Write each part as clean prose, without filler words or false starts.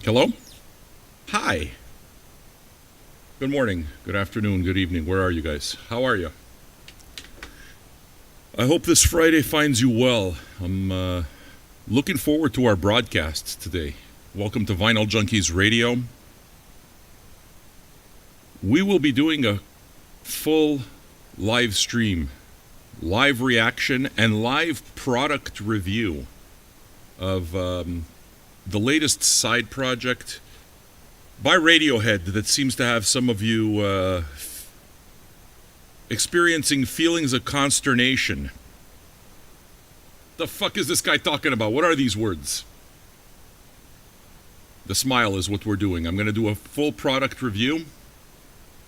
Hello? Hi. Good morning, good afternoon, good evening. Where are you guys? How are you? I hope this Friday finds you well. I'm looking forward to our broadcasts today. Welcome to Vinyl Junkies Radio. We will be doing a full live stream, live reaction, and live product review of the latest side project by Radiohead that seems to have some of you experiencing feelings of consternation. The fuck is this guy talking about? What are these words? The smile is what we're doing. I'm going to do a full product review,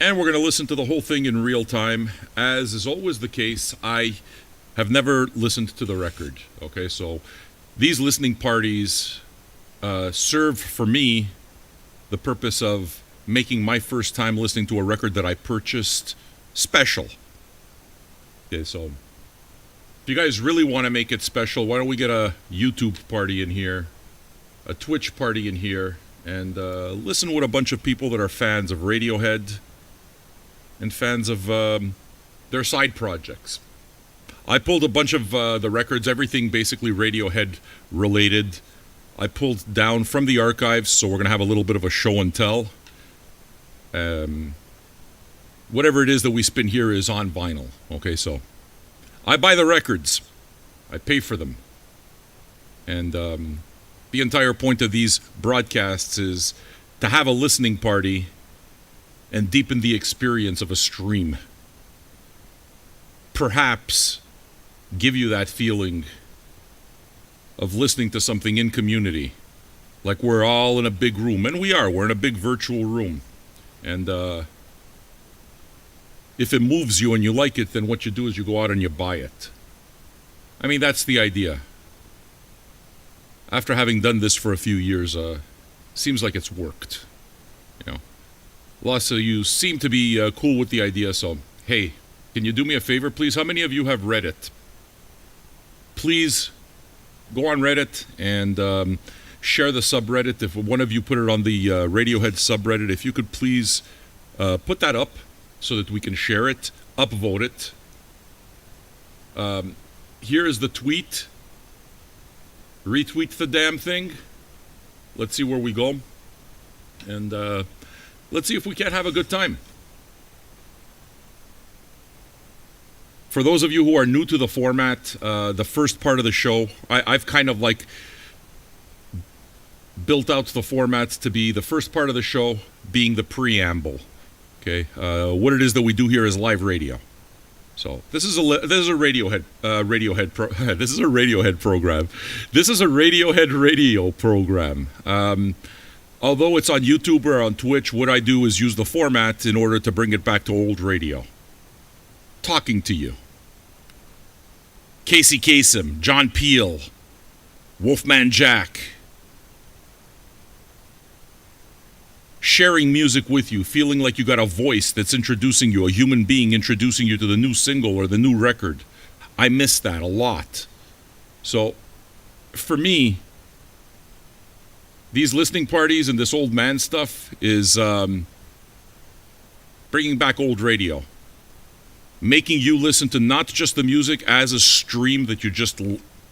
and we're going to listen to the whole thing in real time. As is always the case, I have never listened to the record. Okay, so these listening parties serve for me the purpose of making my first time listening to a record that I purchased special. Okay, so if you guys really want to make it special, why don't we get a YouTube party in here, a Twitch party in here, and listen with a bunch of people that are fans of Radiohead and fans of their side projects. I pulled a bunch of the records, everything basically Radiohead related. I pulled down from the archives, so we're going to have a little bit of a show and tell. Whatever it is that we spin here is on vinyl. Okay, so I buy the records. I pay for them. And the entire point of these broadcasts is to have a listening party and deepen the experience of a stream. Perhaps give you that feeling of listening to something in community, like we're all in a big room, and we're in a big virtual room, and if it moves you and you like it, then what you do is you go out and you buy it. I mean, that's the idea. After having done this for a few years, seems like it's worked. You know, lots of you seem to be cool with the idea, so hey, can you do me a favor, please? How many of you have Reddit? Please go on Reddit and share the subreddit. If one of you put it on the Radiohead subreddit, if you could please put that up so that we can share it, upvote it. Here is the tweet. Retweet the damn thing. Let's see where we go. And let's see if we can't have a good time. For those of you who are new to the format, the first part of the show, I've kind of like built out the format to be the first part of the show being the preamble. Okay, what it is that we do here is live radio. So this is a Radiohead this is a Radiohead program. This is a Radiohead radio program. Although it's on YouTube or on Twitch, what I do is use the format in order to bring it back to old radio. Talking to you. Casey Kasem, John Peel, Wolfman Jack. Sharing music with you, feeling like you got a voice that's introducing you, a human being introducing you to the new single or the new record. I miss that a lot. So, for me, these listening parties and this old man stuff is bringing back old radio. Making you listen to not just the music as a stream that you just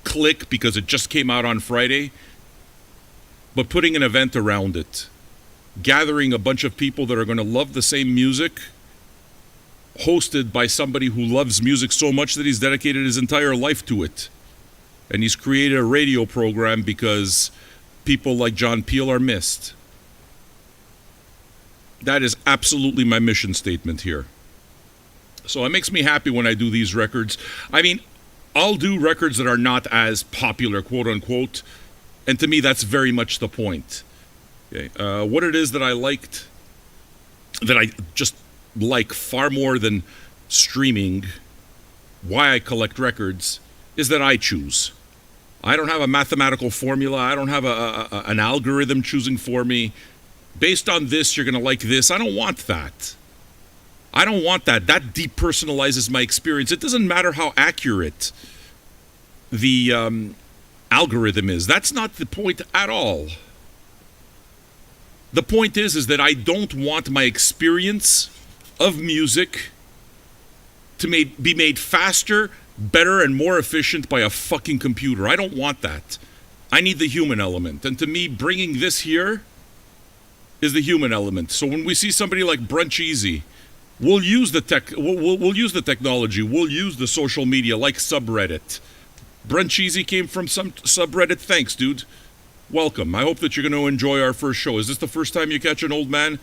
click because it just came out on Friday, but putting an event around it. Gathering a bunch of people that are going to love the same music, hosted by somebody who loves music so much that he's dedicated his entire life to it. And he's created a radio program because people like John Peel are missed. That is absolutely my mission statement here. So it makes me happy when I do these records. I mean, I'll do records that are not as popular, quote unquote, and to me that's very much the point. Okay. What it is that I liked, that I just like far more than streaming, why I collect records, is that I choose. I don't have a mathematical formula. I don't have an algorithm choosing for me. Based on this, you're going to like this. I don't want that. I don't want that. That depersonalizes my experience. It doesn't matter how accurate the algorithm is. That's not the point at all. The point is that I don't want my experience of music to be made faster, better, and more efficient by a fucking computer. I don't want that. I need the human element. And to me, bringing this here is the human element. So when we see somebody like Brunch Easy, we'll use the we'll use the technology. We'll use the social media like subreddit. Brunch Easy came from some subreddit. Thanks, dude. Welcome. I hope that you're going to enjoy our first show. Is this the first time you catch an old man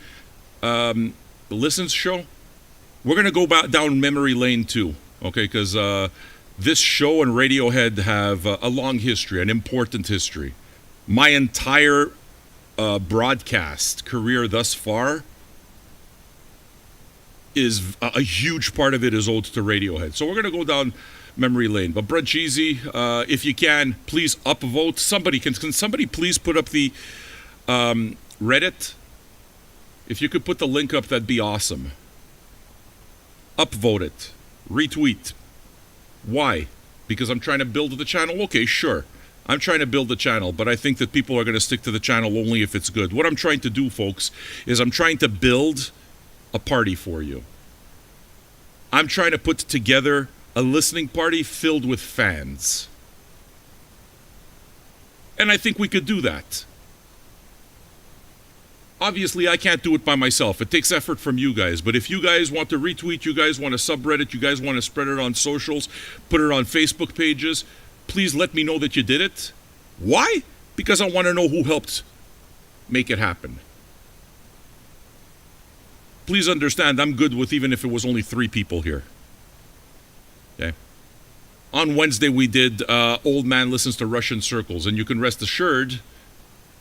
listens show? We're going to go down memory lane too, okay? Because this show and Radiohead have a long history, an important history. My entire broadcast career thus far is a huge part of it is owed to Radiohead. So we're going to go down memory lane. But Brunch Easy, if you can, please upvote. Somebody can somebody please put up the Reddit? If you could put the link up, that'd be awesome. Upvote it. Retweet. Why? Because I'm trying to build the channel? Okay, sure. I'm trying to build the channel, but I think that people are going to stick to the channel only if it's good. What I'm trying to do, folks, is I'm trying to build a party for you. I'm trying to put together a listening party filled with fans. And I think we could do that. Obviously, I can't do it by myself. It takes effort from you guys. But if you guys want to retweet, you guys want to subreddit, you guys want to spread it on socials, put it on Facebook pages, please let me know that you did it. Why? Because I want to know who helped make it happen. Please understand, I'm good with even if it was only 3 people here. Okay? On Wednesday, we did Old Man Listens to Russian Circles, and you can rest assured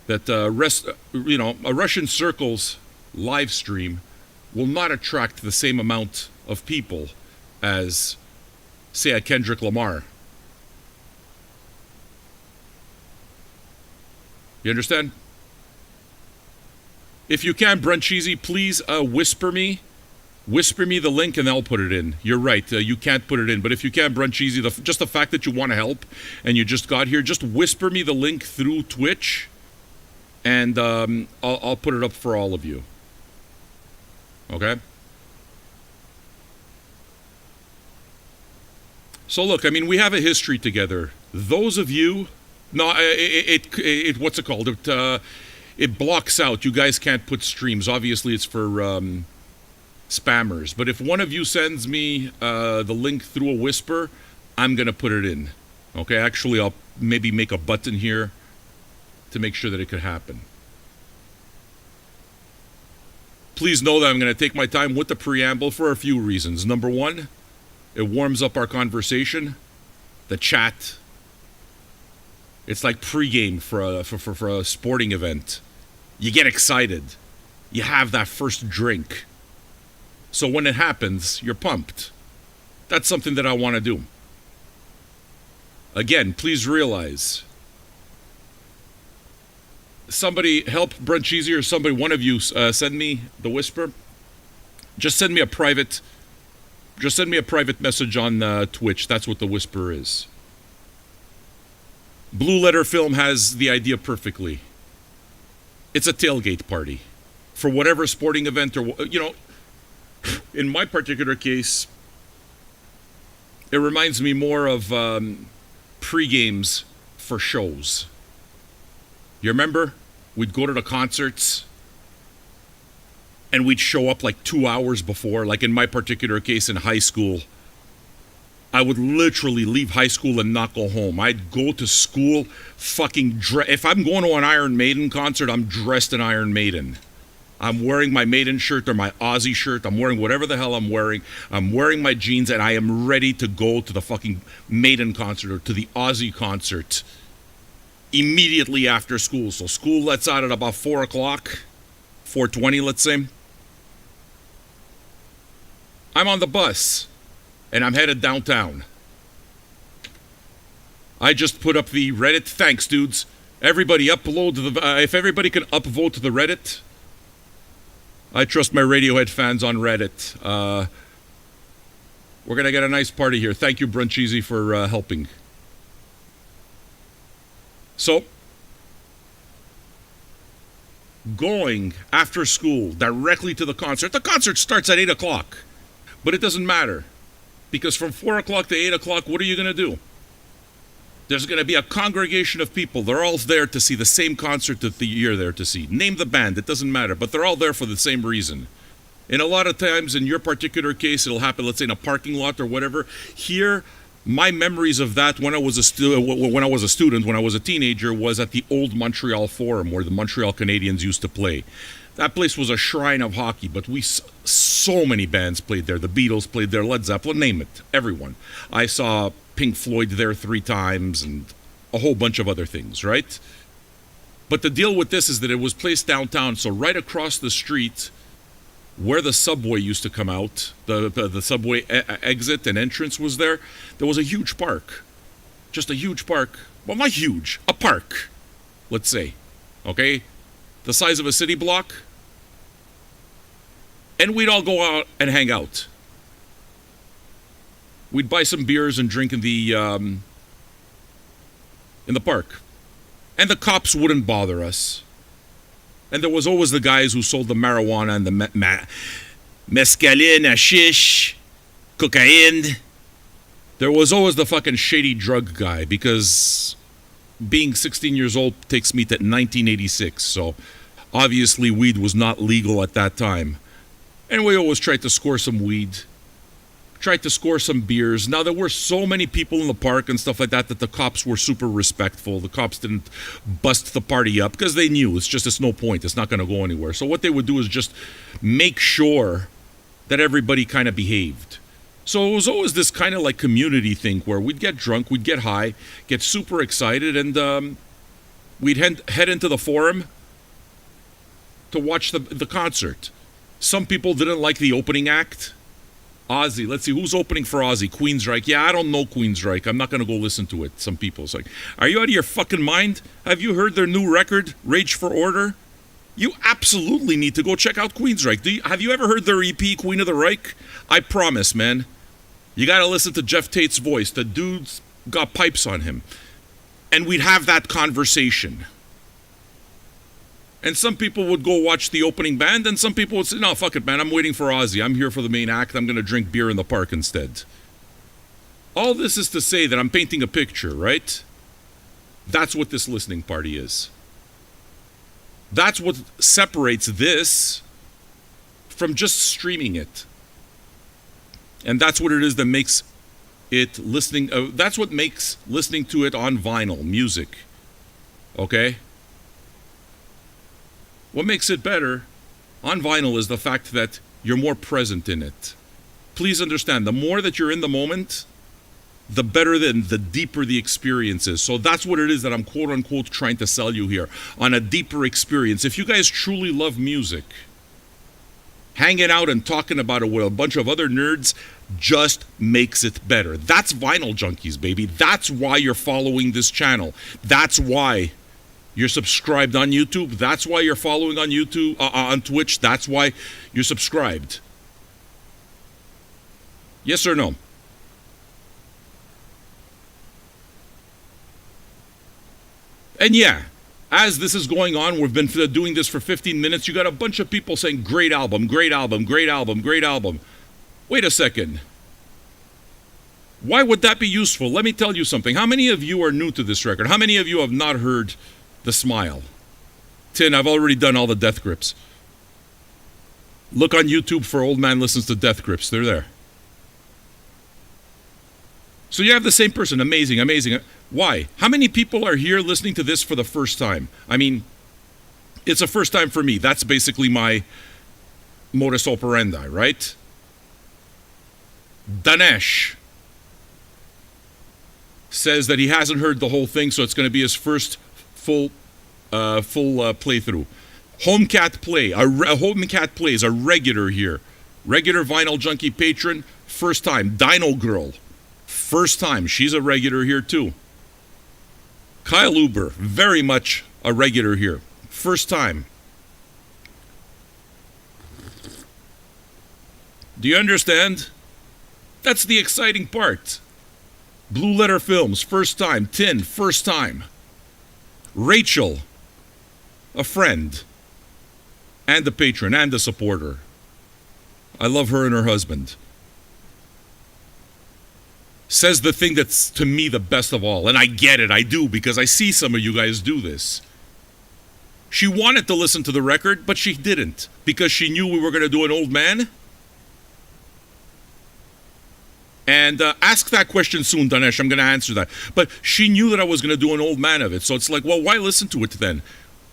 that a Russian Circles live stream will not attract the same amount of people as, say, a Kendrick Lamar. You understand? If you can, Brunch Easy, please whisper me the link and I'll put it in. You're right, you can't put it in, but if you can, Brunch Easy, just the fact that you want to help and you just got here, just whisper me the link through Twitch. And I'll put it up for all of you. Okay? So look, I mean, we have a history together. Those of you, no, it what's it called? It blocks out. You guys can't put streams. Obviously, it's for spammers. But if one of you sends me the link through a whisper, I'm gonna put it in. Okay? Actually, I'll maybe make a button here to make sure that it could happen. Please know that I'm going to take my time with the preamble for a few reasons. Number one, it warms up our conversation. The chat. It's like pregame for a sporting event. You get excited. You have that first drink. So when it happens, you're pumped. That's something that I want to do. Again, please realize, somebody help Brunch Easy, or somebody, one of you, send me the whisper. Just send me a private message on Twitch. That's what the whisper is. Blue Letter Film has the idea perfectly. It's a tailgate party for whatever sporting event, or in my particular case, it reminds me more of pre-games for shows. You remember? We'd go to the concerts and we'd show up like 2 hours before. Like in my particular case in high school, I would literally leave high school and not go home. I'd go to school fucking if I'm going to an Iron Maiden concert, I'm dressed in Iron Maiden. I'm wearing my Maiden shirt or my Aussie shirt. I'm wearing whatever the hell I'm wearing. I'm wearing my jeans and I am ready to go to the fucking Maiden concert or to the Aussie concert immediately after school. So school lets out at about 4 o'clock, 4:20, let's say. I'm on the bus and I'm headed downtown. I just put up the Reddit. Thanks, dudes. Everybody upload if everybody can upvote to the Reddit. I trust my Radiohead fans on Reddit. We're going to get a nice party here. Thank you, Brunch Easy, for helping. So, going after school directly to the concert. The concert starts at 8 o'clock. But it doesn't matter. Because from 4 o'clock to 8 o'clock, what are you going to do? There's going to be a congregation of people. They're all there to see the same concert that you're there to see. Name the band. It doesn't matter. But they're all there for the same reason. And a lot of times, in your particular case, it'll happen, let's say, in a parking lot or whatever. Here, my memories of that when I was a student, when I was a teenager, was at the old Montreal Forum, where the Montreal Canadiens used to play. That place was a shrine of hockey, but so many bands played there. The Beatles played there, Led Zeppelin, name it, everyone. I saw Pink Floyd there 3 times and a whole bunch of other things, right? But the deal with this is that it was placed downtown, so right across the street where the subway used to come out, the subway exit and entrance was there was a huge park. Just a huge park. Well, not huge, a park, let's say, okay? The size of a city block. And we'd all go out and hang out. We'd buy some beers and drink in the park. And the cops wouldn't bother us. And there was always the guys who sold the marijuana and the mescaline, hashish, cocaine. There was always the fucking shady drug guy, because being 16 years old takes me to 1986, so obviously weed was not legal at that time. And we always tried to score some weed, tried to score some beers. Now, there were so many people in the park and stuff like that the cops were super respectful. The cops didn't bust the party up because they knew it's no point. It's not going to go anywhere. So what they would do is just make sure that everybody kind of behaved. So it was always this kind of like community thing where we'd get drunk, we'd get high, get super excited, and we'd head into the Forum to watch the concert. Some people didn't like the opening act. Ozzy, let's see, who's opening for Ozzy? Queensryche. Yeah, I don't know Queensryche. I'm not going to go listen to it. Some people. It's like, are you out of your fucking mind? Have you heard their new record, Rage for Order? You absolutely need to go check out Queensryche. Have you ever heard their EP, Queen of the Reich? I promise, man. You got to listen to Jeff Tate's voice. The dude's got pipes on him. And we'd have that conversation. And some people would go watch the opening band, and some people would say, no, fuck it, man, I'm waiting for Ozzy. I'm here for the main act. I'm going to drink beer in the park instead. All this is to say that I'm painting a picture, right? That's what this listening party is. That's what separates this from just streaming it. And that's what it is that makes it listening. That's what makes listening to it on vinyl, music. Okay? What makes it better on vinyl is the fact that you're more present in it. Please understand, the more that you're in the moment, the better, the deeper the experience is. So that's what it is that I'm quote-unquote trying to sell you here, on a deeper experience. If you guys truly love music, hanging out and talking about it with a bunch of other nerds just makes it better. That's Vinyl Junkies, baby. That's why you're following this channel. That's why you're subscribed on YouTube. That's why you're following on YouTube, on Twitch. That's why you're subscribed. Yes or no? And yeah, as this is going on, we've been doing this for 15 minutes. You got a bunch of people saying, great album, great album, great album, great album. Wait a second. Why would that be useful? Let me tell you something. How many of you are new to this record? How many of you have not heard The Smile? Tin, I've already done all the Death Grips. Look on YouTube for Old Man Listens to Death Grips. They're there. So you have the same person. Amazing, amazing. Why? How many people are here listening to this for the first time? I mean, it's a first time for me. That's basically my modus operandi, right? Danesh says that he hasn't heard the whole thing, so it's going to be his first full playthrough. Homecat Play is a regular here. Regular Vinyl Junkie patron, first time. Dino Girl, first time. She's a regular here too. Kyle Uber, very much a regular here. First time. Do you understand? That's the exciting part. Blue Letter Films, first time. Tin, first time. Rachel, a friend, and a patron, and a supporter. I love her and her husband. Says the thing that's, to me, the best of all. And I get it, I do, because I see some of you guys do this. She wanted to listen to the record, but she didn't, because she knew we were going to do an old man. And ask that question soon, Danesh. I'm going to answer that. But she knew that I was going to do an old man of it. So it's like, well, why listen to it then?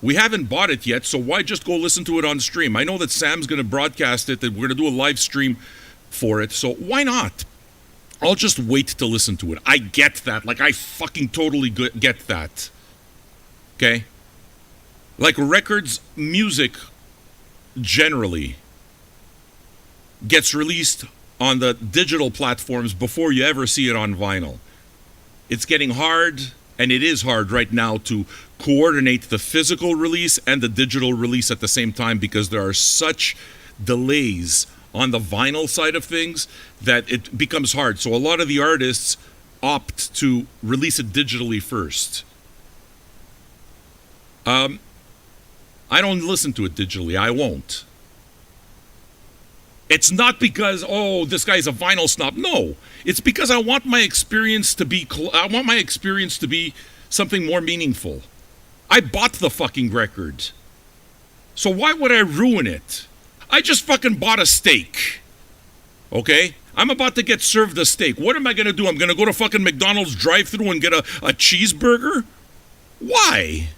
We haven't bought it yet, so why just go listen to it on stream? I know that Sam's going to broadcast it, that we're going to do a live stream for it, so why not? I'll just wait to listen to it. I get that. Like, I fucking totally get that. Okay? Like, records, music, generally, gets released on the digital platforms before you ever see it on vinyl. It's getting hard, and it is hard right now to coordinate the physical release and the digital release at the same time because there are such delays on the vinyl side of things that it becomes hard. So a lot of the artists opt to release it digitally first. I don't listen to it digitally. I won't. It's not because, oh, this guy's a vinyl snob. No, it's because I want my experience to be something more meaningful. I bought the fucking record. So why would I ruin it? I just fucking bought a steak. Okay? I'm about to get served a steak. What am I going to do? I'm going to go to fucking McDonald's drive-thru and get a cheeseburger? Why?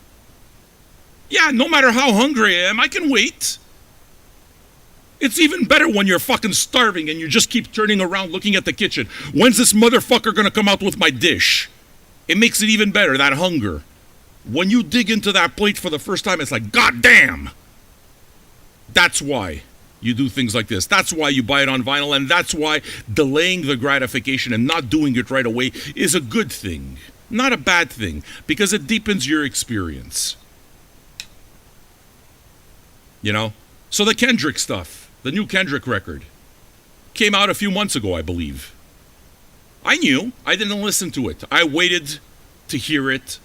Yeah, no matter how hungry I am, I can wait. It's even better when you're fucking starving and you just keep turning around looking at the kitchen. When's this motherfucker gonna come out with my dish? It makes it even better, that hunger. When you dig into that plate for the first time, it's like, God damn! That's why you do things like this. That's why you buy it on vinyl, and that's why delaying the gratification and not doing it right away is a good thing. Not a bad thing, because it deepens your experience. You know? So the Kendrick stuff, the new Kendrick record, came out a few months ago, I believe. I knew. I didn't listen to it. I waited to hear it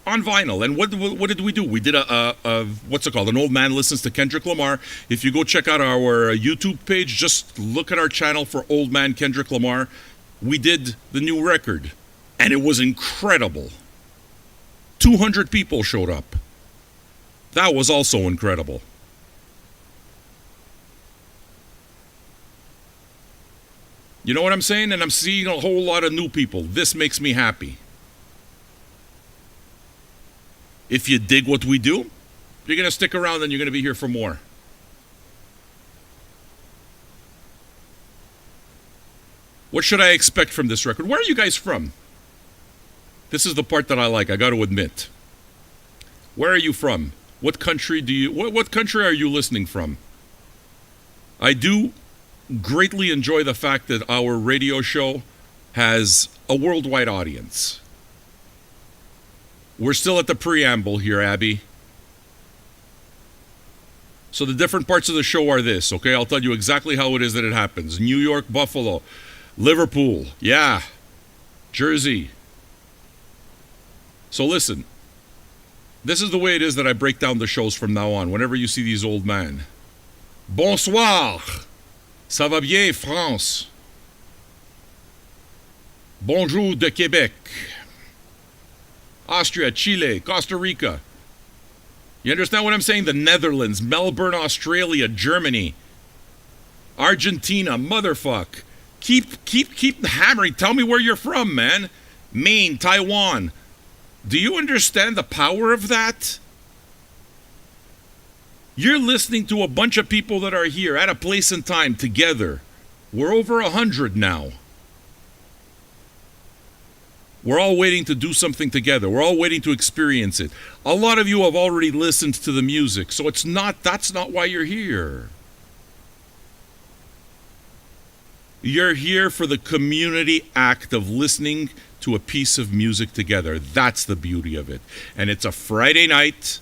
on vinyl. And what did we do? We did what's it called? An Old Man Listens to Kendrick Lamar. If you go check out our YouTube page, just look at our channel for Old Man Kendrick Lamar. We did the new record, and it was incredible. 200 people showed up. That was also incredible. You know what I'm saying? And I'm seeing a whole lot of new people. This makes me happy. If you dig what we do, you're going to stick around and you're going to be here for more. What should I expect from this record? Where are you guys from? This is the part that I like, I got to admit. Where are you from? What country what country are you listening from? I do greatly enjoy the fact that our radio show has a worldwide audience. We're still at the preamble here, Abby. So the different parts of the show are this, okay? I'll tell you exactly how it is that it happens. New York, Buffalo, Liverpool, yeah, Jersey. So listen, this is the way it is that I break down the shows from now on, whenever you see these old men. Bonsoir. Ça va bien, France? Bonjour de Québec. Austria, Chile, Costa Rica. You understand what I'm saying? The Netherlands, Melbourne, Australia, Germany, Argentina, motherfuck. Keep hammering. Tell me where you're from, man. Maine, Taiwan. Do you understand the power of that? You're listening to a bunch of people that are here at a place and time together. We're over 100 now. We're all waiting to do something together. We're all waiting to experience it. A lot of you have already listened to the music, so that's not why you're here. You're here for the community act of listening to a piece of music together. That's the beauty of it. And it's a Friday night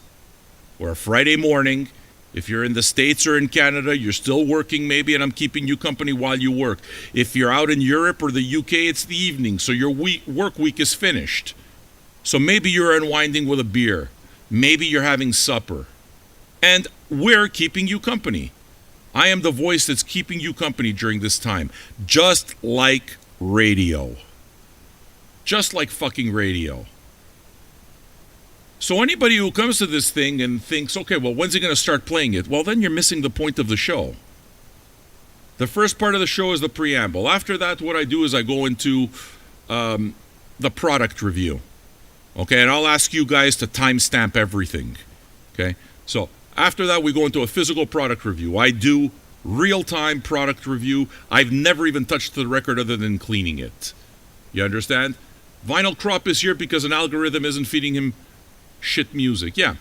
or a Friday morning. If you're in the States or in Canada, you're still working maybe, and I'm keeping you company while you work. If you're out in Europe or the UK, it's the evening, so your work week is finished. So maybe you're unwinding with a beer. Maybe you're having supper. And we're keeping you company. I am the voice that's keeping you company during this time. Just like radio. Just like fucking radio. So anybody who comes to this thing and thinks, okay, well, when's he going to start playing it? Well, then you're missing the point of the show. The first part of the show is the preamble. After that, what I do is I go into the product review. Okay, and I'll ask you guys to timestamp everything. Okay, so after that, we go into a physical product review. I do real-time product review. I've never even touched the record other than cleaning it. You understand? Vinyl Crop is here because an algorithm isn't feeding him shit music. Yeah.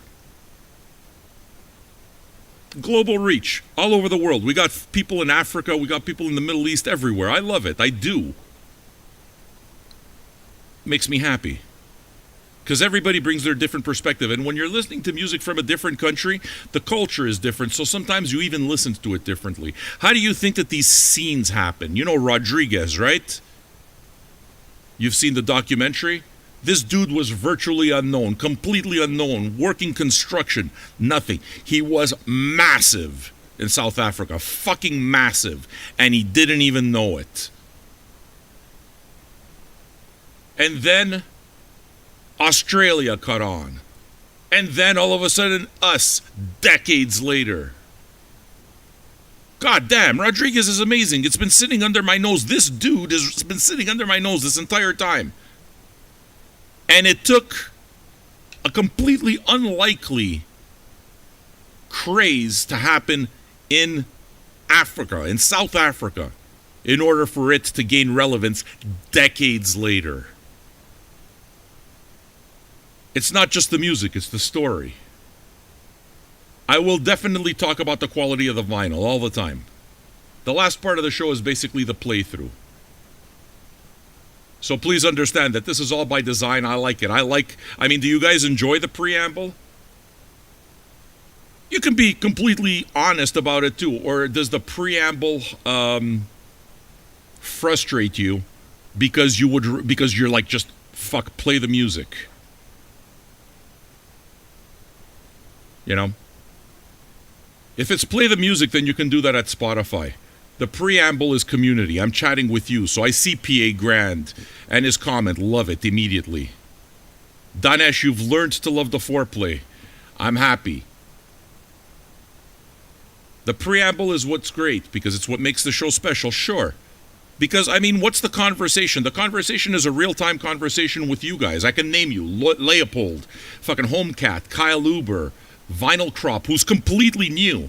Global reach all over the world. We got people in Africa. We got people in the Middle East, everywhere. I love it. I do. Makes me happy. Because everybody brings their different perspective. And when you're listening to music from a different country, the culture is different. So sometimes you even listen to it differently. How do you think that these scenes happen? You know Rodriguez, right? You've seen the documentary? This dude was virtually unknown, completely unknown, working construction, nothing. He was massive in South Africa, fucking massive, and he didn't even know it. And then Australia caught on. And then all of a sudden, us, decades later. God damn, Rodriguez is amazing. It's been sitting under my nose. This dude has been sitting under my nose this entire time. And it took a completely unlikely craze to happen in Africa, in South Africa, in order for it to gain relevance decades later. It's not just the music, it's the story. I will definitely talk about the quality of the vinyl all the time. The last part of the show is basically the playthrough. So please understand that this is all by design. I like it. I mean, do you guys enjoy the preamble? You can be completely honest about it too. Or does the preamble frustrate you because you're like, just fuck, play the music? You know? If it's play the music, then you can do that at Spotify. The preamble is community. I'm chatting with you, so I see PA Grand and his comment. Love it immediately. Danesh, you've learned to love the foreplay. I'm happy. The preamble is what's great because it's what makes the show special, sure. Because, I mean, what's the conversation? The conversation is a real-time conversation with you guys. I can name you. Leopold, fucking Homecat, Kyle Uber, Vinyl Crop, who's completely new.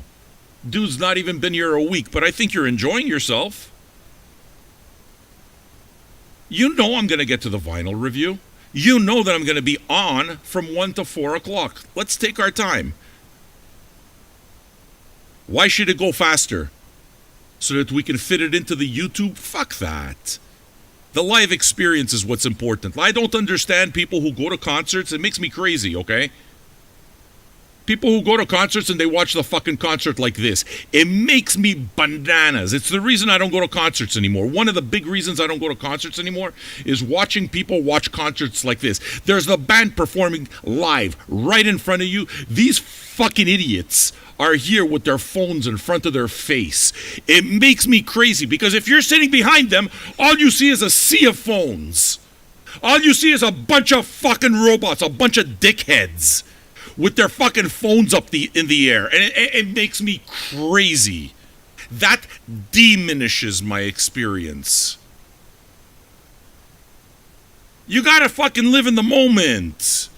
Dude's not even been here a week, but I think you're enjoying yourself. You know I'm going to get to the vinyl review. You know that I'm going to be on from 1 to 4 o'clock. Let's take our time. Why should it go faster? So that we can fit it into the YouTube? Fuck that. The live experience is what's important. I don't understand people who go to concerts. It makes me crazy, okay? People who go to concerts and they watch the fucking concert like this. It makes me bananas. It's the reason I don't go to concerts anymore. One of the big reasons I don't go to concerts anymore is watching people watch concerts like this. There's the band performing live right in front of you. These fucking idiots are here with their phones in front of their face. It makes me crazy because if you're sitting behind them, all you see is a sea of phones. All you see is a bunch of fucking robots, a bunch of dickheads with their fucking phones up in the air. And it makes me crazy. That diminishes my experience. You gotta fucking live in the moment.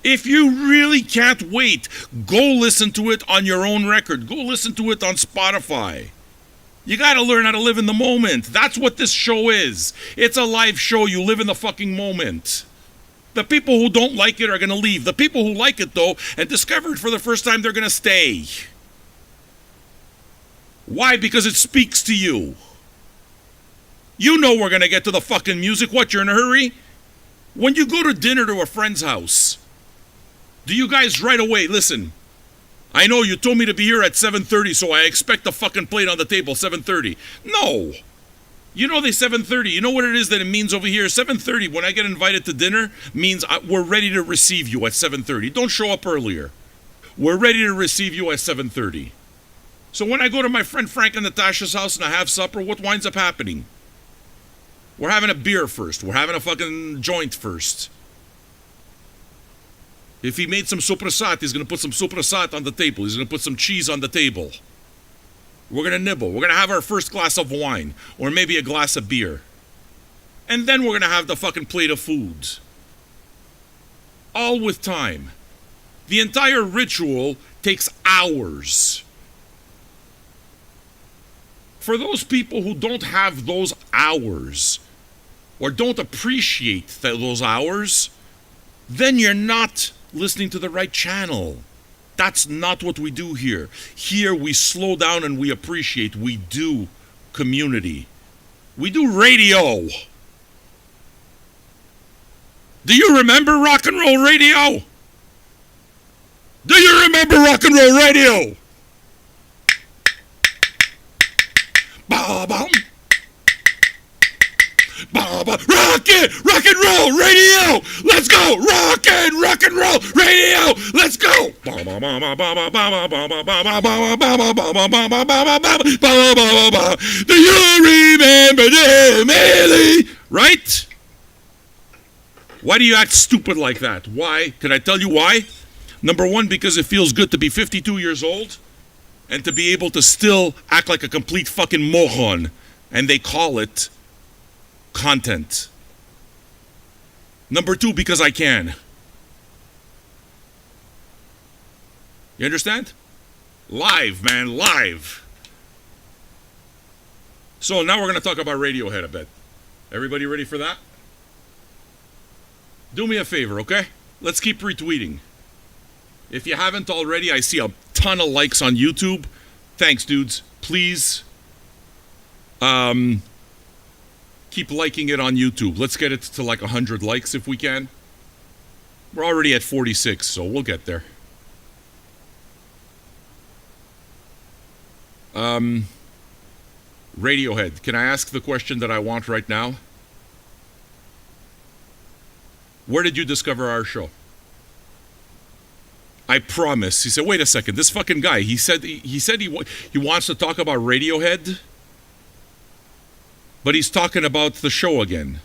If you really can't wait, go listen to it on your own record. Go listen to it on Spotify. You gotta learn how to live in the moment. That's what this show is. It's a live show. You live in the fucking moment. The people who don't like it are going to leave. The people who like it, though, and discover it for the first time, they're going to stay. Why? Because it speaks to you. You know we're going to get to the fucking music. What, you're in a hurry? When you go to dinner to a friend's house, do you guys right away, listen, I know you told me to be here at 7:30, so I expect the fucking plate on the table, 7:30. No. You know they 7:30. You know what it is that it means over here? 7:30, when I get invited to dinner, means we're ready to receive you at 7:30. Don't show up earlier. We're ready to receive you at 7:30. So when I go to my friend Frank and Natasha's house and I have supper, what winds up happening? We're having a beer first. We're having a fucking joint first. If he made some soprasat, he's going to put some soprasat on the table. He's going to put some cheese on the table. We're going to nibble. We're going to have our first glass of wine. Or maybe a glass of beer. And then we're going to have the fucking plate of food. all with time. The entire ritual takes hours. For those people who don't have those hours or don't appreciate those hours, then you're not listening to the right channel. That's not what we do here. Here we slow down and we appreciate. We do community. We do radio. Do you remember rock and roll radio? Do you remember rock and roll radio? Ba-bum. Ba-bum. Rock and roll radio. Let's go. Rock and roll radio. Let's go. Do you remember them, Ellie? Right? Why do you act stupid like that? Why? Can I tell you why? Number one, because it feels good to be 52 years old and to be able to still act like a complete fucking moron. And they call it content. Number two, because I can. You understand? Live, man, live. So now we're going to talk about Radiohead a bit. Everybody ready for that? Do me a favor, okay? Let's keep retweeting. If you haven't already, I see a ton of likes on YouTube. Thanks, dudes. Please keep liking it on YouTube. Let's get it to like 100 likes if we can. We're already at 46, so we'll get there. Radiohead, can I ask the question that I want right now? Where did you discover our show? I promise. He said, wait a second, this fucking guy, he said he wants to talk about Radiohead, but he's talking about the show again.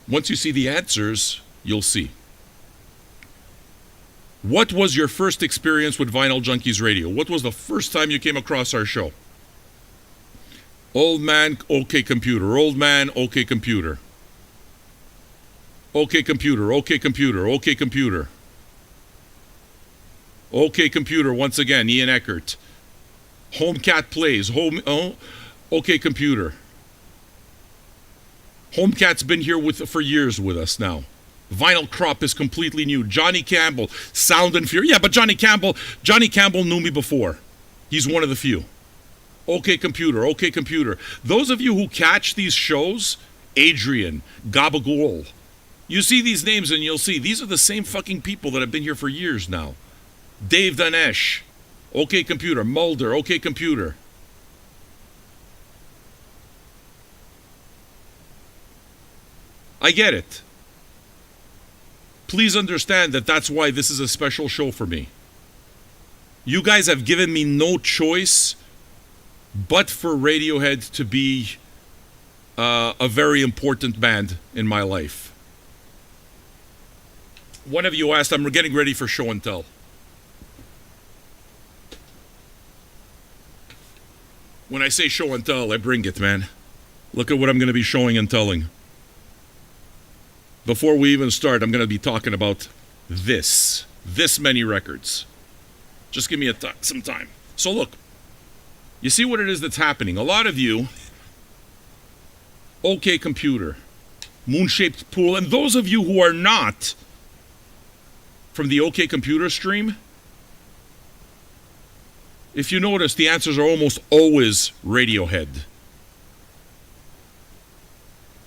Once you see the answers, you'll see. What was your first experience with Vinyl Junkies Radio? What was the first time you came across our show? Old man, okay computer. Old man, okay computer. Okay computer, okay computer, okay computer. Okay computer, once again, Ian Eckert. Homecat plays, okay computer. Homecat's been here for years with us now. Vinyl Crop is completely new. Johnny Campbell, Sound and Fury. Yeah, but Johnny Campbell knew me before. He's one of the few. Okay computer, okay computer. Those of you who catch these shows, Adrian, Gabagool, you see these names and you'll see these are the same fucking people that have been here for years now. Dave Danesh, okay computer. Mulder, okay computer. I get it. Please understand that that's why this is a special show for me. You guys have given me no choice but for Radiohead to be a very important band in my life. One of you asked, I'm getting ready for show and tell. When I say show and tell, I bring it, man. Look at what I'm going to be showing and telling. Before we even start, I'm going to be talking about this many records. Just give me some time. So look, you see what it is that's happening. A lot of you, okay computer, moon-shaped pool, and those of you who are not from the OK Computer stream, if you notice, the answers are almost always Radiohead.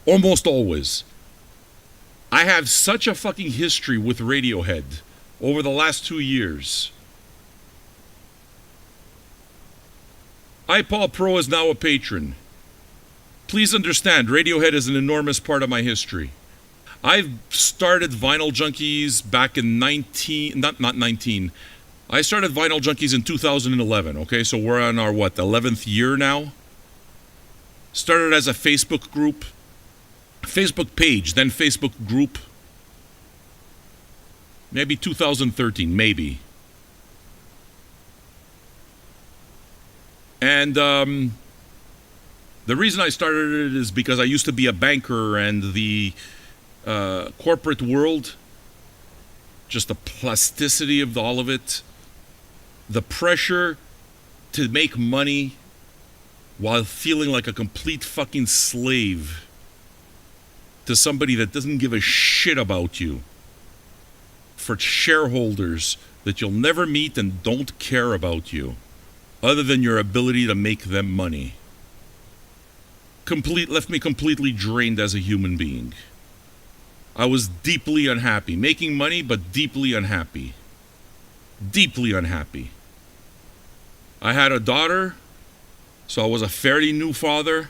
Almost always. I have such a fucking history with Radiohead over the last 2 years. iPaul Pro is now a patron. Please understand, Radiohead is an enormous part of my history. I've started Vinyl Junkies back in I started Vinyl Junkies in 2011, okay? So we're on our, 11th year now? Started as a Facebook group, Facebook page, then Facebook group. Maybe 2013, maybe. And the reason I started it is because I used to be a banker, and the corporate world, just the plasticity of all of it, the pressure to make money while feeling like a complete fucking slave to somebody that doesn't give a shit about you, for shareholders that you'll never meet and don't care about you other than your ability to make them money. Left me completely drained as a human being. I was deeply unhappy. Making money, but deeply unhappy. Deeply unhappy. I had a daughter, so I was a fairly new father.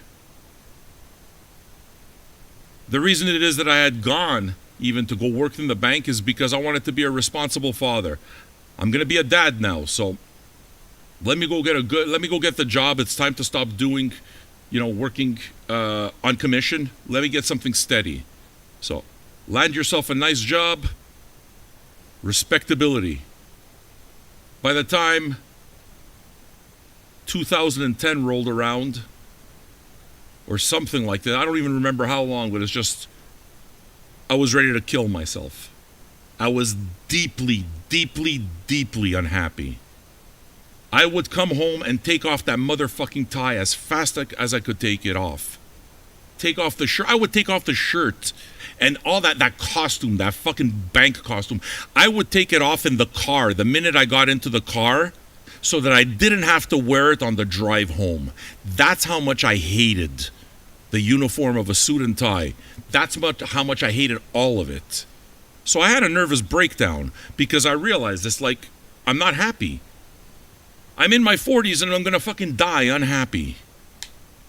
The reason it is that I had gone even to go work in the bank is because I wanted to be a responsible father. I'm going to be a dad now, so let me go get the job. It's time to stop doing, working on commission. Let me get something steady. So, land yourself a nice job, respectability. By the time 2010 rolled around, or something like that, I don't even remember how long, but it's just, I was ready to kill myself. I was deeply, deeply, deeply unhappy. I would come home and take off that motherfucking tie as fast as I could take it off. Take off the shirt. I would take off the shirt and all that costume, that fucking bank costume. I would take it off in the car the minute I got into the car so that I didn't have to wear it on the drive home. That's how much I hated the uniform of a suit and tie. That's how much I hated all of it. So I had a nervous breakdown because I realized it's like, I'm not happy. I'm in my 40s and I'm going to fucking die unhappy.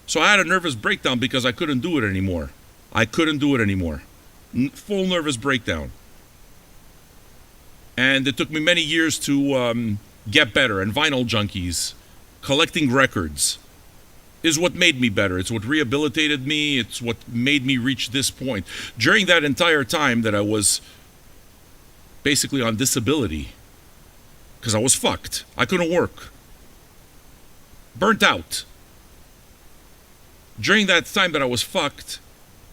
So I had a nervous breakdown because I couldn't do it anymore. Full nervous breakdown. And it took me many years to get better. And Vinyl Junkies, collecting records, is what made me better. It's what rehabilitated me. It's what made me reach this point. During that entire time that I was basically on disability, because I was fucked. I couldn't work. Burnt out. During that time that I was fucked,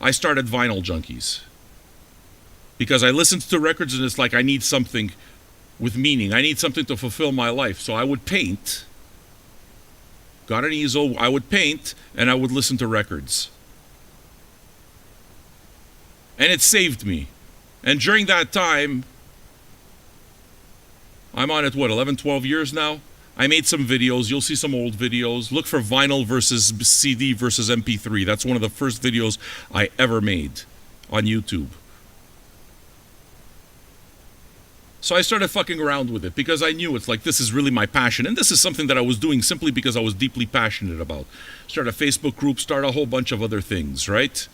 I started Vinyl Junkies. Because I listened to records and it's like I need something with meaning. I need something to fulfill my life. So I would paint. Got an easel, I would paint, and I would listen to records. And it saved me. And during that time, I'm on it, 11, 12 years now? I made some videos. You'll see some old videos. Look for vinyl versus CD versus MP3. That's one of the first videos I ever made on YouTube. So I started fucking around with it because I knew it's like this is really my passion. And this is something that I was doing simply because I was deeply passionate about. Start a Facebook group, start a whole bunch of other things, right?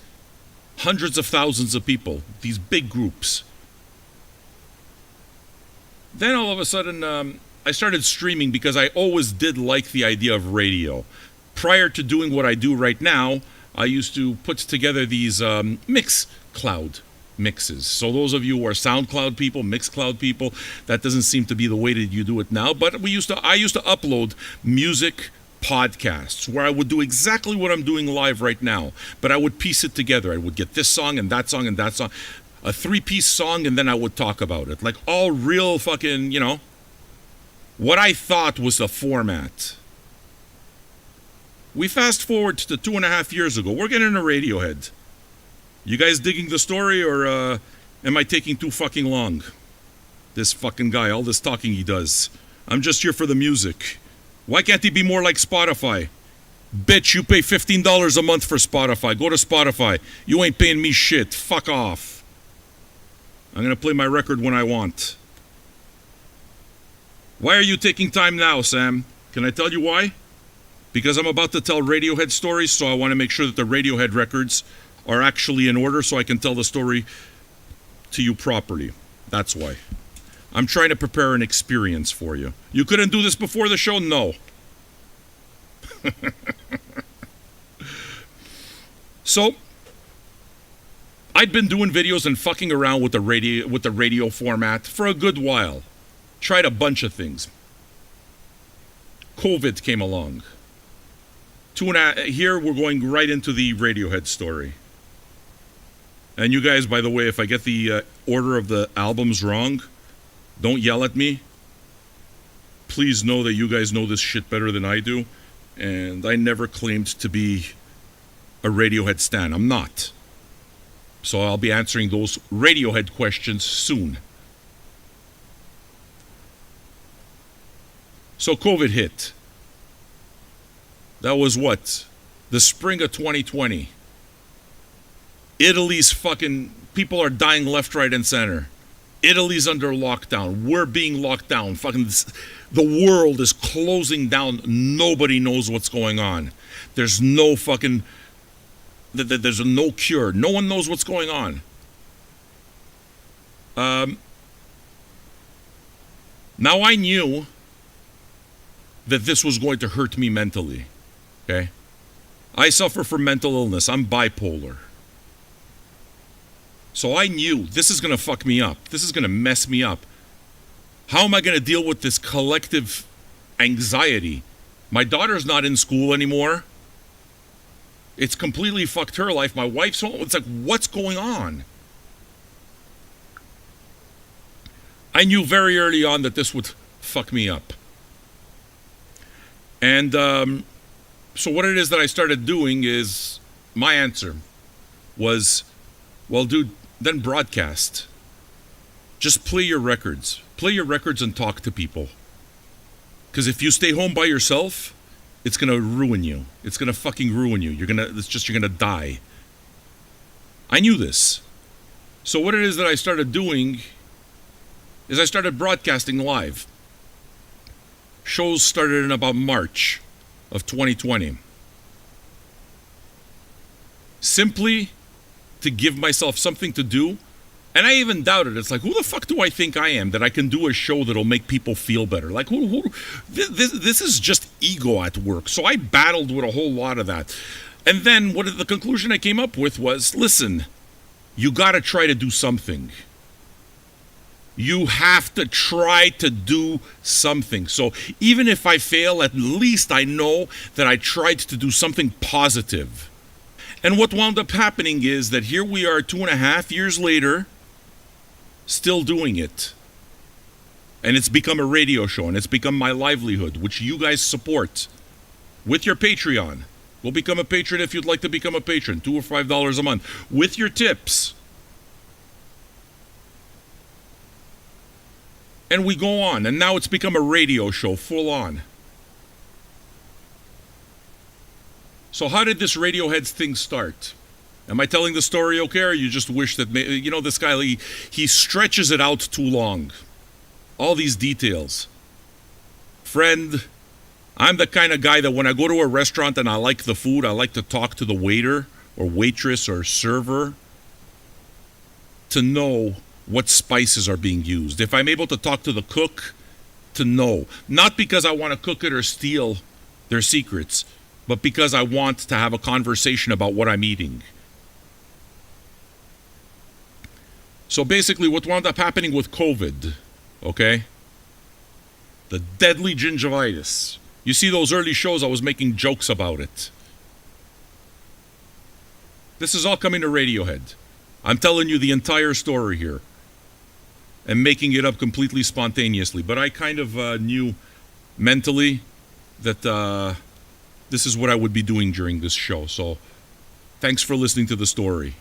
Hundreds of thousands of people, these big groups. Then all of a sudden, I started streaming because I always did like the idea of radio. Prior to doing what I do right now, I used to put together these Mixcloud mixes. So those of you who are SoundCloud people, Mixcloud people, that doesn't seem to be the way that you do it now. But I used to upload music podcasts where I would do exactly what I'm doing live right now. But I would piece it together. I would get this song and that song and that song. A 3-piece song, and then I would talk about it. Like all real fucking, what I thought was the format. We fast forward to 2.5 years ago. We're getting a Radiohead. You guys digging the story, or am I taking too fucking long? This fucking guy, all this talking he does. I'm just here for the music. Why can't he be more like Spotify? Bitch, you pay $15 a month for Spotify. Go to Spotify. You ain't paying me shit. Fuck off. I'm going to play my record when I want. Why are you taking time now, Sam? Can I tell you why? Because I'm about to tell Radiohead stories, so I want to make sure that the Radiohead records are actually in order so I can tell the story to you properly. That's why. I'm trying to prepare an experience for you. You couldn't do this before the show? No. So, I'd been doing videos and fucking around with the radio format for a good while. Tried a bunch of things. COVID came along. Here we're going right into the Radiohead story. And you guys, by the way, if I get the order of the albums wrong, don't yell at me. Please know that you guys know this shit better than I do. And I never claimed to be a Radiohead stan. I'm not. So I'll be answering those Radiohead questions soon. So COVID hit. That was what? The spring of 2020. Italy's fucking... people are dying left, right, and center. Italy's under lockdown. We're being locked down. Fucking... the world is closing down. Nobody knows what's going on. There's no fucking... there's no cure. No one knows what's going on. Now I knew that this was going to hurt me mentally. Okay? I suffer from mental illness. I'm bipolar. So I knew this is going to fuck me up. This is going to mess me up. How am I going to deal with this collective anxiety? My daughter's not in school anymore. It's completely fucked her life. My wife's home. It's like, what's going on? I knew very early on that this would fuck me up. And so what it is that I started doing is, my answer was, well, dude, then broadcast. Just play your records. Play your records and talk to people. Because if you stay home by yourself, it's going to ruin you. It's going to fucking ruin you. You're going to die. I knew this. So what it is that I started doing is I started broadcasting live. Shows started in about March of 2020. Simply to give myself something to do. And I even doubted. It's like, who the fuck do I think I am that I can do a show that'll make people feel better? Like, this is just ego at work. So I battled with a whole lot of that. And then the conclusion I came up with was, listen, you got to try to do something. You have to try to do something. So even if I fail, at least I know that I tried to do something positive. And what wound up happening is that here we are 2.5 years later, still doing it. And it's become a radio show, and it's become my livelihood, which you guys support with your Patreon. Go become a patron if you'd like to become a patron, $2 or $5 a month, with your tips. And we go on, and now it's become a radio show, full on. So how did this Radiohead thing start? Am I telling the story okay, or you just wish that, this guy, he stretches it out too long. All these details. Friend, I'm the kind of guy that when I go to a restaurant and I like the food, I like to talk to the waiter or waitress or server to know what spices are being used. If I'm able to talk to the cook, to know. Not because I want to cook it or steal their secrets, but because I want to have a conversation about what I'm eating. So basically what wound up happening with COVID, okay? The deadly gingivitis. You see those early shows, I was making jokes about it. This is all coming to Radiohead. I'm telling you the entire story here. And making it up completely spontaneously. But I kind of knew mentally that this is what I would be doing during this show. So thanks for listening to the story.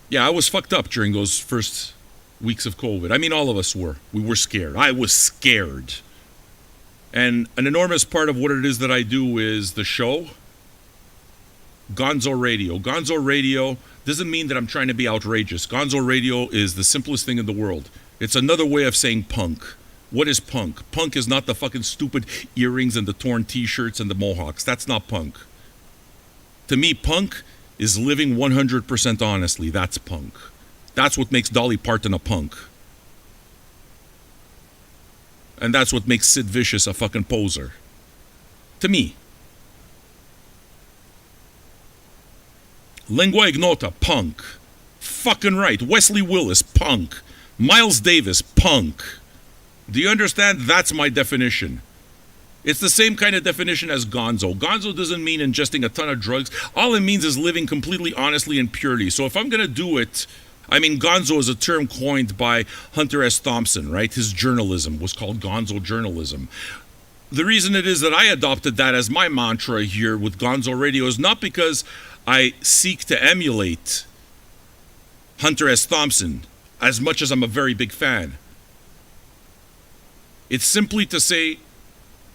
Yeah, I was fucked up during those first weeks of COVID. I mean, all of us were. We were scared. I was scared. And an enormous part of what it is that I do is the show, Gonzo Radio. Gonzo Radio doesn't mean that I'm trying to be outrageous. Gonzo Radio is the simplest thing in the world. It's another way of saying punk. What is punk? Punk is not the fucking stupid earrings and the torn t-shirts and the mohawks. That's not punk. To me, punk is living 100% honestly. That's punk. That's what makes Dolly Parton a punk. And that's what makes Sid Vicious a fucking poser. To me. Lingua Ignota, punk. Fucking right. Wesley Willis, punk. Miles Davis, punk. Do you understand? That's my definition. It's the same kind of definition as gonzo. Gonzo doesn't mean ingesting a ton of drugs. All it means is living completely honestly and purely. So if I'm going to do it, I mean, gonzo is a term coined by Hunter S. Thompson, right? His journalism was called gonzo journalism. The reason it is that I adopted that as my mantra here with Gonzo Radio is not because I seek to emulate Hunter S. Thompson as much as I'm a very big fan. It's simply to say,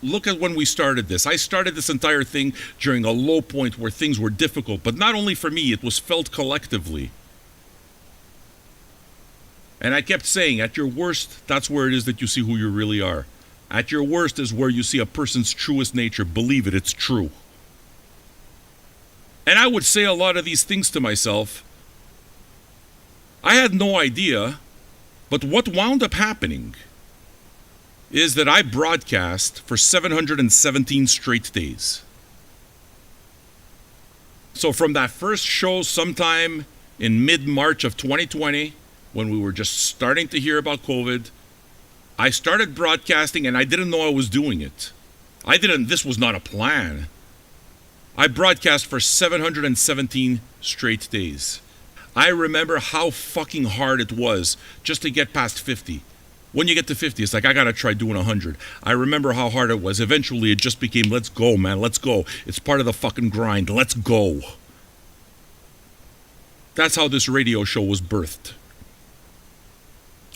look at when we started this. I started this entire thing during a low point where things were difficult, but not only for me, it was felt collectively. And I kept saying, at your worst, that's where it is that you see who you really are. At your worst is where you see a person's truest nature. Believe it, it's true. And I would say a lot of these things to myself. I had no idea, but what wound up happening is that I broadcast for 717 straight days. So from that first show sometime in mid-March of 2020, when we were just starting to hear about COVID, I started broadcasting and I didn't know I was doing it. This was not a plan. I broadcast for 717 straight days. I remember how fucking hard it was just to get past 50. When you get to 50, it's like, I gotta try doing 100. I remember how hard it was. Eventually, it just became, let's go, man, let's go. It's part of the fucking grind, let's go. That's how this radio show was birthed.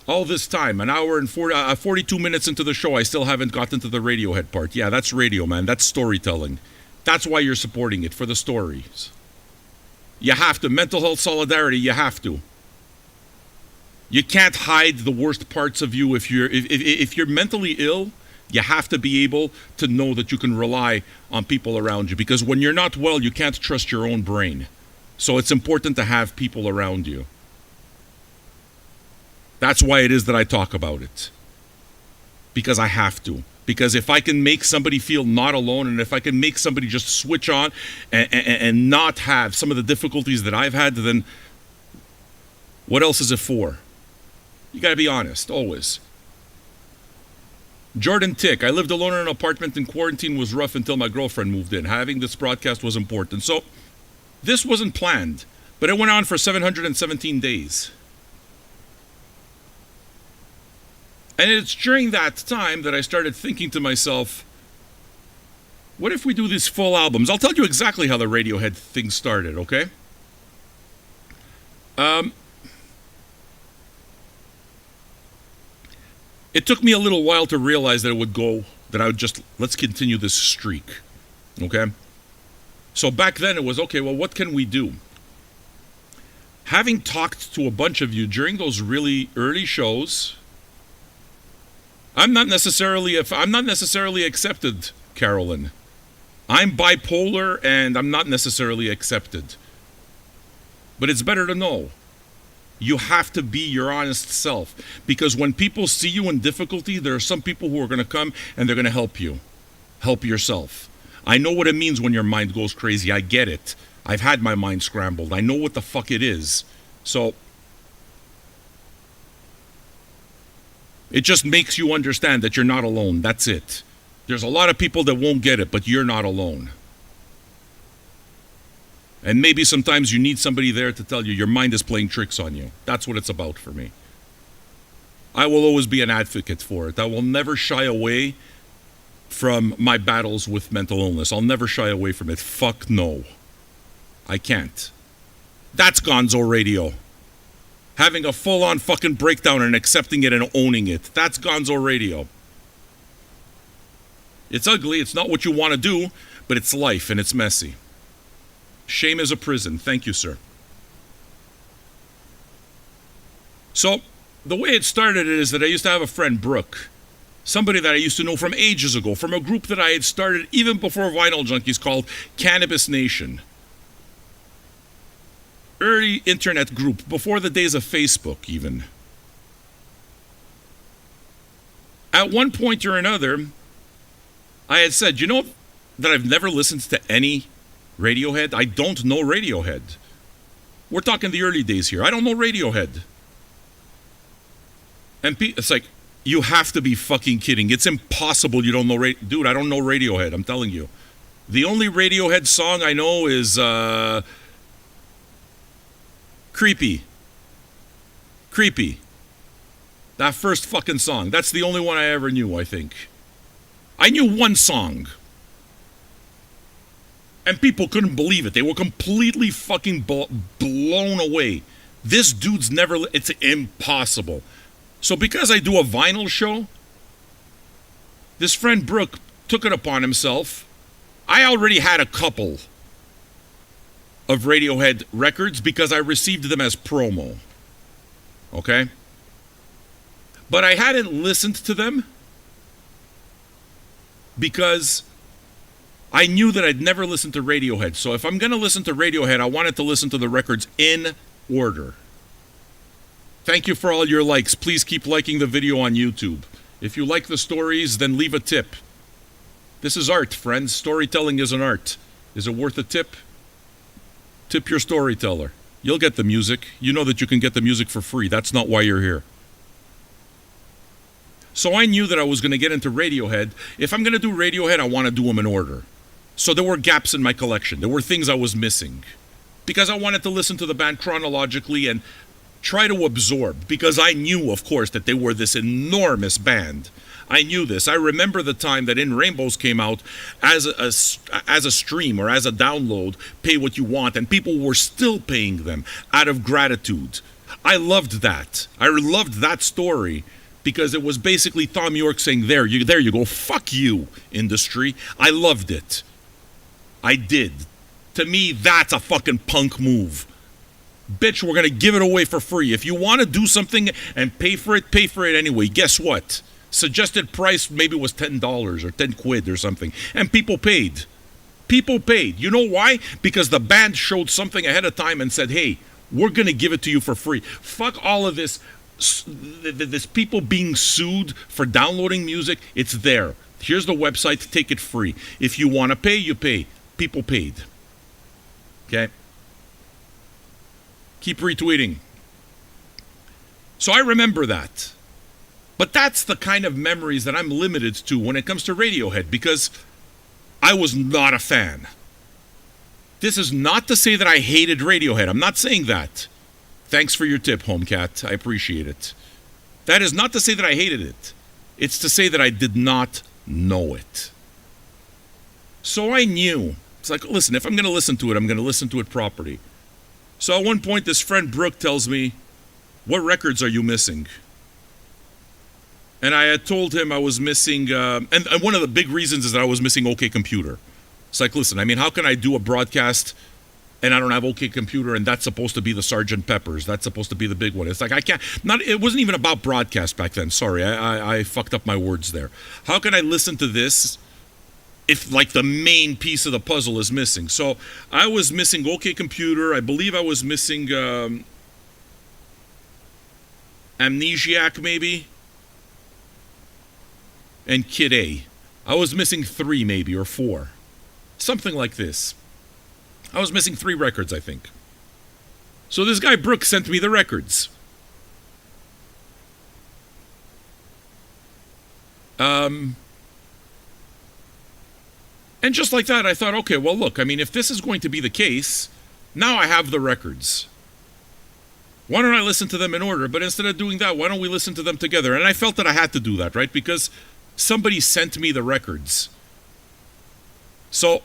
All this time, an hour and 42 minutes into the show, I still haven't gotten to the Radiohead part. Yeah, that's radio, man. That's storytelling. That's why you're supporting it, for the stories. You have to. Mental health solidarity, you have to. You can't hide the worst parts of you. If you're mentally ill, you have to be able to know that you can rely on people around you. Because when you're not well, you can't trust your own brain. So it's important to have people around you. That's why it is that I talk about it. Because I have to. Because if I can make somebody feel not alone, and if I can make somebody just switch on and not have some of the difficulties that I've had, then what else is it for? You gotta be honest, always. Jordan Tick, I lived alone in an apartment and quarantine was rough until my girlfriend moved in. Having this broadcast was important. So, this wasn't planned, but it went on for 717 days. And it's during that time that I started thinking to myself, what if we do these full albums? I'll tell you exactly how the Radiohead thing started, okay? It took me a little while to realize that let's continue this streak, okay? So back then it was, okay, well, what can we do? Having talked to a bunch of you during those really early shows, I'm not necessarily accepted, Carolyn. I'm bipolar and I'm not necessarily accepted. But it's better to know. You have to be your honest self. Because when people see you in difficulty, there are some people who are going to come and they're going to help you. Help yourself. I know what it means when your mind goes crazy. I get it. I've had my mind scrambled. I know what the fuck it is. So it just makes you understand that you're not alone. That's it. There's a lot of people that won't get it, but you're not alone. And maybe sometimes you need somebody there to tell you your mind is playing tricks on you. That's what it's about for me. I will always be an advocate for it. I will never shy away from my battles with mental illness. I'll never shy away from it. Fuck no. I can't. That's Gonzo Radio. Having a full-on fucking breakdown and accepting it and owning it. That's Gonzo Radio. It's ugly, it's not what you want to do, but it's life and it's messy. Shame is a prison. Thank you, sir. So, the way it started is that I used to have a friend, Brooke. Somebody that I used to know from ages ago, from a group that I had started even before Vinyl Junkies called Cannabis Nation. Early internet group, before the days of Facebook even. At one point or another, I had said, you know that I've never listened to any Radiohead? I don't know Radiohead. We're talking the early days here. I don't know Radiohead. And it's like, You have to be fucking kidding. It's impossible you don't know dude, I don't know Radiohead, I'm telling you. The only Radiohead song I know is Creepy. Creepy. That first fucking song. That's the only one I ever knew, I think. I knew one song. And people couldn't believe it. They were completely fucking blown away. This dude's never... It's impossible. So because I do a vinyl show, this friend Brooke took it upon himself. I already had a couple of Radiohead records because I received them as promo. Okay? But I hadn't listened to them because I knew that I'd never listened to Radiohead. So if I'm going to listen to Radiohead, I wanted to listen to the records in order. Thank you for all your likes. Please keep liking the video on YouTube. If you like the stories, then leave a tip. This is art, friends. Storytelling is an art. Is it worth a tip? Tip your storyteller. You'll get the music. You know that you can get the music for free. That's not why you're here. So I knew that I was going to get into Radiohead. If I'm going to do Radiohead, I want to do them in order. So there were gaps in my collection. There were things I was missing. Because I wanted to listen to the band chronologically and try to absorb. Because I knew, of course, that they were this enormous band. I knew this. I remember the time that In Rainbows came out as a stream or as a download, pay what you want, and people were still paying them out of gratitude. I loved that. I loved that story because it was basically Thom Yorke saying, there you go, fuck you, industry. I loved it. I did. To me, that's a fucking punk move. Bitch, we're going to give it away for free. If you want to do something and pay for it anyway. Guess what? Suggested price maybe was $10 or 10 quid or something. And people paid. People paid. You know why? Because the band showed something ahead of time and said, hey, we're going to give it to you for free. Fuck all of this people being sued for downloading music. It's there. Here's the website. Take it free. If you want to pay, you pay. People paid. Okay? Keep retweeting. So I remember that. But that's the kind of memories that I'm limited to when it comes to Radiohead, because I was not a fan. This is not to say that I hated Radiohead. I'm not saying that. Thanks for your tip, Homecat. I appreciate it. That is not to say that I hated it. It's to say that I did not know it. So I knew. It's like, listen, if I'm going to listen to it, I'm going to listen to it properly. So at one point, this friend Brooke tells me, what records are you missing? And I had told him I was missing, and one of the big reasons is that I was missing OK Computer. It's like, listen, I mean, how can I do a broadcast and I don't have OK Computer, and that's supposed to be the Sgt. Pepper's. That's supposed to be the big one. It's like, I can't, it wasn't even about broadcast back then. Sorry, I fucked up my words there. How can I listen to this if, like, the main piece of the puzzle is missing? So I was missing OK Computer. I believe I was missing Amnesiac, maybe, and Kid A. I was missing 3 maybe, or 4. Something like this. I was missing 3 records, I think. So this guy Brooks sent me the records. And just like that, I thought, okay, well, look, I mean, if this is going to be the case, now I have the records. Why don't I listen to them in order? But instead of doing that, why don't we listen to them together? And I felt that I had to do that, right? Because somebody sent me the records. So,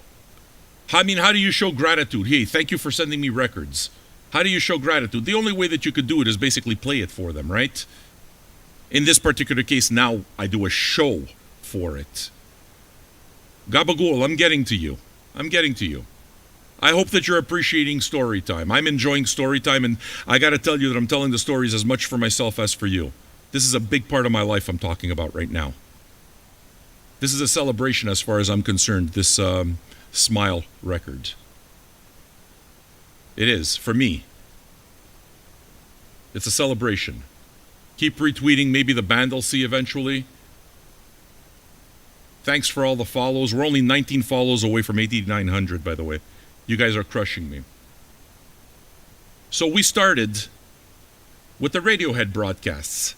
I mean, how do you show gratitude? Hey, thank you for sending me records. How do you show gratitude? The only way that you could do it is basically play it for them, right? In this particular case, now I do a show for it. Gabagool, I'm getting to you. I hope that you're appreciating story time. I'm enjoying story time, and I got to tell you that I'm telling the stories as much for myself as for you. This is a big part of my life I'm talking about right now. This is a celebration as far as I'm concerned, this Smile record. It is, for me. It's a celebration. Keep retweeting. Maybe the band will see eventually. Thanks for all the follows. We're only 19 follows away from 8,900, by the way. You guys are crushing me. So we started with the Radiohead broadcasts.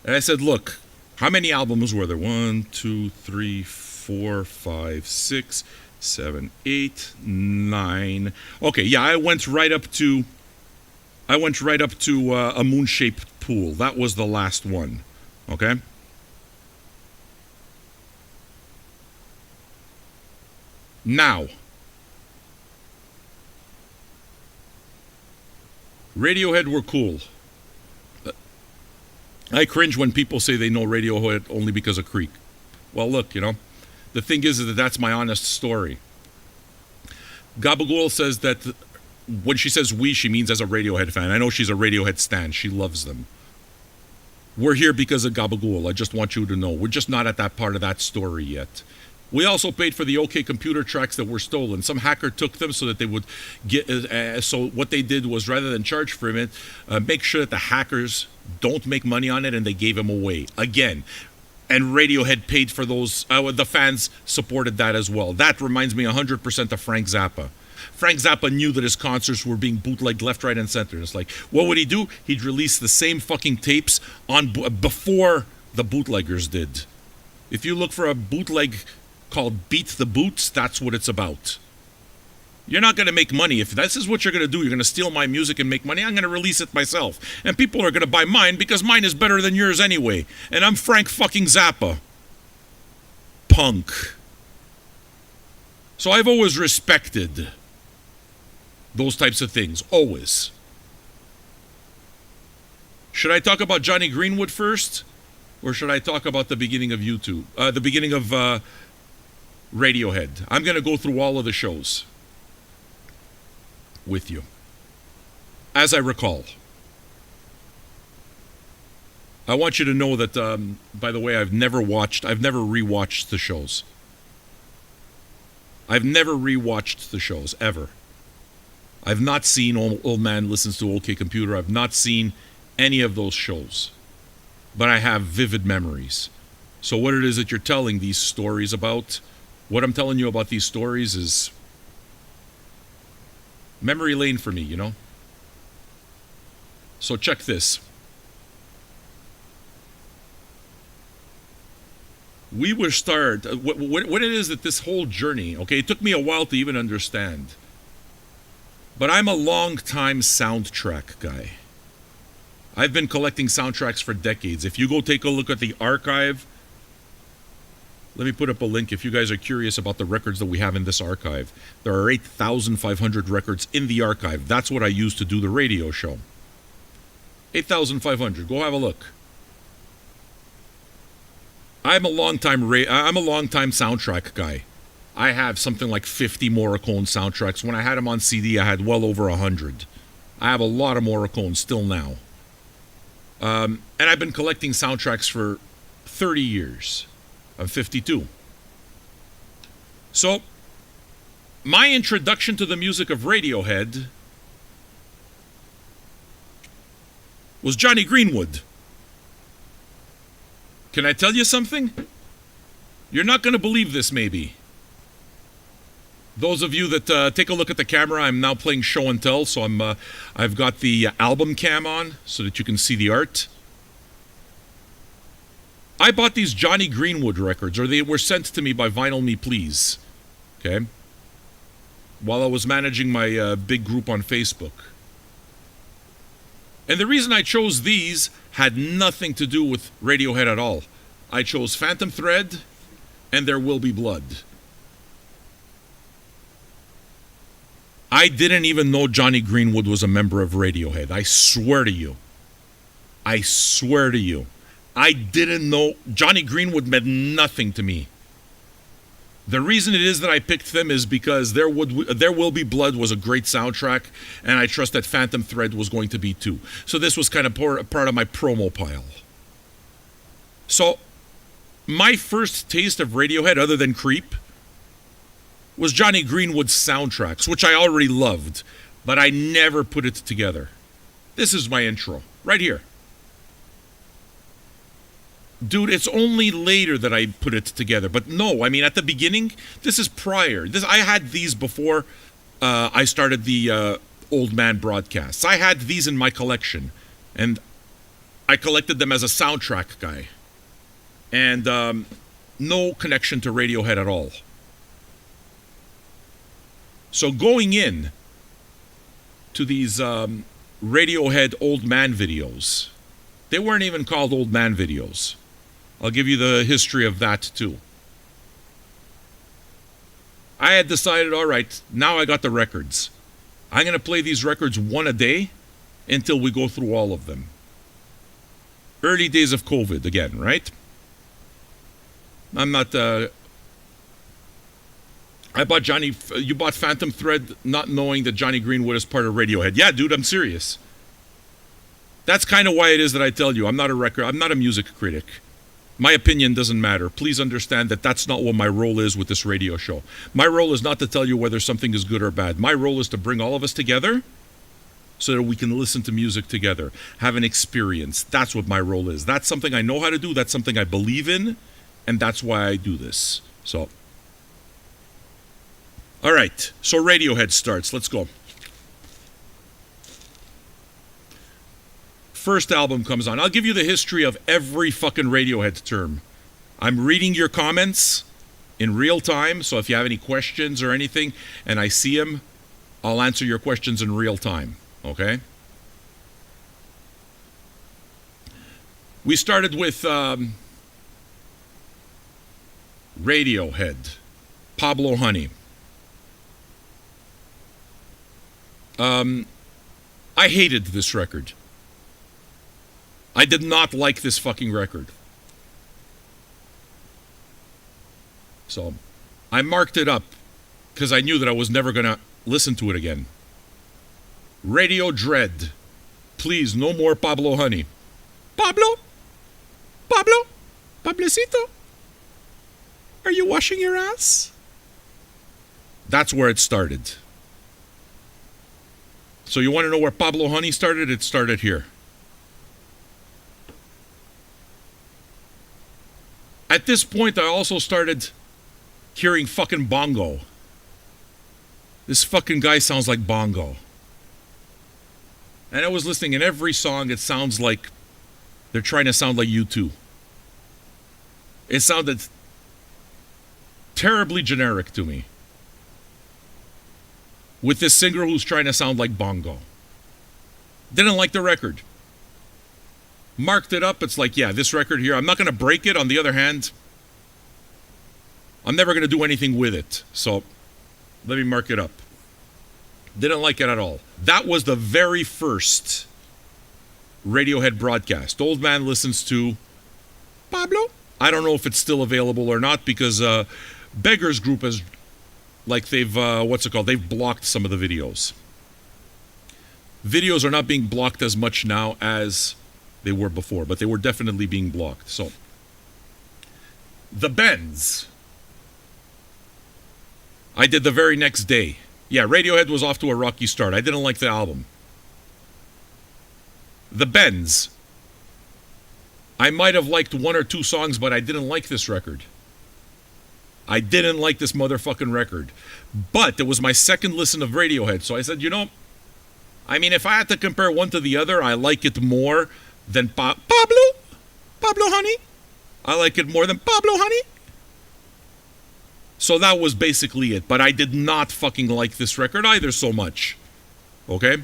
And I said, look, How many albums were there? 1, 2, 3, 4, 5, 6, 7, 8, 9. Okay, yeah, I went right up to a moon-shaped pool. That was the last one. Okay? Now, Radiohead were cool. I cringe when people say they know Radiohead only because of Creek. Well, look, the thing is that that's my honest story. Gabagool says that when she says we, she means as a Radiohead fan. I know she's a Radiohead stan. She loves them. We're here because of Gabagool. I just want you to know. We're just not at that part of that story yet. We also paid for the OK Computer tracks that were stolen. Some hacker took them so that they would get. So what they did was, rather than charge for it, make sure that the hackers don't make money on it, and they gave them away again. And Radiohead paid for those. The fans supported that as well. That reminds me 100% of Frank Zappa. Frank Zappa knew that his concerts were being bootlegged left, right, and center. It's like, what would he do? He'd release the same fucking tapes before the bootleggers did. If you look for a bootleg called Beat the Boots, that's what it's about. You're not going to make money. If this is what you're going to do, you're going to steal my music and make money, I'm going to release it myself. And people are going to buy mine because mine is better than yours anyway. And I'm Frank fucking Zappa. Punk. So I've always respected those types of things. Always. Should I talk about Johnny Greenwood first? Or should I talk about the beginning of YouTube? The beginning of Radiohead. I'm going to go through all of the shows with you, as I recall. I want you to know that, by the way, I've never rewatched the shows. I've never rewatched the shows, ever. I've not seen Old Man Listens to OK Computer. I've not seen any of those shows. But I have vivid memories. So what it is that you're telling these stories about, what I'm telling you about these stories is memory lane for me, So check this. We were what it is that this whole journey, okay, it took me a while to even understand. But I'm a long-time soundtrack guy. I've been collecting soundtracks for decades. If you go take a look at the archive, let me put up a link if you guys are curious about the records that we have in this archive. There are 8,500 records in the archive. That's what I use to do the radio show. 8,500. Go have a look. I'm a long-time soundtrack guy. I have something like 50 Morricone soundtracks. When I had them on CD, I had well over 100. I have a lot of Morricone still now. And I've been collecting soundtracks for 30 years. I'm 52. So, my introduction to the music of Radiohead was Johnny Greenwood. Can I tell you something? You're not going to believe this, maybe. Those of you that take a look at the camera, I'm now playing show and tell, so I've got the album cam on so that you can see the art. I bought these Johnny Greenwood records, or they were sent to me by Vinyl Me Please, okay, while I was managing my big group on Facebook. And the reason I chose these had nothing to do with Radiohead at all. I chose Phantom Thread and There Will Be Blood. I didn't even know Johnny Greenwood was a member of Radiohead. I swear to you. I swear to you. I didn't know. Johnny Greenwood meant nothing to me. The reason it is that I picked them is because There Will Be Blood was a great soundtrack, and I trust that Phantom Thread was going to be too. So this was kind of part of my promo pile. So, my first taste of Radiohead, other than Creep, was Johnny Greenwood's soundtracks, which I already loved, but I never put it together. This is my intro, right here. Dude, it's only later that I put it together. But no, I mean, at the beginning, this is prior. I had these before I started the Old Man broadcasts. I had these in my collection, and I collected them as a soundtrack guy. and no connection to Radiohead at all. So going in to these Radiohead old man videos, they weren't even called old man videos. I'll give you the history of that too. I had decided, all right, now I got the records. I'm going to play these records one a day until we go through all of them. Early days of COVID again, right? I'm not... I bought you bought Phantom Thread not knowing that Johnny Greenwood is part of Radiohead. Yeah, dude, I'm serious. That's kind of why it is that I tell you, I'm not a music critic. My opinion doesn't matter. Please understand that that's not what my role is with this radio show. My role is not to tell you whether something is good or bad. My role is to bring all of us together so that we can listen to music together, have an experience. That's what my role is. That's something I know how to do. That's something I believe in, and that's why I do this. So... all right, so Radiohead starts. Let's go. First album comes on. I'll give you the history of every fucking Radiohead term. I'm reading your comments in real time, so if you have any questions or anything, and I see them, I'll answer your questions in real time, okay? We started with Radiohead, Pablo Honey. I hated this record. I did not like this fucking record. So, I marked it up because I knew that I was never going to listen to it again. Radio Dread. Please, no more Pablo Honey. Pablo? Pablo? Pablecito? Are you washing your ass? That's where it started. So you want to know where Pablo Honey started? It started here. At this point, I also started hearing fucking Bongo. This fucking guy sounds like Bongo. And I was listening, and every song, it sounds like they're trying to sound like U2. It sounded terribly generic to me. With this singer who's trying to sound like Bongo. Didn't like the record. Marked it up. It's like, yeah, this record here, I'm not going to break it. On the other hand, I'm never going to do anything with it. So, let me mark it up. Didn't like it at all. That was the very first Radiohead broadcast. Old man listens to Pablo. I don't know if it's still available or not because Beggar's Group has... like they've, they've blocked some of the videos. Videos are not being blocked as much now as they were before, but they were definitely being blocked. So, The Bends. I did the very next day. Yeah, Radiohead was off to a rocky start. I didn't like the album. The Bends. I might have liked one or two songs, but I didn't like this record. I didn't like this motherfucking record. But it was my second listen of Radiohead. So I said, you know, I mean, if I had to compare one to the other, I like it more than Pablo Honey. I like it more than Pablo Honey. So that was basically it. But I did not fucking like this record either so much. Okay?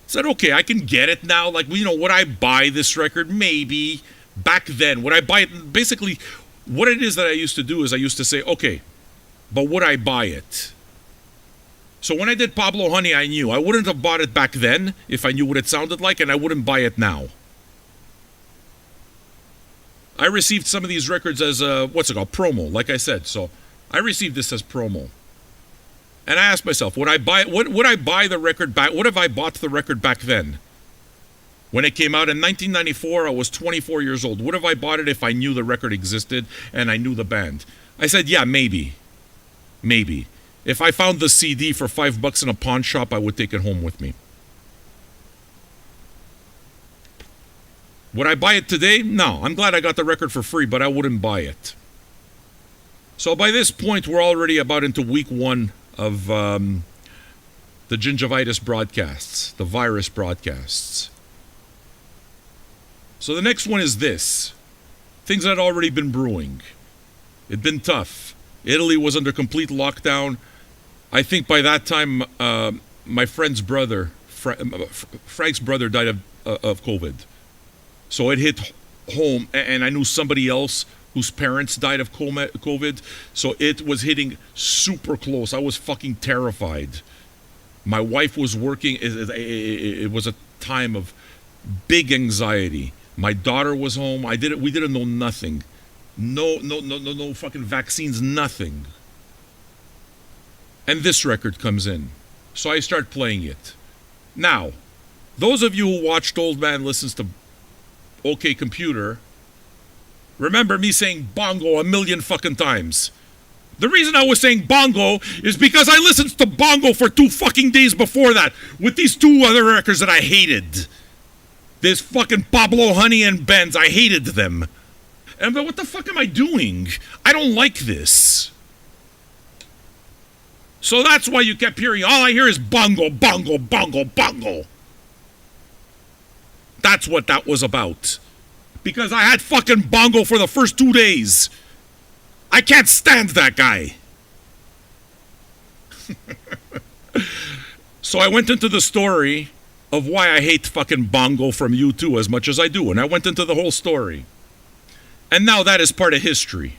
Said, okay, I can get it now. Like, you know, would I buy this record? Maybe. Back then, would I buy it? Basically... what it is that I used to do is I used to say, okay, but would I buy it? So when I did Pablo Honey, I knew I wouldn't have bought it back then if I knew what it sounded like, and I wouldn't buy it now. I received some of these records as promo, like I said. So I received this as promo. And I asked myself, would I buy the record back? What if I bought the record back then? When it came out in 1994, I was 24 years old. Would have I bought it if I knew the record existed and I knew the band? I said, yeah, maybe. Maybe. If I found the CD for $5 in a pawn shop, I would take it home with me. Would I buy it today? No. I'm glad I got the record for free, but I wouldn't buy it. So by this point, we're already about into week one of the gingivitis broadcasts, the virus broadcasts. So the next one is this. Things had already been brewing. It'd been tough. Italy was under complete lockdown. I think by that time, my friend's brother, Frank's brother, died of COVID. So it hit home, and I knew somebody else whose parents died of COVID. So it was hitting super close. I was fucking terrified. My wife was working. It was a time of big anxiety. My daughter was home. We didn't know nothing. No fucking vaccines, nothing. And this record comes in. So I start playing it. Now, those of you who watched Old Man Listens to OK Computer, remember me saying bongo a million fucking times. The reason I was saying bongo is because I listened to bongo for 2 fucking days before that with these 2 other records that I hated. This fucking Pablo Honey and Benz, I hated them. And but what the fuck am I doing? I don't like this. So that's why you kept hearing, all I hear is bongo, bongo, bongo, bongo. That's what that was about. Because I had fucking bongo for the first 2 days. I can't stand that guy. So I went into the story of why I hate fucking bongo from U2 as much as I do. And I went into the whole story. And now that is part of history.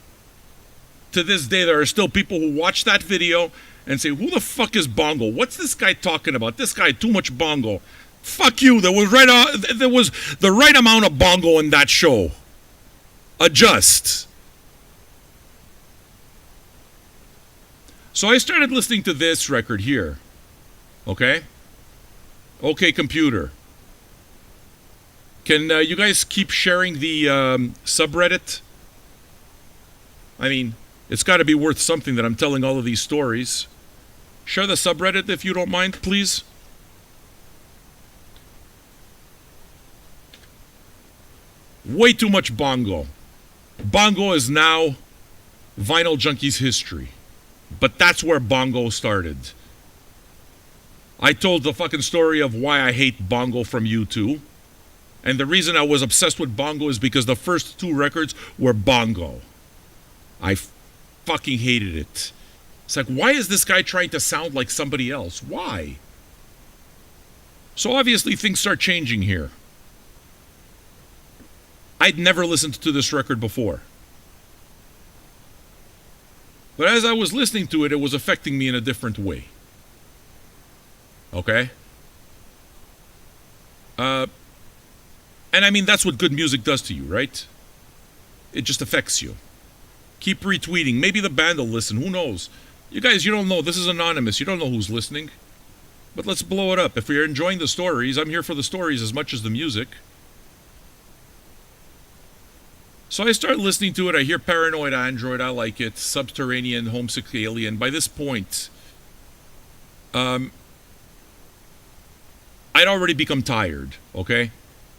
To this day, there are still people who watch that video and say, who the fuck is bongo? What's this guy talking about? This guy, too much bongo. Fuck you. There was the right amount of bongo in that show. Adjust. So I started listening to this record here. Okay? OK Computer. Can you guys keep sharing the subreddit? I mean, it's got to be worth something that I'm telling all of these stories. Share the subreddit if you don't mind, please. Way too much bongo. Bongo is now Vinyl Junkies history. But that's where bongo started. I told the fucking story of why I hate bongo from U2. And the reason I was obsessed with bongo is because the first 2 records were bongo. I fucking hated it. It's like, why is this guy trying to sound like somebody else? Why? So obviously things start changing here. I'd never listened to this record before. But as I was listening to it, it was affecting me in a different way. Okay? And I mean, that's what good music does to you, right? It just affects you. Keep retweeting. Maybe the band will listen. Who knows? You guys, you don't know. This is anonymous. You don't know who's listening. But let's blow it up. If you're enjoying the stories, I'm here for the stories as much as the music. So I start listening to it. I hear Paranoid Android. I like it. Subterranean, Homesick Alien. By this point, I'd already become tired, okay?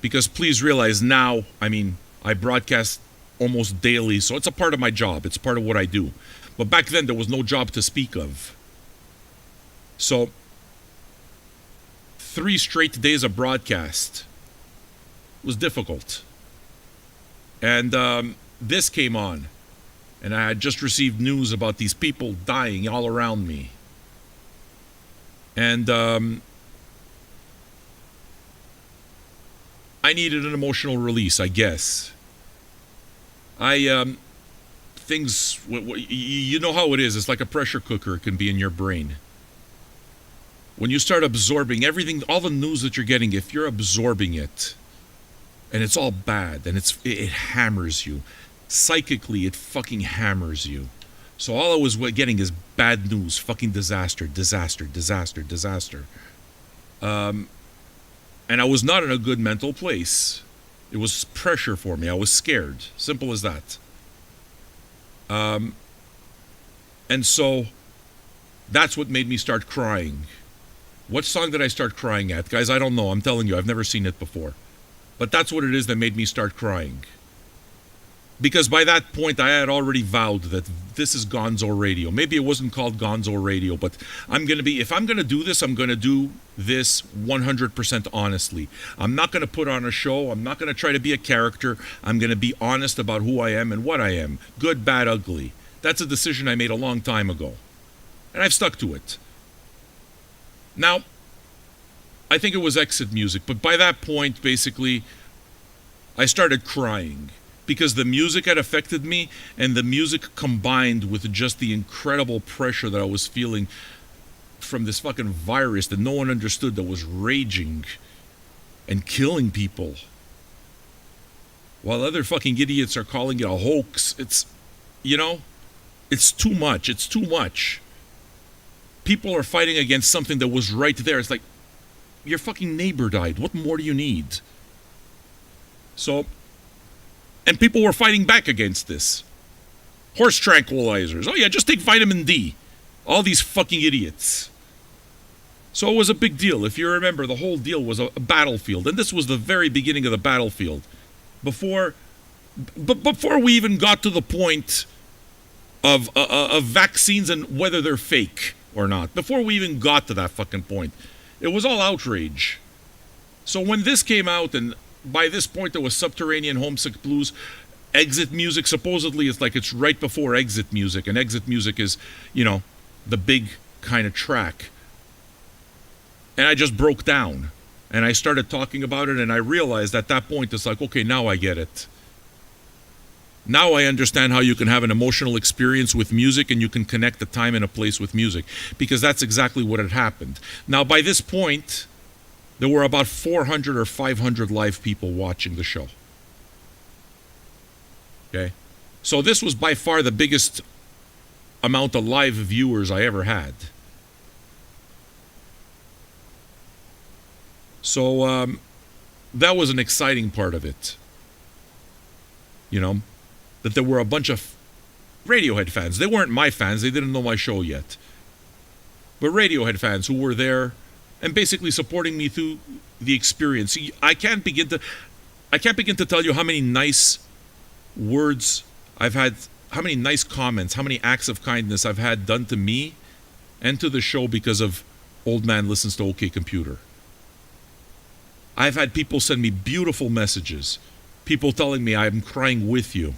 Because please realize now, I mean, I broadcast almost daily, so it's a part of my job. It's part of what I do. But back then, there was no job to speak of. So, 3 straight days of broadcast was difficult. And this came on. And I had just received news about these people dying all around me. And I needed an emotional release, I guess. Things, you know how it is. It's like a pressure cooker. It can be in your brain. When you start absorbing everything, all the news that you're getting, if you're absorbing it, and it's all bad, and it hammers you. Psychically, it fucking hammers you. So all I was getting is bad news, fucking disaster. And I was not in a good mental place. It was pressure for me. I was scared. Simple as that. And so that's what made me start crying. What song did I start crying at? Guys, I don't know. I'm telling you, I've never seen it before. But that's what it is that made me start crying. Because by that point, I had already vowed that this is Gonzo Radio. Maybe it wasn't called Gonzo Radio, but if I'm going to do this, I'm going to do this 100% honestly. I'm not going to put on a show. I'm not going to try to be a character. I'm going to be honest about who I am and what I am. Good, bad, ugly. That's a decision I made a long time ago. And I've stuck to it. Now, I think it was Exit Music, but by that point, basically, I started crying because the music had affected me, and the music combined with just the incredible pressure that I was feeling from this fucking virus that no one understood, that was raging and killing people, while other fucking idiots are calling it a hoax. It's too much. It's too much. People are fighting against something that was right there. It's like, your fucking neighbor died. What more do you need? So, and people were fighting back against this. Horse tranquilizers. Oh yeah, just take vitamin D. All these fucking idiots. So it was a big deal. If you remember, the whole deal was a battlefield. And this was the very beginning of the battlefield. Before we even got to the point of vaccines and whether they're fake or not. Before we even got to that fucking point. It was all outrage. So when this came out, and by this point there was Subterranean Homesick Blues, Exit Music, supposedly it's right before Exit Music, and Exit Music is, the big kind of track. And I just broke down, and I started talking about it, and I realized at that point, it's like, okay, now I get it. Now I understand how you can have an emotional experience with music and you can connect a time and a place with music, because that's exactly what had happened. Now, by this point, there were about 400 or 500 live people watching the show. Okay? So this was by far the biggest amount of live viewers I ever had. So that was an exciting part of it. That there were a bunch of Radiohead fans. They weren't my fans. They didn't know my show yet. But Radiohead fans who were there and basically supporting me through the experience. I can't begin to tell you how many nice words I've had, how many nice comments, how many acts of kindness I've had done to me and to the show because of Old Man Listens to OK Computer. I've had people send me beautiful messages. People telling me I'm crying with you.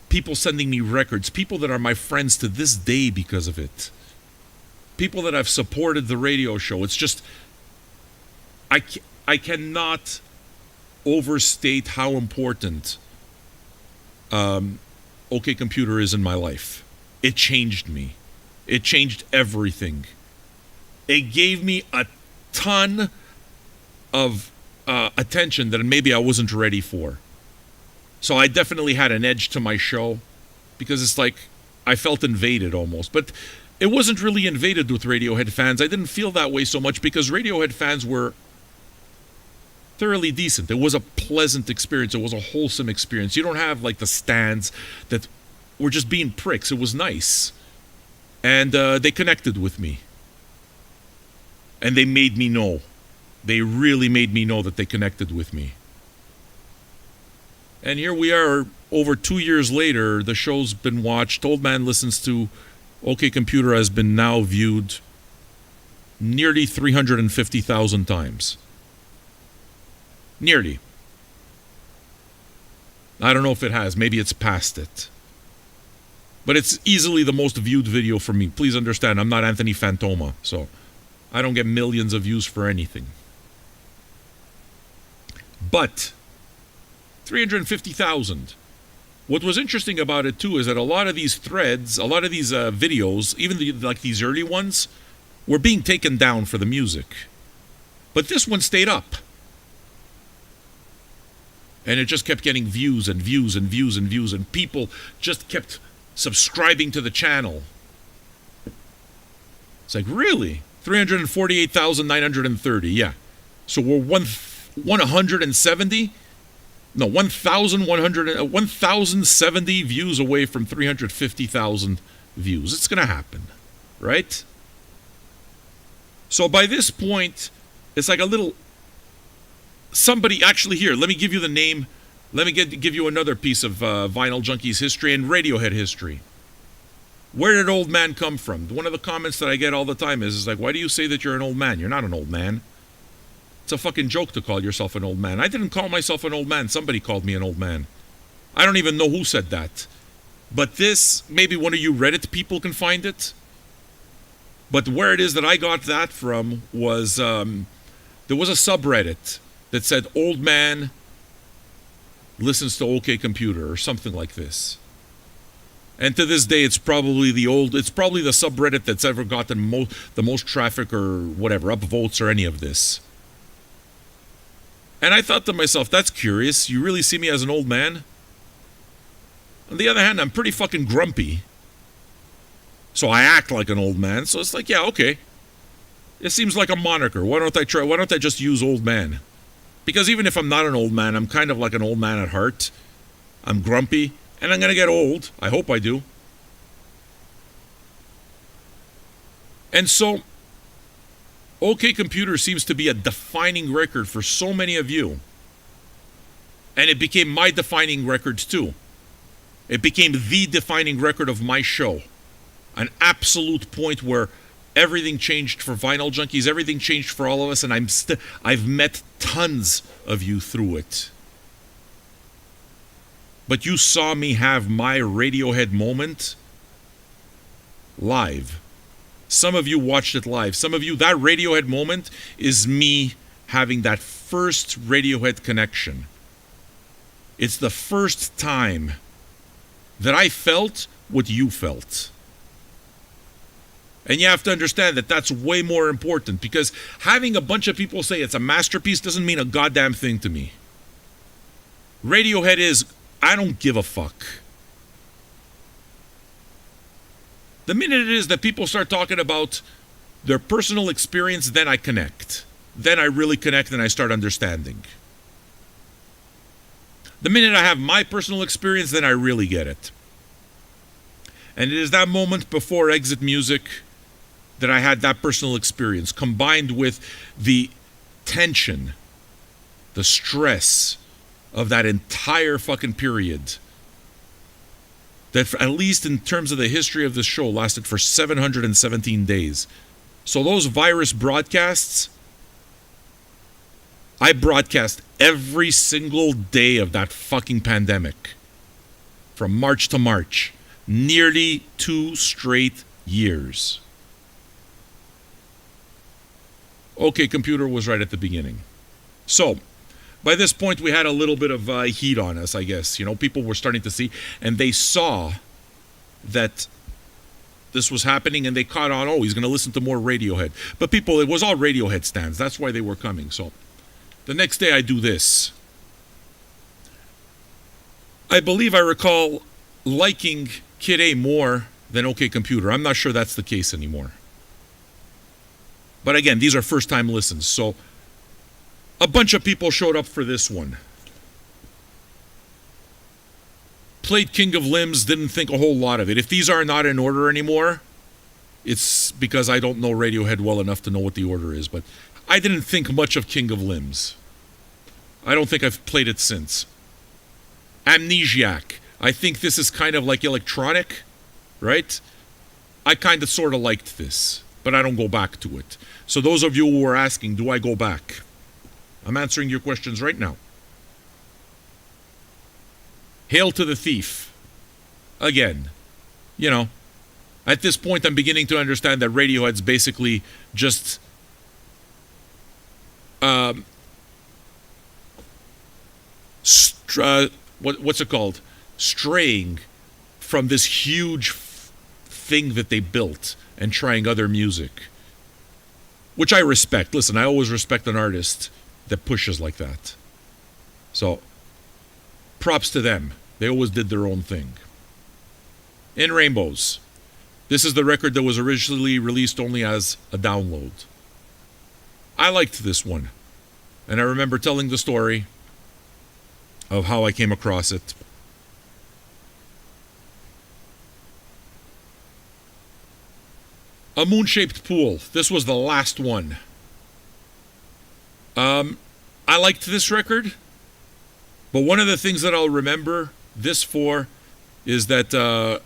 People sending me records. People that are my friends to this day because of it. People that have supported the radio show. It's just, I cannot overstate how important OK Computer is in my life. It changed me. It changed everything. It gave me a ton of attention that maybe I wasn't ready for. So I definitely had an edge to my show because it's like I felt invaded almost. But it wasn't really invaded with Radiohead fans. I didn't feel that way so much because Radiohead fans were thoroughly decent. It was a pleasant experience. It was a wholesome experience. You don't have like the stands that were just being pricks. It was nice. And they connected with me. And they made me know. They really made me know that they connected with me. And here we are, over 2 years later, the show's been watched. Old Man Listens to OK Computer has been now viewed nearly 350,000 times. Nearly. I don't know if it has. Maybe it's past it. But it's easily the most viewed video for me. Please understand, I'm not Anthony Fantoma, so I don't get millions of views for anything. But 350,000. What was interesting about it too is that a lot of these threads, a lot of these videos, even these early ones, were being taken down for the music. But this one stayed up. And it just kept getting views and views and views and views, and people just kept subscribing to the channel. It's like, really? 348,930, yeah. So we're 170? No, 1,070 views away from 350,000 views. It's going to happen, right? So by this point, it's like a little... Somebody, actually here, let me give you the name. Let me give you another piece of Vinyl Junkies history and Radiohead history. Where did old man come from? One of the comments that I get all the time is like, why do you say that you're an old man? You're not an old man. It's a fucking joke to call yourself an old man. I didn't call myself an old man. Somebody called me an old man. I don't even know who said that. But this, maybe one of you Reddit people can find it. But where it is that I got that from was, there was a subreddit that said, old man listens to OK Computer, or something like this. And to this day, it's probably the subreddit that's ever gotten the most traffic or whatever, upvotes or any of this. And I thought to myself, that's curious. You really see me as an old man? On the other hand, I'm pretty fucking grumpy. So I act like an old man. So it's like, yeah, okay. It seems like a moniker. Why don't I just use old man? Because even if I'm not an old man, I'm kind of like an old man at heart. I'm grumpy, and I'm going to get old. I hope I do. And so, OK Computer seems to be a defining record for so many of you. And it became my defining record too. It became the defining record of my show. An absolute point where everything changed for Vinyl Junkies, everything changed for all of us, and I've met tons of you through it. But you saw me have my Radiohead moment live. Some of you watched it live. Some of you, that Radiohead moment is me having that first Radiohead connection. It's the first time that I felt what you felt. And you have to understand that that's way more important, because having a bunch of people say it's a masterpiece doesn't mean a goddamn thing to me. Radiohead is, I don't give a fuck. The minute it is that people start talking about their personal experience, then I connect. Then I really connect and I start understanding. The minute I have my personal experience, then I really get it. And it is that moment before Exit Music that I had that personal experience, combined with the tension, the stress of that entire fucking period that, at least in terms of the history of this show, lasted for 717 days. So those virus broadcasts, I broadcast every single day of that fucking pandemic. From March to March. Nearly 2 straight years. OK Computer was right at the beginning. So, by this point, we had a little bit of heat on us, I guess. You know, people were starting to see, and they saw that this was happening, and they caught on, oh, he's going to listen to more Radiohead. But people, it was all Radiohead stands. That's why they were coming. So, the next day I do this. I believe I recall liking Kid A more than OK Computer. I'm not sure that's the case anymore. But again, these are first-time listens, so a bunch of people showed up for this one. Played King of Limbs, didn't think a whole lot of it. If these are not in order anymore, it's because I don't know Radiohead well enough to know what the order is, but I didn't think much of King of Limbs. I don't think I've played it since. Amnesiac. I think this is kind of like electronic, right? I kind of sort of liked this, but I don't go back to it. So those of you who are asking, do I go back? I'm answering your questions right now. Hail to the Thief. Again, you know, at this point I'm beginning to understand that Radiohead's basically just what's it called? Straying from this huge thing that they built and trying other music. Which I respect. Listen, I always respect an artist that pushes like that. So, props to them. They always did their own thing. In Rainbows. This is the record that was originally released only as a download. I liked this one. And I remember telling the story of how I came across it. A Moon-Shaped Pool. This was the last one. I liked this record, but one of the things that I'll remember this for is that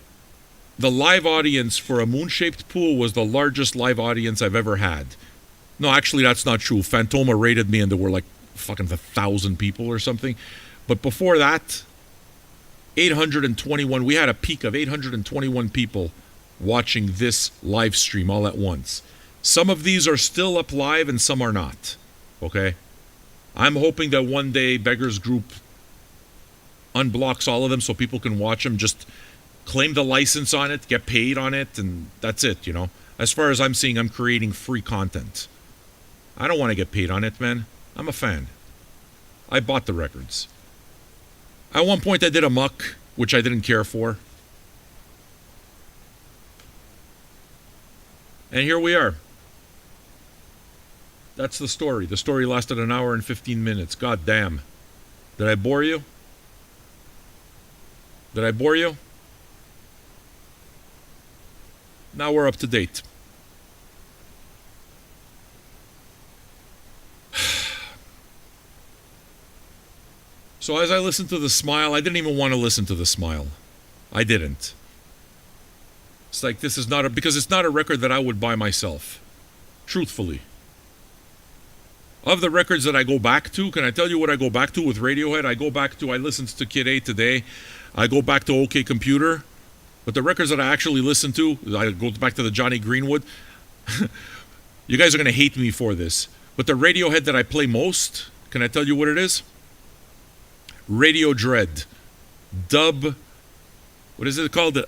the live audience for a moon-shaped pool was the largest live audience I've ever had. No, actually, that's not true. Fantoma rated me, and there were like fucking 1,000 people or something. But before that, 821. We had a peak of 821 people watching this live stream all at once. Some of these are still up live, and some are not. Okay? I'm hoping that one day Beggar's Group unblocks all of them so people can watch them. Just claim the license on it, get paid on it, and that's it, you know. As far as I'm seeing, I'm creating free content. I don't want to get paid on it, man. I'm a fan. I bought the records. At one point I did a muck, which I didn't care for. And here we are. That's the story. The story lasted an hour and 15 minutes. God damn. Did I bore you? Did I bore you? Now we're up to date. So as I listened to The Smile, I didn't even want to listen to The Smile. I didn't. It's like, this is not because it's not a record that I would buy myself. Truthfully. Of the records that I go back to, can I tell you what I go back to with Radiohead? I listened to Kid A today. I go back to OK Computer. But the records that I actually listen to, I go back to the Johnny Greenwood. You guys are going to hate me for this. But the Radiohead that I play most, can I tell you what it is? Radio Dread. Dub. What is it called?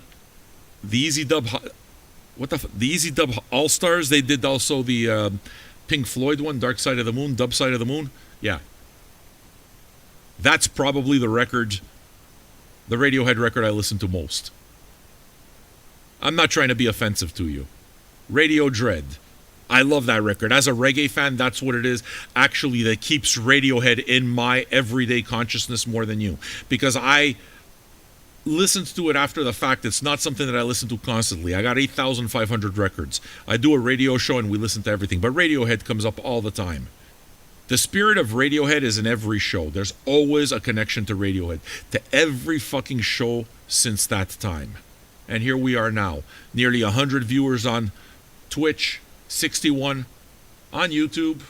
The Easy Dub. The Easy Dub All Stars. They did also the Pink Floyd one, Dark Side of the Moon, Dub Side of the Moon. Yeah. That's probably the record, the Radiohead record I listen to most. I'm not trying to be offensive to you. Radio Dread. I love that record. As a reggae fan, that's what it is. Actually, that keeps Radiohead in my everyday consciousness more than you. Because I listened to it after the fact. It's not something that I listen to constantly. I got 8,500 records. I do a radio show and we listen to everything. But Radiohead comes up all the time. The spirit of Radiohead is in every show. There's always a connection to Radiohead. To every fucking show since that time. And here we are now. Nearly 100 viewers on Twitch. 61 on YouTube.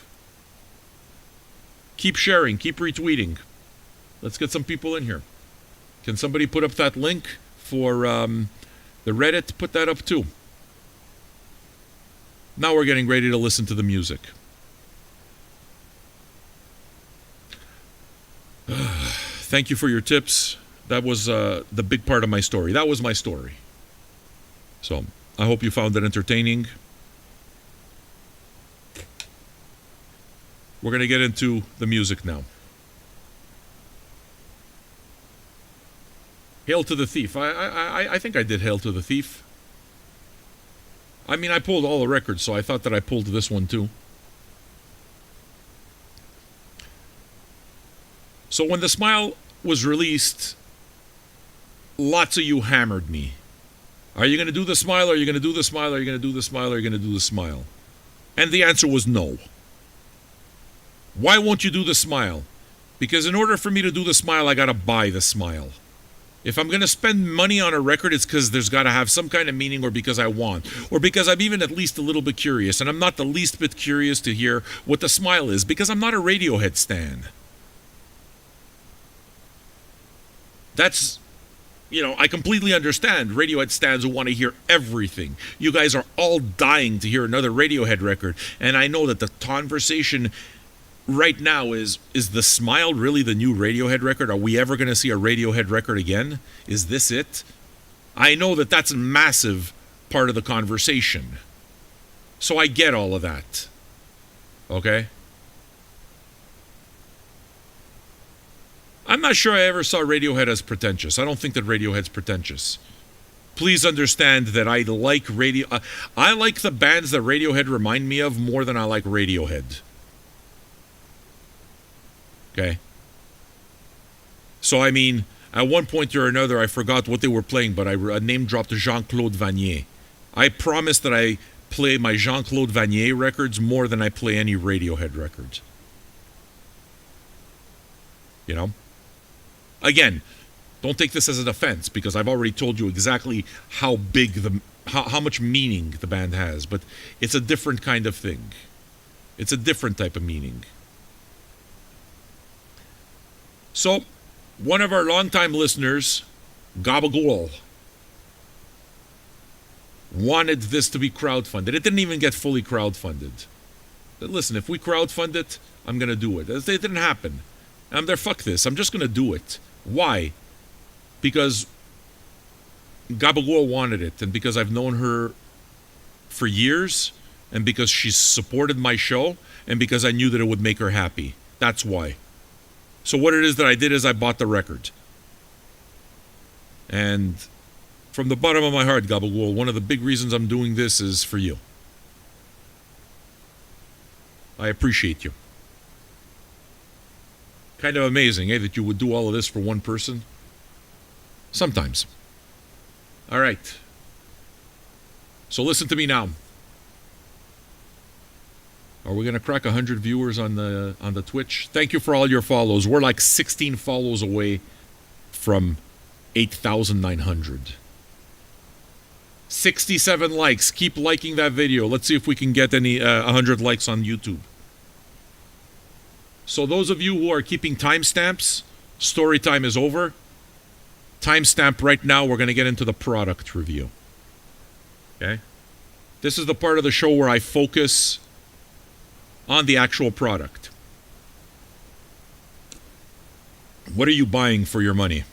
Keep sharing. Keep retweeting. Let's get some people in here. Can somebody put up that link for the Reddit? Put that up too. Now we're getting ready to listen to the music. Thank you for your tips. That was the big part of my story. That was my story. So I hope you found it entertaining. We're going to get into the music now. Hail to the Thief. I think I did Hail to the Thief. I mean, I pulled all the records, so I thought that I pulled this one too. So when The Smile was released, lots of you hammered me. Are you going to do The Smile? Are you going to do The Smile? Are you going to do The Smile? Are you going to do The Smile? And the answer was no. Why won't you do The Smile? Because in order for me to do The Smile, I got to buy The Smile. If I'm going to spend money on a record, it's because there's got to have some kind of meaning, or because I want, or because I'm even at least a little bit curious. And I'm not the least bit curious to hear what The Smile is, because I'm not a Radiohead stan. That's, I completely understand Radiohead stans who want to hear everything. You guys are all dying to hear another Radiohead record. And I know that the conversation right now is The Smile really the new Radiohead record? Are we ever going to see a Radiohead record again? Is this it? I know that that's a massive part of the conversation. So I get all of that. Okay? I'm not sure I ever saw Radiohead as pretentious. I don't think that Radiohead's pretentious. Please understand that I like I like the bands that Radiohead remind me of more than I like Radiohead. Okay? So, I mean, at one point or another, I forgot what they were playing, but I name-dropped Jean-Claude Vanier. I promise that I play my Jean-Claude Vanier records more than I play any Radiohead records. You know? Again, Don't take this as an offense, because I've already told you exactly how big how much meaning the band has, but it's a different kind of thing. It's a different type of meaning. So, one of our longtime listeners, Gabagool, wanted this to be crowdfunded. It didn't even get fully crowdfunded. But listen, if we crowdfund it, I'm going to do it. It didn't happen. I'm there, fuck this. I'm just going to do it. Why? Because Gabagool wanted it, and because I've known her for years, and because she's supported my show, and because I knew that it would make her happy. That's why. So what it is that I did is I bought the record. And from the bottom of my heart, Gabagool, one of the big reasons I'm doing this is for you. I appreciate you. Kind of amazing, eh, that you would do all of this for one person? Sometimes. All right. So listen to me now. Are we going to crack 100 viewers on the Twitch? Thank you for all your follows. We're like 16 follows away from 8,900. 67 likes. Keep liking that video. Let's see if we can get any 100 likes on YouTube. So those of you who are keeping timestamps, story time is over. Timestamp right now, we're going to get into the product review. Okay? This is the part of the show where I focus on the actual product. What are you buying for your money?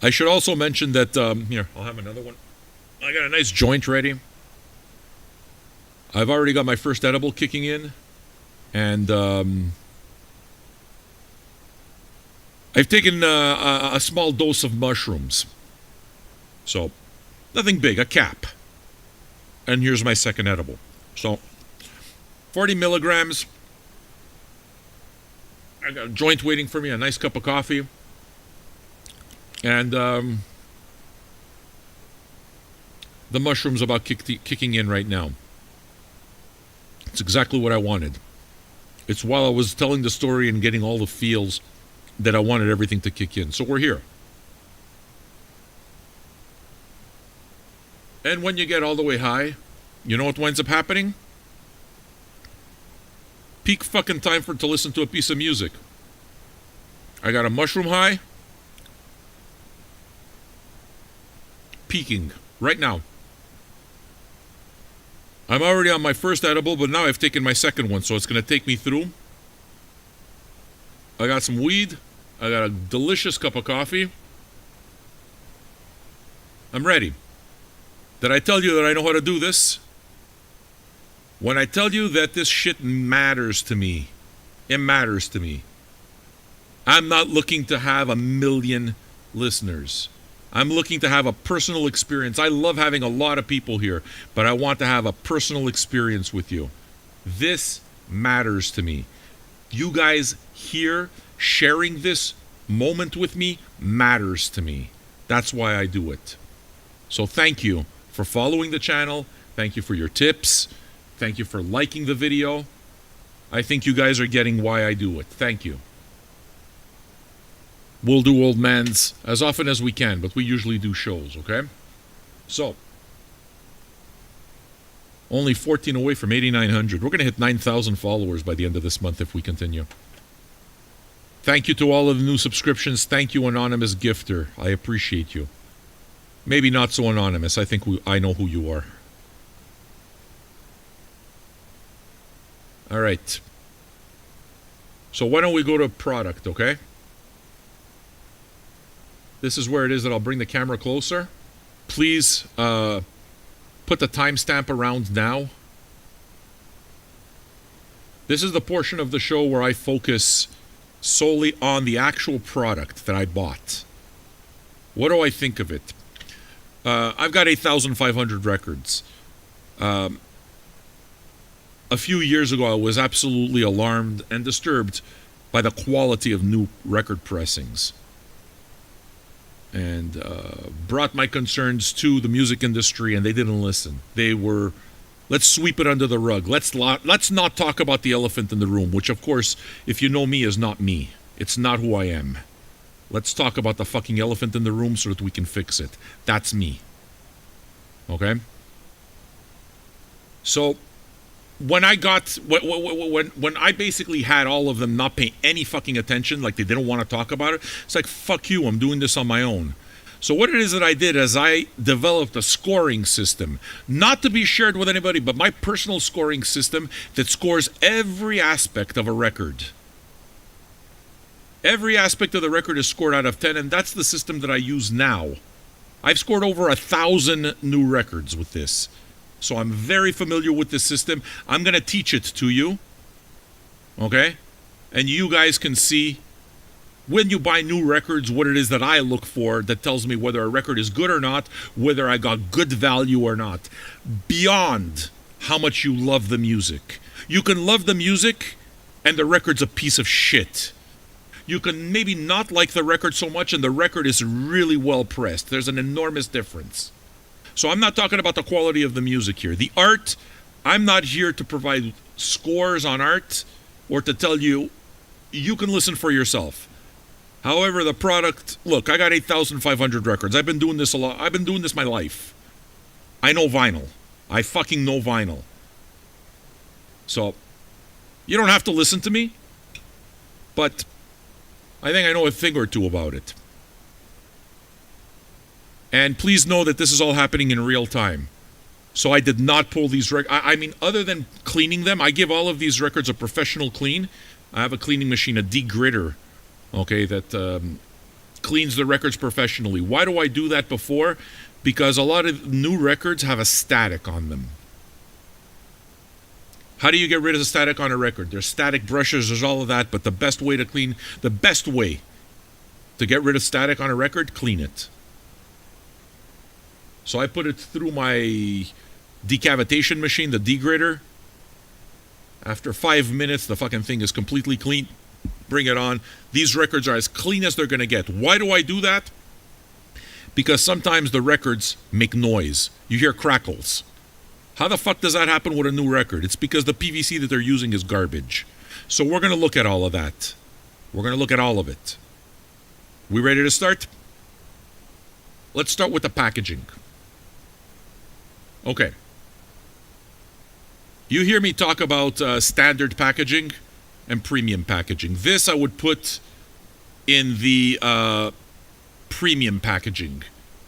I should also mention that, here, I'll have another one. I got a nice joint ready. I've already got my first edible kicking in. And I've taken a small dose of mushrooms. So, nothing big, a cap. And here's my second edible. So, 40 milligrams. I got a joint waiting for me, a nice cup of coffee. And the mushroom's about kicking in right now. It's exactly what I wanted. It's while I was telling the story and getting all the feels that I wanted everything to kick in. So we're here. And when you get all the way high, you know what winds up happening? Peak fucking time to listen to a piece of music. I got a mushroom high. Peaking right now. I'm already on my first edible, but now I've taken my second one, so it's going to take me through. I got some weed. I got a delicious cup of coffee. I'm ready. Did I tell you that I know how to do this? When I tell you that this shit matters to me, it matters to me. I'm not looking to have 1 million listeners. I'm looking to have a personal experience. I love having a lot of people here, but I want to have a personal experience with you. This matters to me. You guys here sharing this moment with me matters to me. That's why I do it. So thank you for following the channel. Thank you for your tips. Thank you for liking the video. I think you guys are getting why I do it. Thank you. We'll do Old Man's as often as we can, but we usually do shows, okay? So, only 14 away from 8,900. We're going to hit 9,000 followers by the end of this month if we continue. Thank you to all of the new subscriptions. Thank you, Anonymous Gifter. I appreciate you. Maybe not so anonymous. I think I know who you are. All right. So why don't we go to product, okay? This is where it is that I'll bring the camera closer. Please put the timestamp around now. This is the portion of the show where I focus solely on the actual product that I bought. What do I think of it? I've got 8,500 records. A few years ago, I was absolutely alarmed and disturbed by the quality of new record pressings. And brought my concerns to the music industry, and they didn't listen. They were, let's sweep it under the rug. Let's not talk about the elephant in the room, which, of course, if you know me, is not me. It's not who I am. Let's talk about the fucking elephant in the room so that we can fix it. That's me. Okay? So, when I got when I basically had all of them not pay any fucking attention, like they didn't want to talk about it, it's like, fuck you, I'm doing this on my own. So what it is that I did is I developed a scoring system, not to be shared with anybody, but my personal scoring system that scores every aspect of a record. Every aspect of the record is scored out of 10, and that's the system that I use now. I've scored over 1,000 new records with this. So I'm very familiar with this system. I'm going to teach it to you. Okay? And you guys can see when you buy new records what it is that I look for that tells me whether a record is good or not, whether I got good value or not. Beyond how much you love the music. You can love the music and the record's a piece of shit. You can maybe not like the record so much and the record is really well pressed. There's an enormous difference. So I'm not talking about the quality of the music here. The art, I'm not here to provide scores on art or to tell you, you can listen for yourself. However, the product, look, I got 8,500 records. I've been doing this a lot. I've been doing this my life. I know vinyl. I fucking know vinyl. So, you don't have to listen to me, but I think I know a thing or two about it. And please know that this is all happening in real time. So I did not pull these records. I mean, other than cleaning them, I give all of these records a professional clean. I have a cleaning machine, a degritter, okay, that cleans the records professionally. Why do I do that before? Because a lot of new records have a static on them. How do you get rid of the static on a record? There's static brushes, there's all of that, but the best way to get rid of static on a record, clean it. So I put it through my decavitation machine, the degritter. After 5 minutes, the fucking thing is completely clean. Bring it on. These records are as clean as they're going to get. Why do I do that? Because sometimes the records make noise. You hear crackles. How the fuck does that happen with a new record? It's because the PVC that they're using is garbage. So we're going to look at all of that. We're going to look at all of it. We ready to start? Let's start with the packaging. Okay. You hear me talk about standard packaging and premium packaging. This I would put in the premium packaging.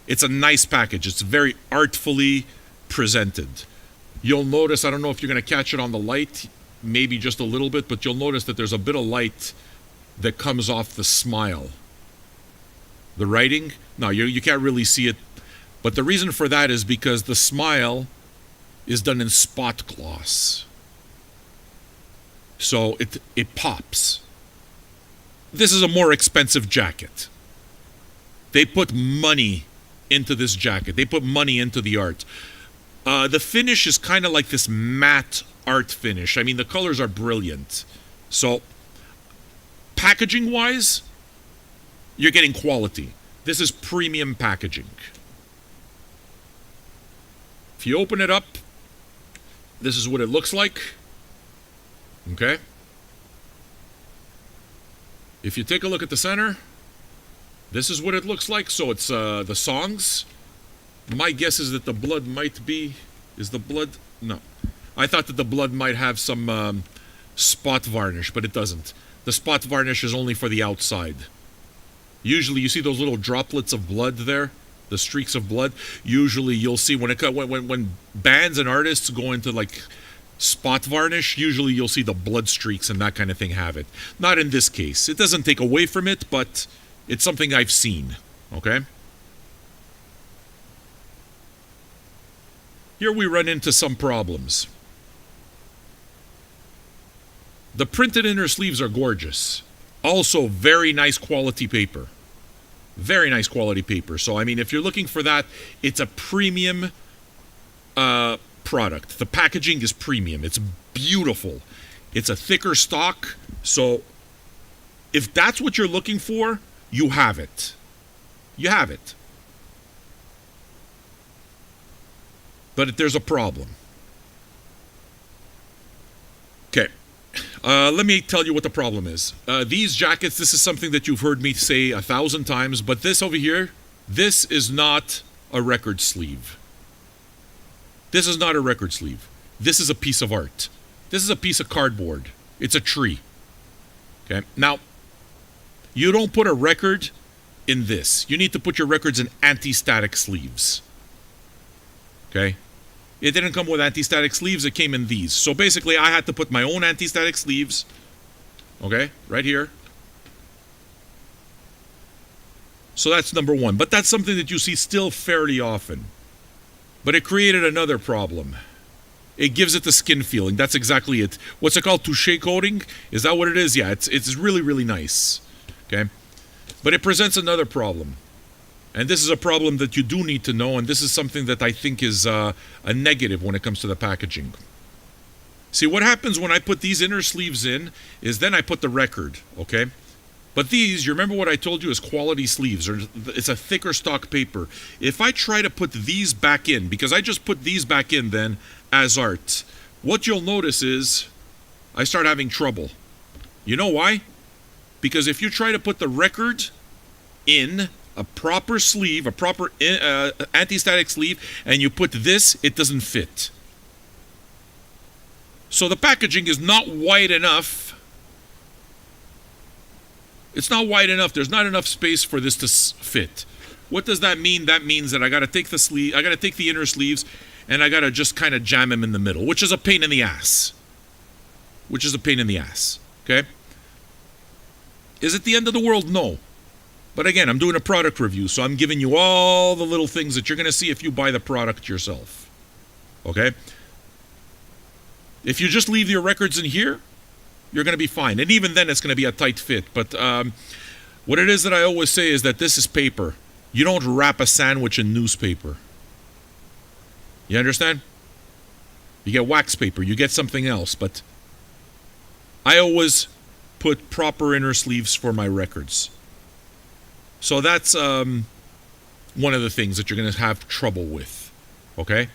It's a nice package. It's very artfully presented. You'll notice, I don't know if you're going to catch it on the light, maybe just a little bit, but you'll notice that there's a bit of light that comes off the smile. The writing, no, you can't really see it, but the reason for that is because the smile is done in spot gloss. So it pops. This is a more expensive jacket. They put money into this jacket. They put money into the art. The finish is kind of like this matte art finish. I mean, the colors are brilliant. So, packaging-wise, you're getting quality. This is premium packaging. If you open it up, this is what it looks like. Okay? If you take a look at the center, this is what it looks like. So it's the songs. My guess is that the blood might be... Is the blood... No. I thought that the blood might have some spot varnish, but it doesn't. The spot varnish is only for the outside. Usually you see those little droplets of blood there, the streaks of blood. Usually you'll see when bands and artists go into like spot varnish, usually you'll see the blood streaks and that kind of thing have it. Not in this case. It doesn't take away from it, but it's something I've seen. Okay? Here we run into some problems. The printed inner sleeves are gorgeous. Also, very nice quality paper. Very nice quality paper. So, I mean, if you're looking for that, it's a premium product. The packaging is premium. It's beautiful. It's a thicker stock. So, if that's what you're looking for, you have it. You have it. But there's a problem. Okay. let me tell you what the problem is. These jackets, this is something that you've heard me say 1,000 times, but this over here, this is not a record sleeve. This is not a record sleeve. This is a piece of art. This is a piece of cardboard. It's a tree. Okay? Now, you don't put a record in this. You need to put your records in anti-static sleeves. Okay? It didn't come with anti-static sleeves, it came in these. So basically, I had to put my own anti-static sleeves, okay, right here. So that's number one. But that's something that you see still fairly often. But it created another problem. It gives it the skin feeling. That's exactly it. What's it called? Touche coating? Is that what it is? Yeah, it's really, really nice. Okay? But it presents another problem. And this is a problem that you do need to know, and this is something that I think is a negative when it comes to the packaging. See, what happens when I put these inner sleeves in is then I put the record, okay? But these, you remember what I told you, is quality sleeves, or it's a thicker stock paper. If I try to put these back in, because I just put these back in then as art, what you'll notice is I start having trouble. You know why? Because if you try to put the record in a proper sleeve, a proper anti-static sleeve, and you put this, it doesn't fit. So the packaging is not wide enough. It's not wide enough. There's not enough space for this to fit. What does that mean? That means that I got to take the sleeve, I got to take the inner sleeves, and I got to just kind of jam them in the middle, which is a pain in the ass. Okay? Is it the end of the world? No. But again, I'm doing a product review, so I'm giving you all the little things that you're going to see if you buy the product yourself. Okay? If you just leave your records in here, you're going to be fine. And even then, it's going to be a tight fit. But what it is that I always say is that this is paper. You don't wrap a sandwich in newspaper. You understand? You get wax paper, you get something else. But I always put proper inner sleeves for my records. So that's one of the things that you're going to have trouble with. Okay?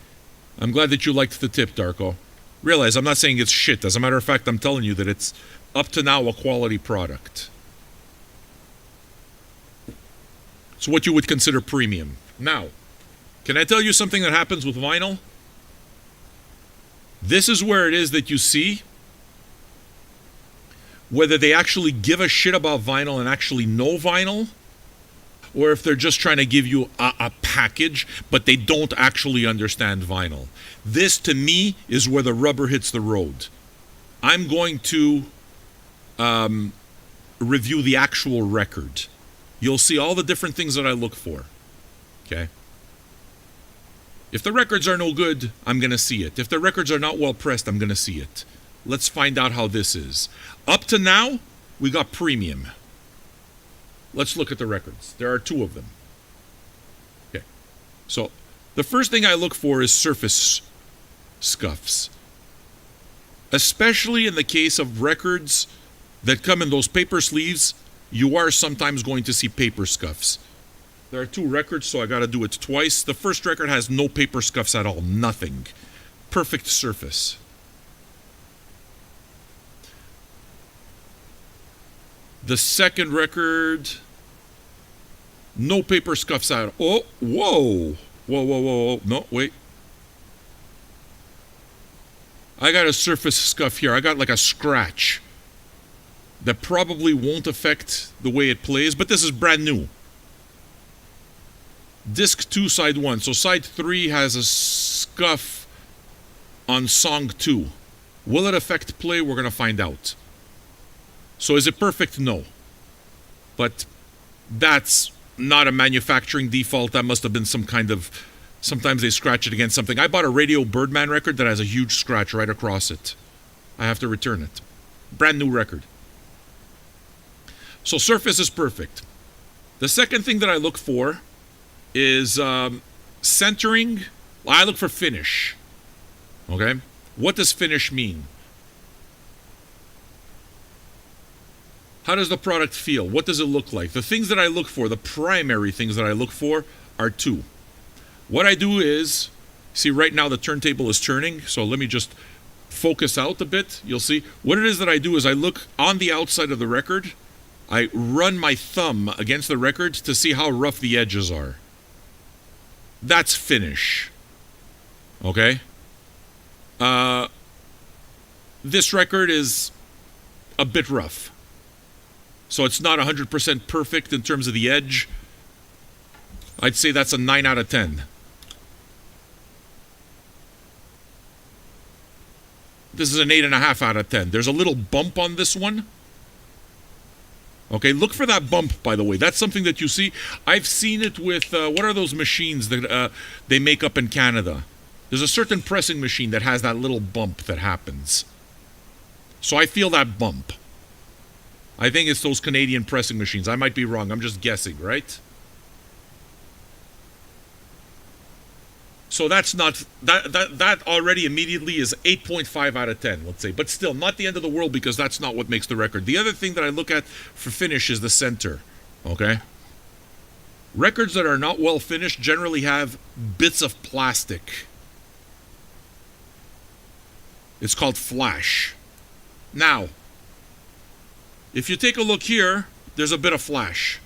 I'm glad that you liked the tip, Darko. Realize, I'm not saying it's shit. As a matter of fact, I'm telling you that it's up to now a quality product. It's what you would consider premium. Now, can I tell you something that happens with vinyl? This is where it is that you see whether they actually give a shit about vinyl and actually know vinyl, or if they're just trying to give you a package, but they don't actually understand vinyl. This, to me, is where the rubber hits the road. I'm going to review the actual record. You'll see all the different things that I look for. Okay? If the records are no good, I'm going to see it. If the records are not well pressed, I'm going to see it. Let's find out how this is. Up to now, we got premium. Let's look at the records. There are two of them. Okay. So, the first thing I look for is surface scuffs. Especially in the case of records that come in those paper sleeves, you are sometimes going to see paper scuffs. There are two records, so I got to do it twice. The first record has no paper scuffs at all. Nothing. Perfect surface. The second record, no paper scuffs at all. Oh, whoa. Whoa. No, wait. I got a surface scuff here. I got like a scratch that probably won't affect the way it plays, but this is brand new. Disc 2, side 1. So side 3 has a scuff on song 2. Will it affect play? We're going to find out. So is it perfect? No. But that's not a manufacturing default. That must have been some kind of... Sometimes they scratch it against something. I bought a Radio Birdman record that has a huge scratch right across it. I have to return it. Brand new record. So surface is perfect. The second thing that I look for is centering. I look for finish. Okay? What does finish mean? How does the product feel? What does it look like? The things that I look for, the primary things that I look for, are two. What I do is, see right now the turntable is turning, so let me just focus out a bit, you'll see. What it is that I do is I look on the outside of the record. I run my thumb against the record to see how rough the edges are. That's finish. Okay? This record is a bit rough. So it's not 100% perfect in terms of the edge. I'd say that's a 9 out of 10. This is an 8.5 out of 10. There's a little bump on this one. Okay, look for that bump, by the way. That's something that you see. I've seen it with, what are those machines that they make up in Canada? There's a certain pressing machine that has that little bump that happens. So I feel that bump. I think it's those Canadian pressing machines. I might be wrong. I'm just guessing, right? So that's not that already immediately is 8.5 out of 10, let's say. But still, not the end of the world because that's not what makes the record. The other thing that I look at for finish is the center. Okay? Records that are not well finished generally have bits of plastic. It's called flash. Now, if you take a look here, there's a bit of flash.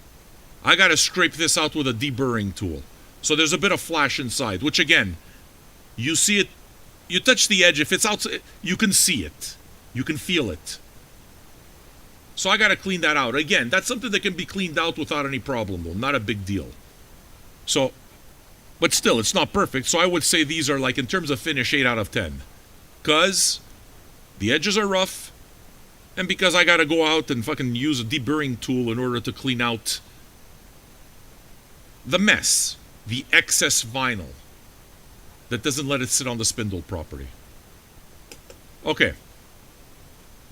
I got to scrape this out with a deburring tool. So there's a bit of flash inside, which again, you see it, you touch the edge, if it's outside, you can see it. You can feel it. So I got to clean that out. Again, that's something that can be cleaned out without any problem, though. Not a big deal. So, but still, it's not perfect. So I would say these are, like, in terms of finish, 8 out of 10. Because the edges are rough, and because I got to go out and fucking use a deburring tool in order to clean out the mess. The excess vinyl that doesn't let it sit on the spindle properly. Okay.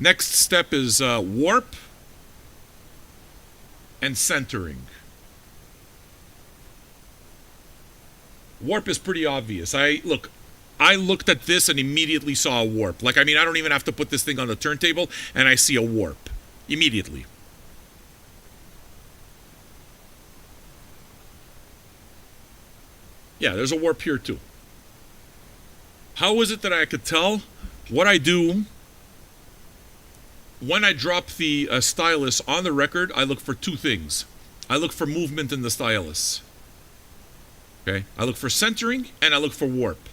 Next step is warp and centering. Warp is pretty obvious. I looked at this and immediately saw a warp. Like, I mean, I don't even have to put this thing on the turntable and I see a warp. Immediately. Yeah, there's a warp here too. How is it that I could tell? What I do, when I drop the stylus on the record, I look for two things. I look for movement in the stylus. Okay? I look for centering and I look for warp.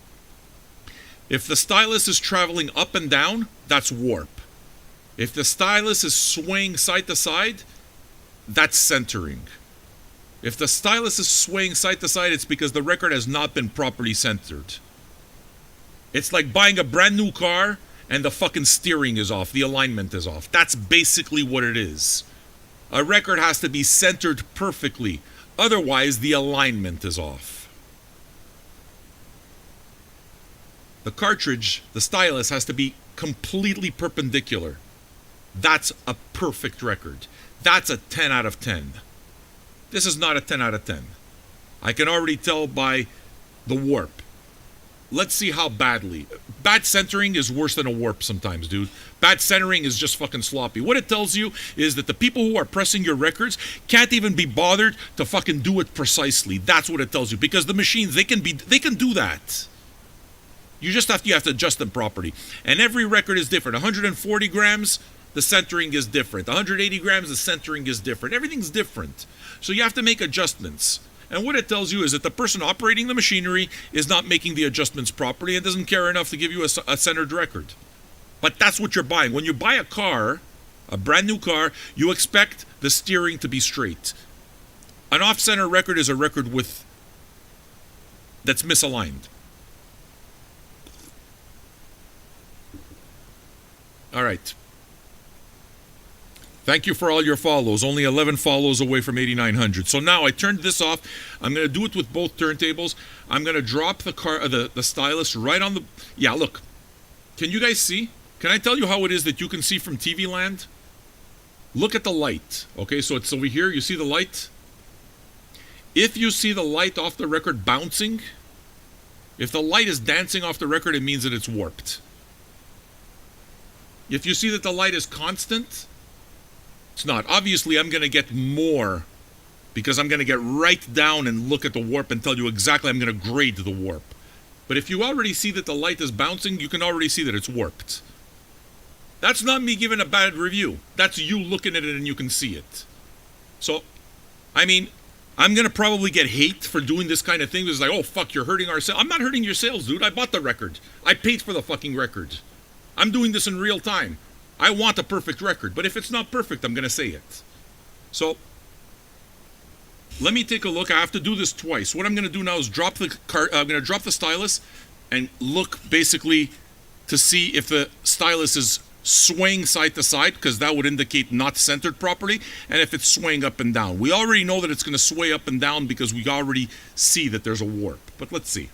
If the stylus is traveling up and down, that's warp. If the stylus is swaying side to side, that's centering. If the stylus is swaying side to side, it's because the record has not been properly centered. It's like buying a brand new car and the fucking steering is off, the alignment is off. That's basically what it is. A record has to be centered perfectly, otherwise the alignment is off. The cartridge, the stylus, has to be completely perpendicular. That's a perfect record. That's a 10 out of 10. This is not a 10 out of 10. I can already tell by the warp. Let's see how badly. Bad centering is worse than a warp sometimes, dude. Bad centering is just fucking sloppy. What it tells you is that the people who are pressing your records can't even be bothered to fucking do it precisely. That's what it tells you. Because the machines, they can do that. You just have to adjust them properly. And every record is different. 140 grams, the centering is different. 180 grams, the centering is different. Everything's different. So you have to make adjustments. And what it tells you is that the person operating the machinery is not making the adjustments properly and doesn't care enough to give you a centered record. But that's what you're buying. When you buy a car, a brand new car, you expect the steering to be straight. An off-center record is a record that's misaligned. All right. Thank you for all your follows. Only 11 follows away from 8,900. So now I turned this off. I'm going to do it with both turntables. I'm going to drop the stylus right on the... Yeah, look. Can you guys see? Can I tell you how it is that you can see from TV land? Look at the light. Okay, so it's over here. You see the light? If you see the light off the record bouncing, if the light is dancing off the record, it means that it's warped. If you see that the light is constant... It's not. Obviously, I'm going to get more because I'm going to get right down and look at the warp and tell you exactly I'm going to grade the warp. But if you already see that the light is bouncing, you can already see that it's warped. That's not me giving a bad review. That's you looking at it and you can see it. So, I mean, I'm going to probably get hate for doing this kind of thing. It's like, oh, fuck, you're hurting our sales. I'm not hurting your sales, dude. I bought the record. I paid for the fucking record. I'm doing this in real time. I want a perfect record. But if it's not perfect, I'm going to say it. So, let me take a look. I have to do this twice. What I'm going to do now is I'm going to drop the stylus and look basically to see if the stylus is swaying side to side, because that would indicate not centered properly, and if it's swaying up and down. We already know that it's going to sway up and down because we already see that there's a warp. But let's see.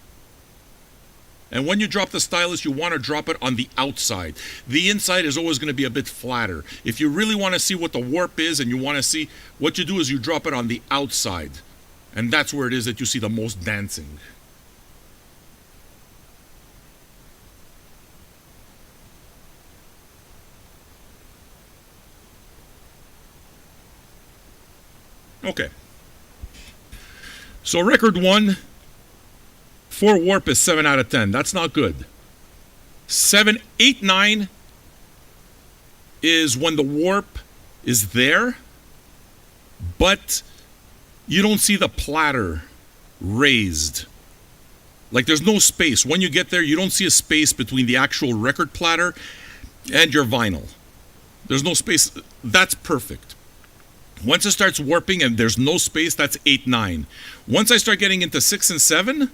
And when you drop the stylus, you want to drop it on the outside. The inside is always going to be a bit flatter. If you really want to see what the warp is and you want to see, what you do is you drop it on the outside. And that's where it is that you see the most dancing. Okay. So record 1, for warp is 7 out of 10. That's not good. 7, 8, 9 is when the warp is there, but you don't see the platter raised. Like there's no space. When you get there, you don't see a space between the actual record platter and your vinyl. There's no space. That's perfect. Once it starts warping and there's no space, that's 8, 9. Once I start getting into 6 and 7,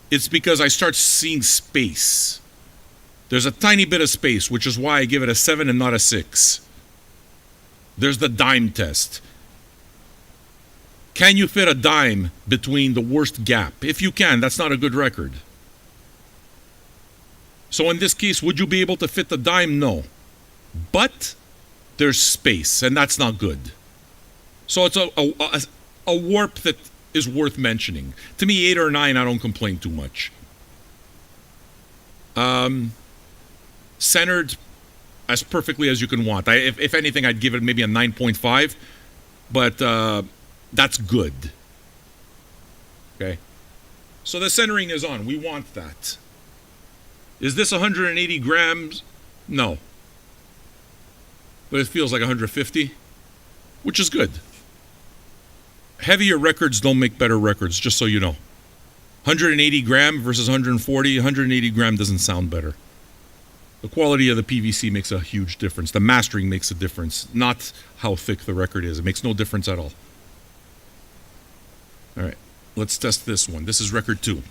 it's because I start seeing space. There's a tiny bit of space, which is why I give it a 7 and not a 6. There's the dime test. Can you fit a dime between the worst gap? If you can, that's not a good record. So in this case, would you be able to fit the dime? No. But there's space, and that's not good. So it's a warp that is worth mentioning. To me, 8 or 9, I don't complain too much. Centered as perfectly as you can want. If anything, I'd give it maybe a 9.5, but that's good. Okay? So the centering is on. We want that. Is this 180 grams? No. But it feels like 150, which is good. Heavier records don't make better records, just so you know. 180 gram versus 140, 180 gram doesn't sound better. The quality of the PVC makes a huge difference. The mastering makes a difference, not how thick the record is. It makes no difference at all. All right, let's test this one. This is record 2.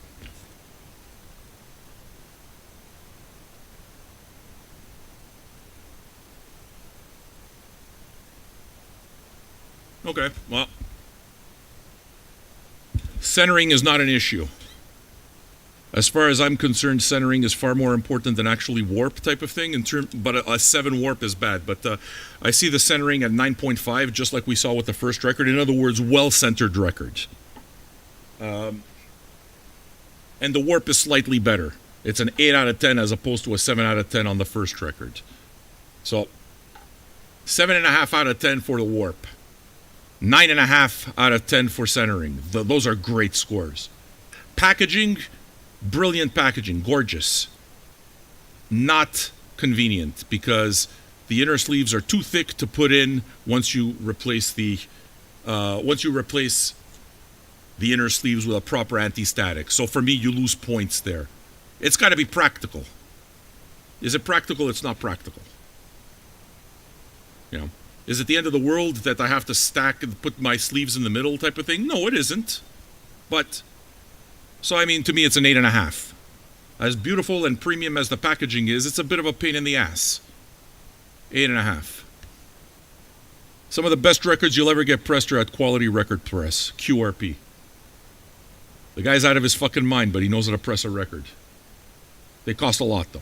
Okay, well, centering is not an issue. As far as I'm concerned, centering is far more important than actually warp type of thing. But a 7 warp is bad. But I see the centering at 9.5, just like we saw with the first record. In other words, well-centered record. And the warp is slightly better. It's an 8 out of 10 as opposed to a 7 out of 10 on the first record. So, 7.5 out of 10 for the warp. 9.5 out of 10 for centering. Those are great scores. Packaging, brilliant packaging, gorgeous. Not convenient because the inner sleeves are too thick to put in once you replace the inner sleeves with a proper anti-static. So for me, you lose points there. It's got to be practical. Is it practical? It's not practical. You know. Is it the end of the world that I have to stack and put my sleeves in the middle type of thing? No, it isn't. But, so I mean, to me it's an 8.5. As beautiful and premium as the packaging is, it's a bit of a pain in the ass. 8.5. Some of the best records you'll ever get pressed are at Quality Record Press, QRP. The guy's out of his fucking mind, but he knows how to press a record. They cost a lot, though.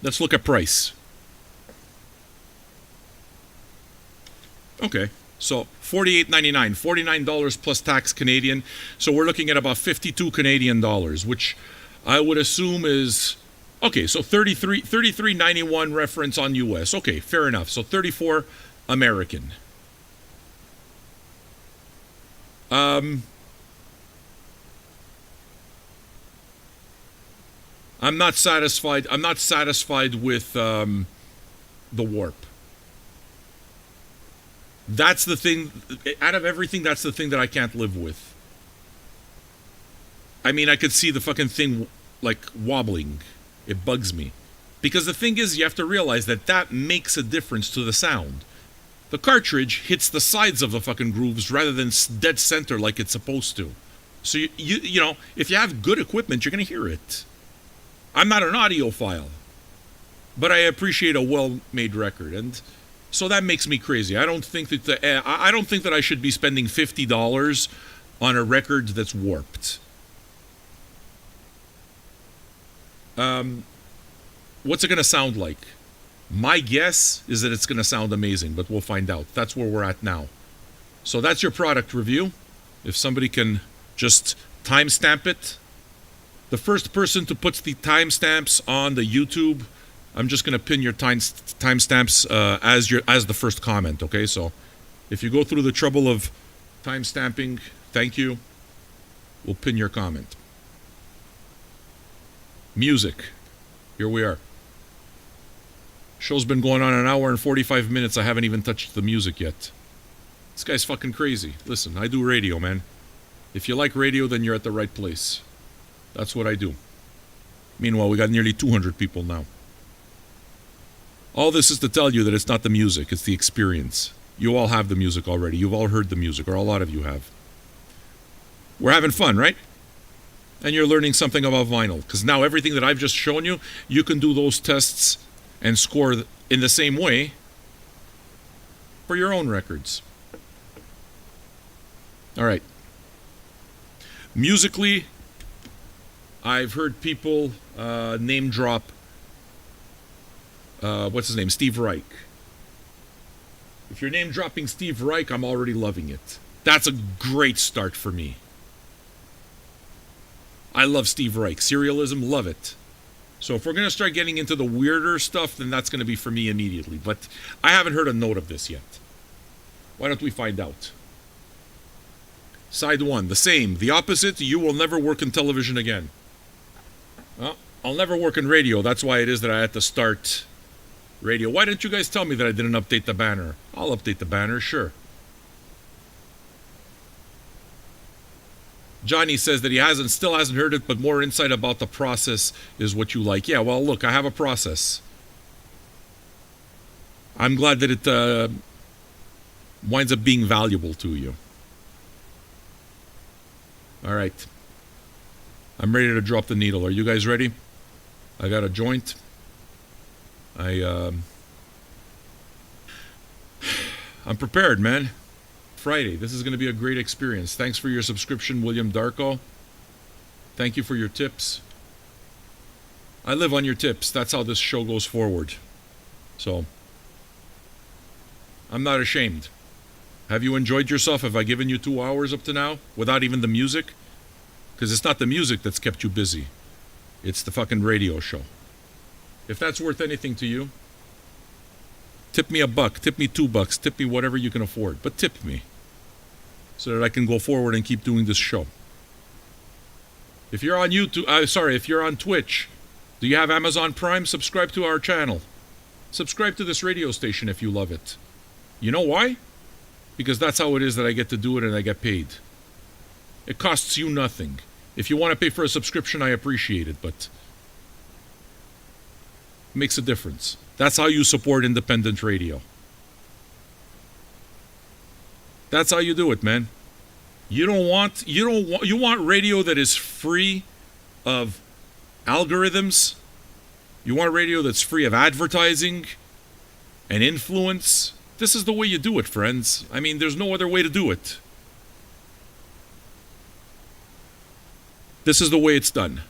Let's look at price. Okay, so $48.99, $49 plus tax Canadian. So we're looking at about 52 Canadian dollars, which I would assume is, okay, so 33.91 reference on US. Okay, fair enough. So 34 American. I'm not satisfied. I'm not satisfied with the warp. That's the thing. Out of everything, that's the thing that I can't live with. I mean, I could see the fucking thing like wobbling. It bugs me. Because the thing is, you have to realize that that makes a difference to the sound. The cartridge hits the sides of the fucking grooves rather than dead center like it's supposed to. So, you know, if you have good equipment, you're going to hear it. I'm not an audiophile, but I appreciate a well-made record, and so that makes me crazy. I don't think that I don't think that I should be spending $50 on a record that's warped. What's it going to sound like? My guess is that it's going to sound amazing, but we'll find out. That's where we're at now. So that's your product review. If somebody can just timestamp it. The first person to put the timestamps on the YouTube, I'm just going to pin your timestamps as the first comment, okay? So if you go through the trouble of timestamping, thank you. We'll pin your comment. Music. Here we are. Show's been going on an hour and 45 minutes. I haven't even touched the music yet. This guy's fucking crazy. Listen, I do radio, man. If you like radio, then you're at the right place. That's what I do. Meanwhile, we got nearly 200 people now. All this is to tell you that it's not the music, it's the experience. You all have the music already. You've all heard the music, or a lot of you have. We're having fun, right? And you're learning something about vinyl. Because now everything that I've just shown you, you can do those tests and score in the same way for your own records. All right. Musically, I've heard people name drop, what's his name? Steve Reich. If you're name dropping Steve Reich, I'm already loving it. That's a great start for me. I love Steve Reich. Serialism, love it. So if we're going to start getting into the weirder stuff, then that's going to be for me immediately. But I haven't heard a note of this yet. Why don't we find out? Side one, the same. The opposite, you will never work in television again. Well, I'll never work in radio. That's why it is that I had to start radio. Why didn't you guys tell me that I didn't update the banner? I'll update the banner, sure. Johnny says that he still hasn't heard it, but more insight about the process is what you like. Yeah, well, look, I have a process. I'm glad that it winds up being valuable to you. All right. I'm ready to drop the needle. Are you guys ready? I got a joint. I'm prepared, man. Friday. This is going to be a great experience. Thanks for your subscription, William Darko. Thank you for your tips. I live on your tips. That's how this show goes forward. So, I'm not ashamed. Have you enjoyed yourself? Have I given you 2 hours up to now without even the music? Because it's not the music that's kept you busy. It's the fucking radio show. If that's worth anything to you, tip me $1, tip me $2, tip me whatever you can afford. But tip me so that I can go forward and keep doing this show. If you're on YouTube, if you're on Twitch, do you have Amazon Prime? Subscribe to our channel. Subscribe to this radio station if you love it. You know why? Because that's how it is that I get to do it and I get paid. It costs you nothing. If you want to pay for a subscription, I appreciate it, but it makes a difference. That's how you support independent radio. That's how you do it, man. You want radio that is free of algorithms. You want radio that's free of advertising and influence. This is the way you do it, friends. I mean, there's no other way to do it. This is the way it's done.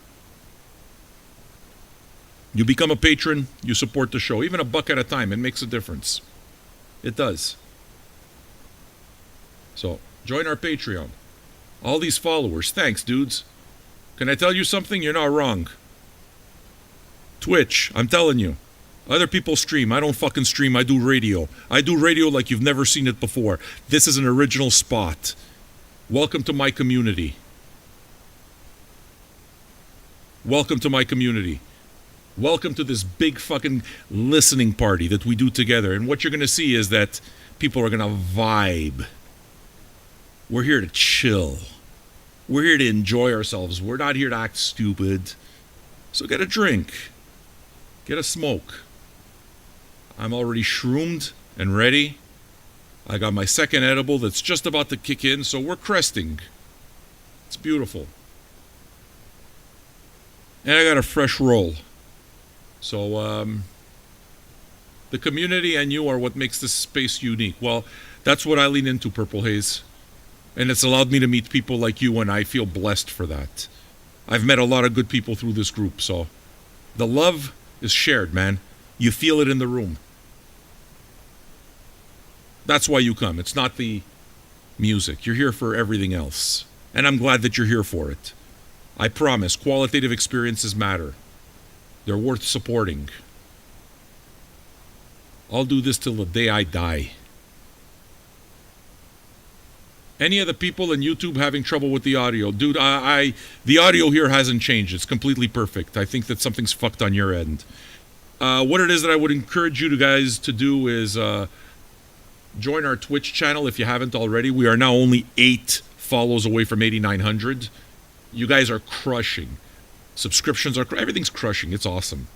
You become a patron, you support the show. Even $1 at a time, it makes a difference. It does. So, join our Patreon. All these followers, thanks, dudes. Can I tell you something? You're not wrong. Twitch, I'm telling you. Other people stream. I don't fucking stream. I do radio. I do radio like you've never seen it before. This is an original spot. Welcome to my community. Welcome to my community. Welcome to this big fucking listening party that we do together. And what you're going to see is that people are going to vibe. We're here to chill. We're here to enjoy ourselves. We're not here to act stupid. So get a drink. Get a smoke. I'm already shroomed and ready. I got my second edible that's just about to kick in, so we're cresting. It's beautiful. And I got a fresh roll. So, the community and you are what makes this space unique. Well, that's what I lean into, Purple Haze. And it's allowed me to meet people like you, and I feel blessed for that. I've met a lot of good people through this group, so the love is shared, man. You feel it in the room. That's why you come. It's not the music. You're here for everything else. And I'm glad that you're here for it. I promise, qualitative experiences matter. They're worth supporting. I'll do this till the day I die. Any of the people in YouTube having trouble with the audio? Dude, the audio here hasn't changed. It's completely perfect. I think that something's fucked on your end. What it is that I would encourage you guys to do is join our Twitch channel if you haven't already. We are now only 8 follows away from 8,900. You guys are crushing. Subscriptions are... everything's crushing. It's awesome.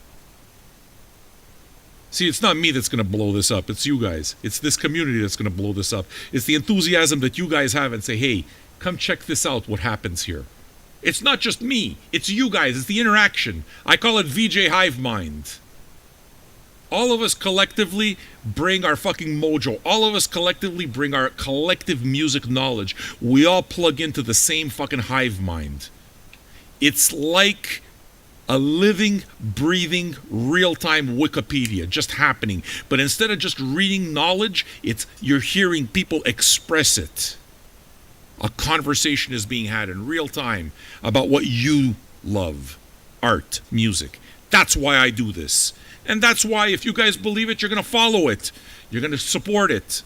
See, it's not me that's going to blow this up. It's you guys. It's this community that's going to blow this up. It's the enthusiasm that you guys have and say, hey, come check this out, what happens here. It's not just me. It's you guys. It's the interaction. I call it VJ Hive Mind. All of us collectively bring our fucking mojo. All of us collectively bring our collective music knowledge. We all plug into the same fucking hive mind. It's like a living, breathing, real-time Wikipedia just happening. But instead of just reading knowledge, you're hearing people express it. A conversation is being had in real time about what you love. Art, music. That's why I do this. And that's why, if you guys believe it, you're going to follow it. You're going to support it.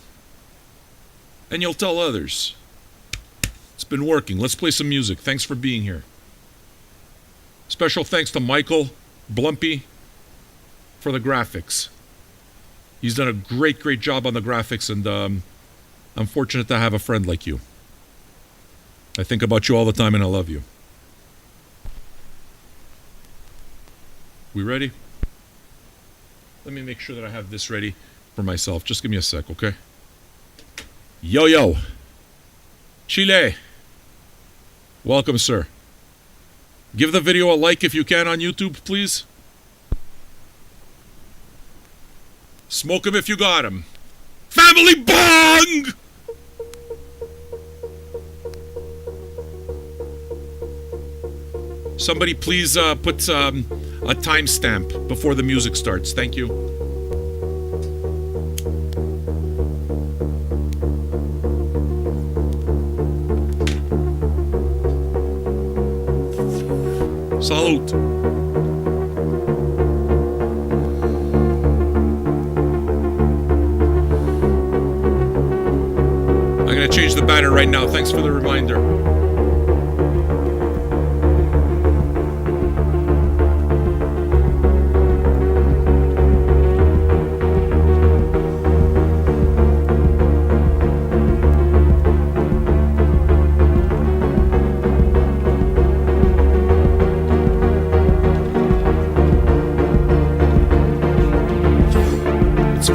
And you'll tell others. It's been working. Let's play some music. Thanks for being here. Special thanks to Michael Blumpy for the graphics. He's done a great, great job on the graphics, and I'm fortunate to have a friend like you. I think about you all the time, and I love you. We ready? Let me make sure that I have this ready for myself. Just give me a sec, okay? Yo, yo. Chile. Welcome, sir. Give the video a like if you can on YouTube, please. Smoke him if you got him. Family bong! Somebody please put a timestamp before the music starts. Thank you. Salute. I'm gonna change the banner right now. Thanks for the reminder.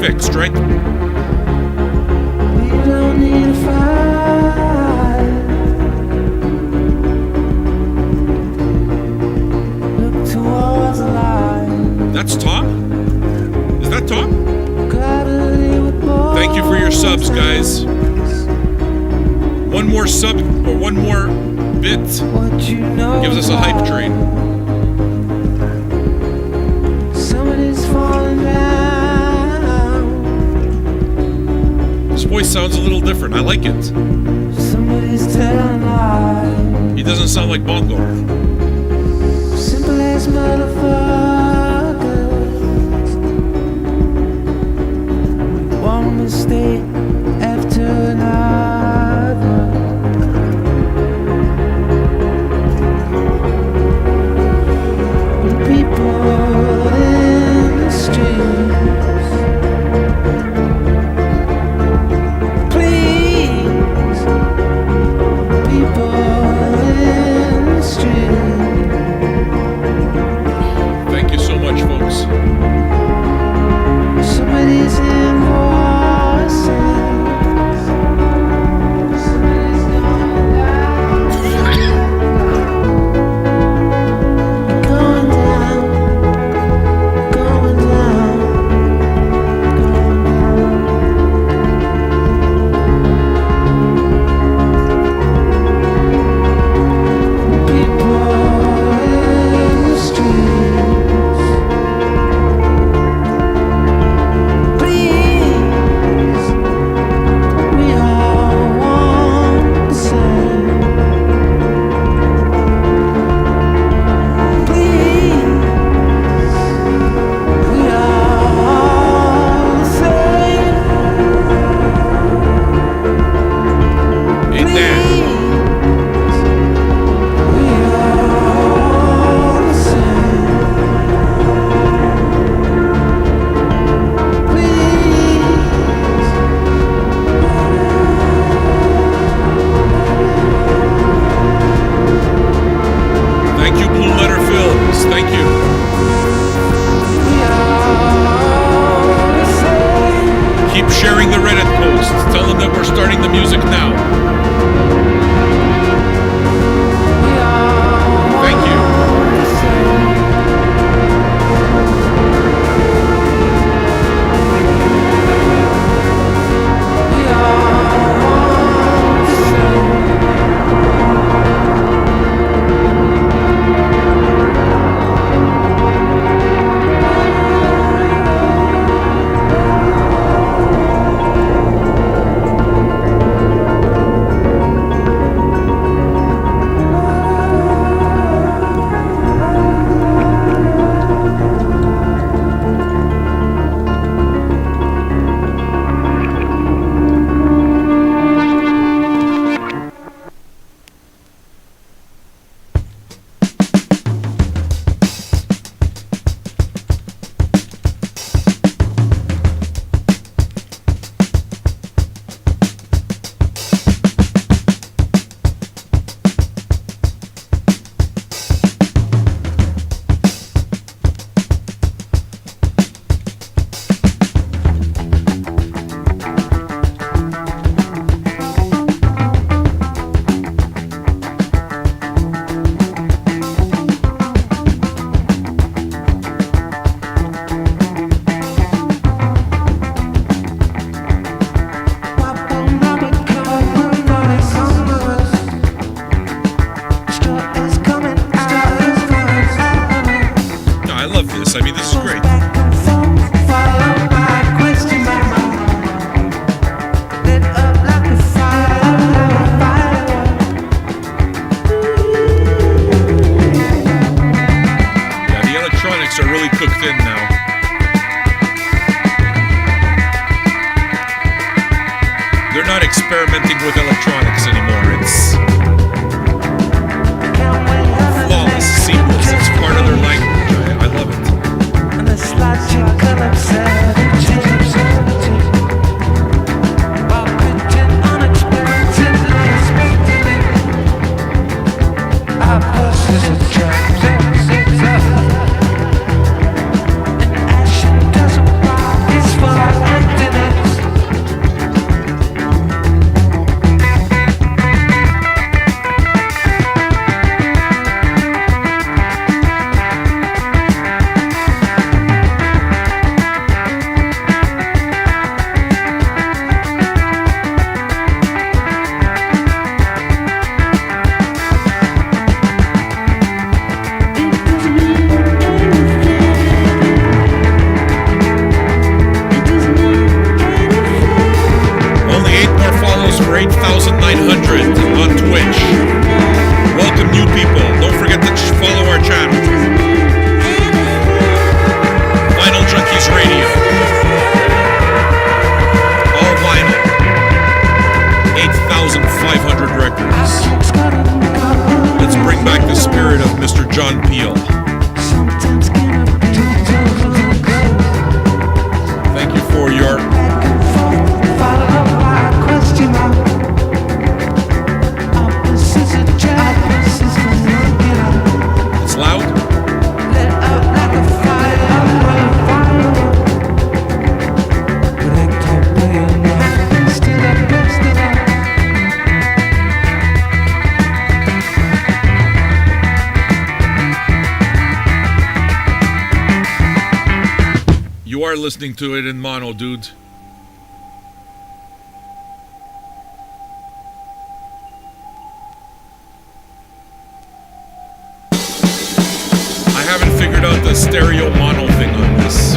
Fixed, right? We don't need a fight. Look towards the light. That's Tom? Is that Tom? Thank you for your subs, guys. One more sub or one more bit gives us a hype train. Somebody's falling down. His voice sounds a little different. I like it. Somebody's telling lies. He doesn't sound like Bongo. Simple as motherfuckers. One mistake after another. 100 on Twitch. Welcome new people. Don't forget to follow our channel. Vinyl Junkies Radio. All vinyl. 8,500 records. Let's bring back the spirit of Mr. John Peel. Thank you for your... It's loud? You are listening to it in mono, dude. I haven't figured out the stereo mono thing on this.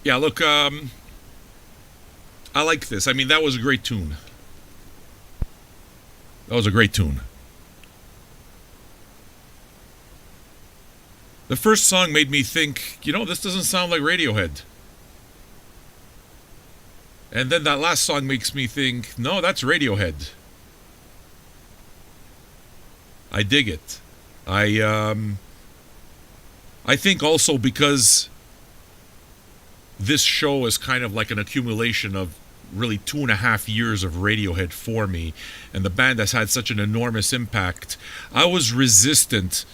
Yeah, look, I like this. I mean, that was a great tune. That was a great tune. The first song made me think, you know, this doesn't sound like Radiohead. And then that last song makes me think, no, that's Radiohead. I dig it. I think also because this show is kind of like an accumulation of really 2.5 years of Radiohead for me, and the band has had such an enormous impact. I was resistant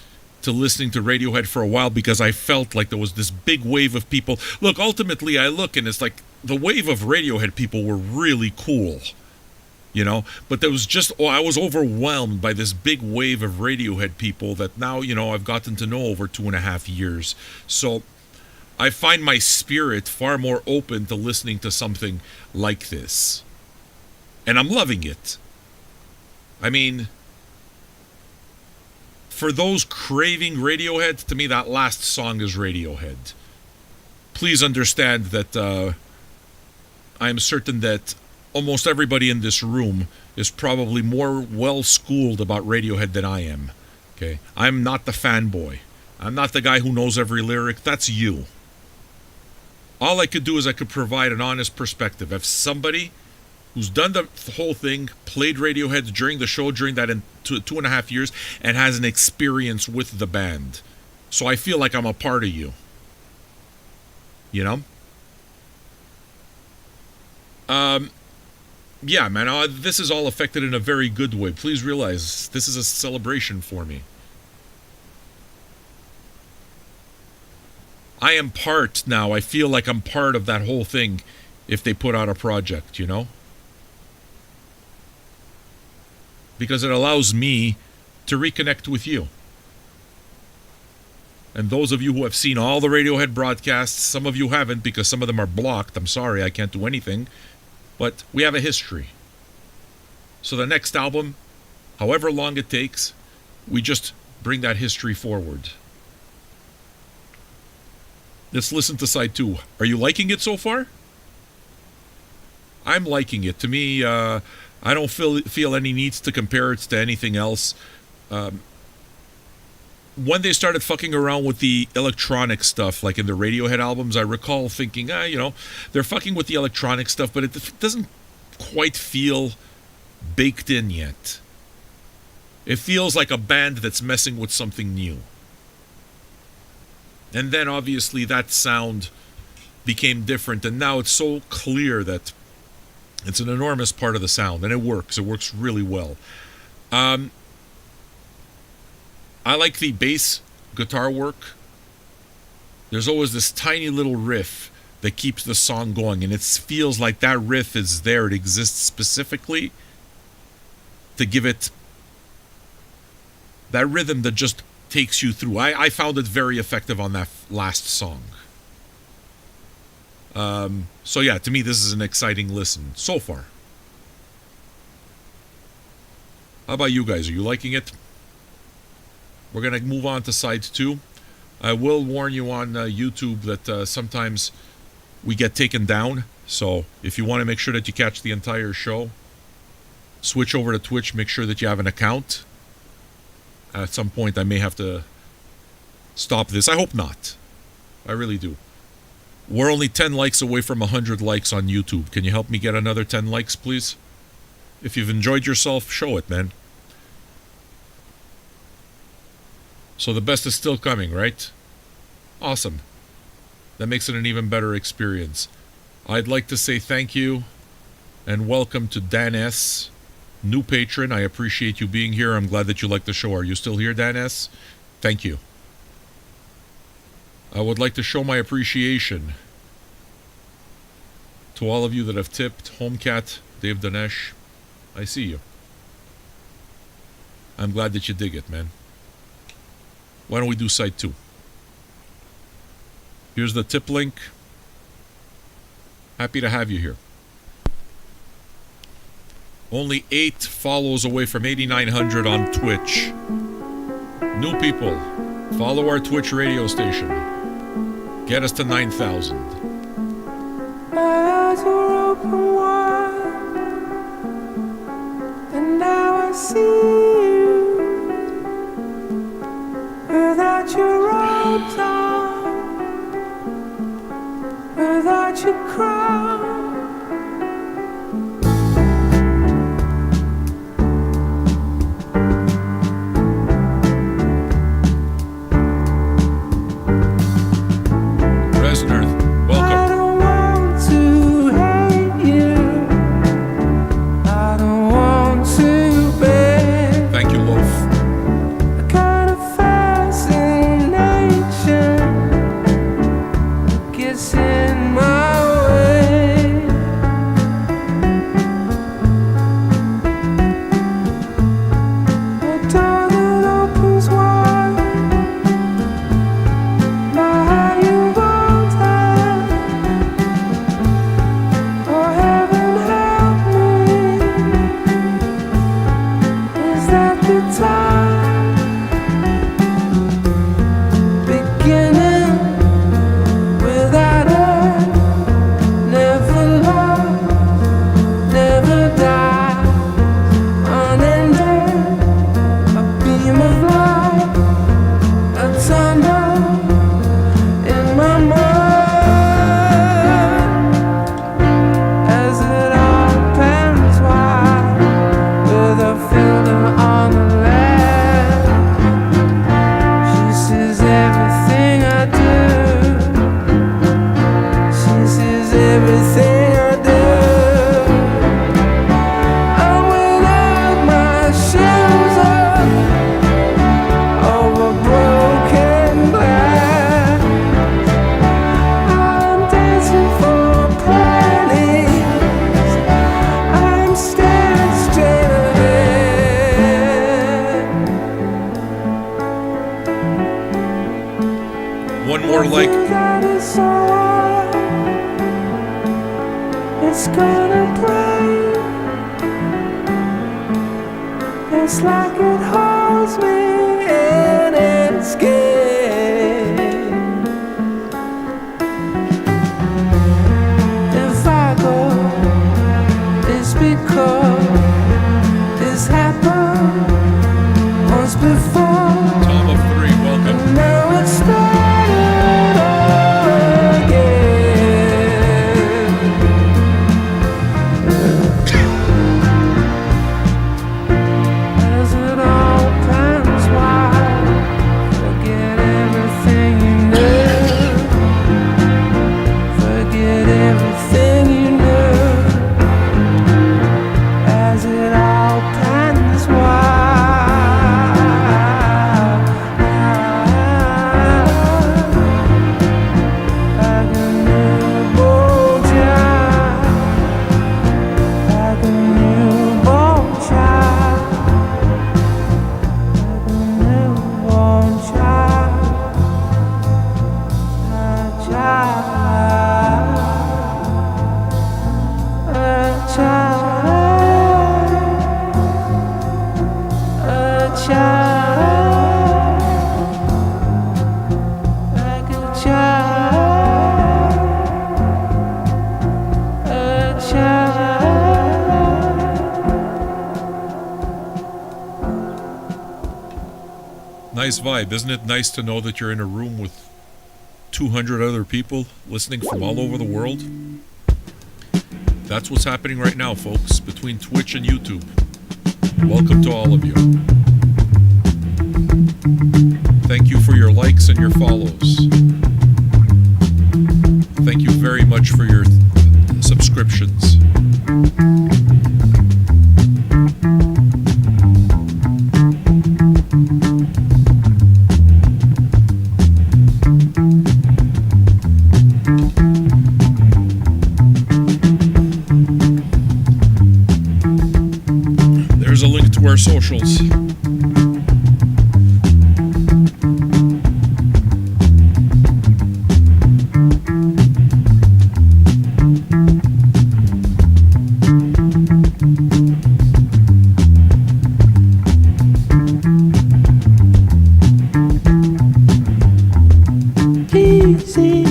to listening to Radiohead for a while because I felt like there was this big wave of people. Look, ultimately I look and it's like the wave of Radiohead people were really cool, you know, but there was just, I was overwhelmed by this big wave of Radiohead people that now, you know, I've gotten to know over 2.5 years. So I find my spirit far more open to listening to something like this. And I'm loving it. I mean, for those craving Radiohead, to me that last song is Radiohead. Please understand that I am certain that almost everybody in this room is probably more well-schooled about Radiohead than I am. Okay? I'm not the fanboy. I'm not the guy who knows every lyric. That's you. All I could do is I could provide an honest perspective. If somebody who's done the whole thing, played Radiohead during the show, during that 2.5 years, and has an experience with the band. So I feel like I'm a part of you. You know? Yeah, man, this is all affected in a very good way. Please realize this is a celebration for me. I am part now. I feel like I'm part of that whole thing if they put out a project, you know? Because it allows me to reconnect with you. And those of you who have seen all the Radiohead broadcasts, some of you haven't because some of them are blocked. I'm sorry, I can't do anything. But we have a history. So the next album, however long it takes, we just bring that history forward. Let's listen to side 2. Are you liking it so far? I'm liking it. To me, I don't feel any needs to compare it to anything else. When they started fucking around with the electronic stuff, like in the Radiohead albums, I recall thinking, they're fucking with the electronic stuff, but it doesn't quite feel baked in yet. It feels like a band that's messing with something new. And then obviously that sound became different, and now it's so clear that it's an enormous part of the sound, and it works. It works really well. I like the bass guitar work. There's always this tiny little riff that keeps the song going, and it feels like that riff is there. It exists specifically to give it that rhythm that just takes you through. I found it very effective on that last song. So yeah, to me this is an exciting listen so far. How about you guys? Are you liking it? We're going to move on to side 2. I will warn you on YouTube that sometimes we get taken down. So if you want to make sure that you catch the entire show, switch over to Twitch, make sure that you have an account. At some point I may have to stop this. I hope not. I really do. We're only 10 likes away from 100 likes on YouTube. Can you help me get another 10 likes, please? If you've enjoyed yourself, show it, man. So the best is still coming, right? Awesome. That makes it an even better experience. I'd like to say thank you and welcome to Dan S., new patron. I appreciate you being here. I'm glad that you like the show. Are you still here, Dan S.? Thank you. I would like to show my appreciation to all of you that have tipped. Homecat, Dave Dinesh, I see you. I'm glad that you dig it, man. Why don't we do side 2? Here's the tip link. Happy to have you here. Only 8 follows away from 8,900 on Twitch. New people, follow our Twitch radio station. Get us to 9,000. My eyes were open wide, and now I see you without your robes on, without your crown. In my way It's like it holds me in its skin. If I go, it's because this happened once before. Tom of three, welcome. Now it's started again. As it all pans wide, forget everything you knew. Forget everything you knew. As it all pans wide, like a newborn child, like a newborn child, like a newborn child, a child, like a child, a child. Nice vibe, isn't it nice to know that you're in a room with 200 other people listening from all over the world? That's what's happening right now, folks, between Twitch and YouTube. Welcome to all of you. Thank you for your likes and your follows. Thank you very much for your subscriptions. There's a link to our socials. Easy,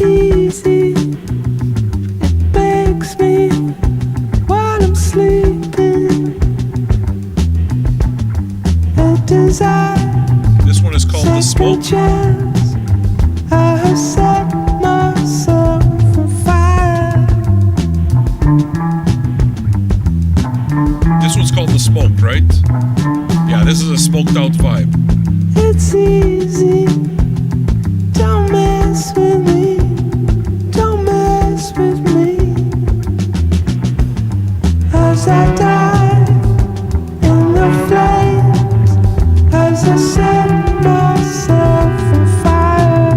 easy, it begs me while I'm sleeping. A desire, This one is called The second Smoke. chance. I have set myself on fire. This one's called The Smoke, right? Yeah, this is a smoked out vibe. It's easy. Don't mess with me. Don't mess with me. As I die in the flames, as I set myself on fire.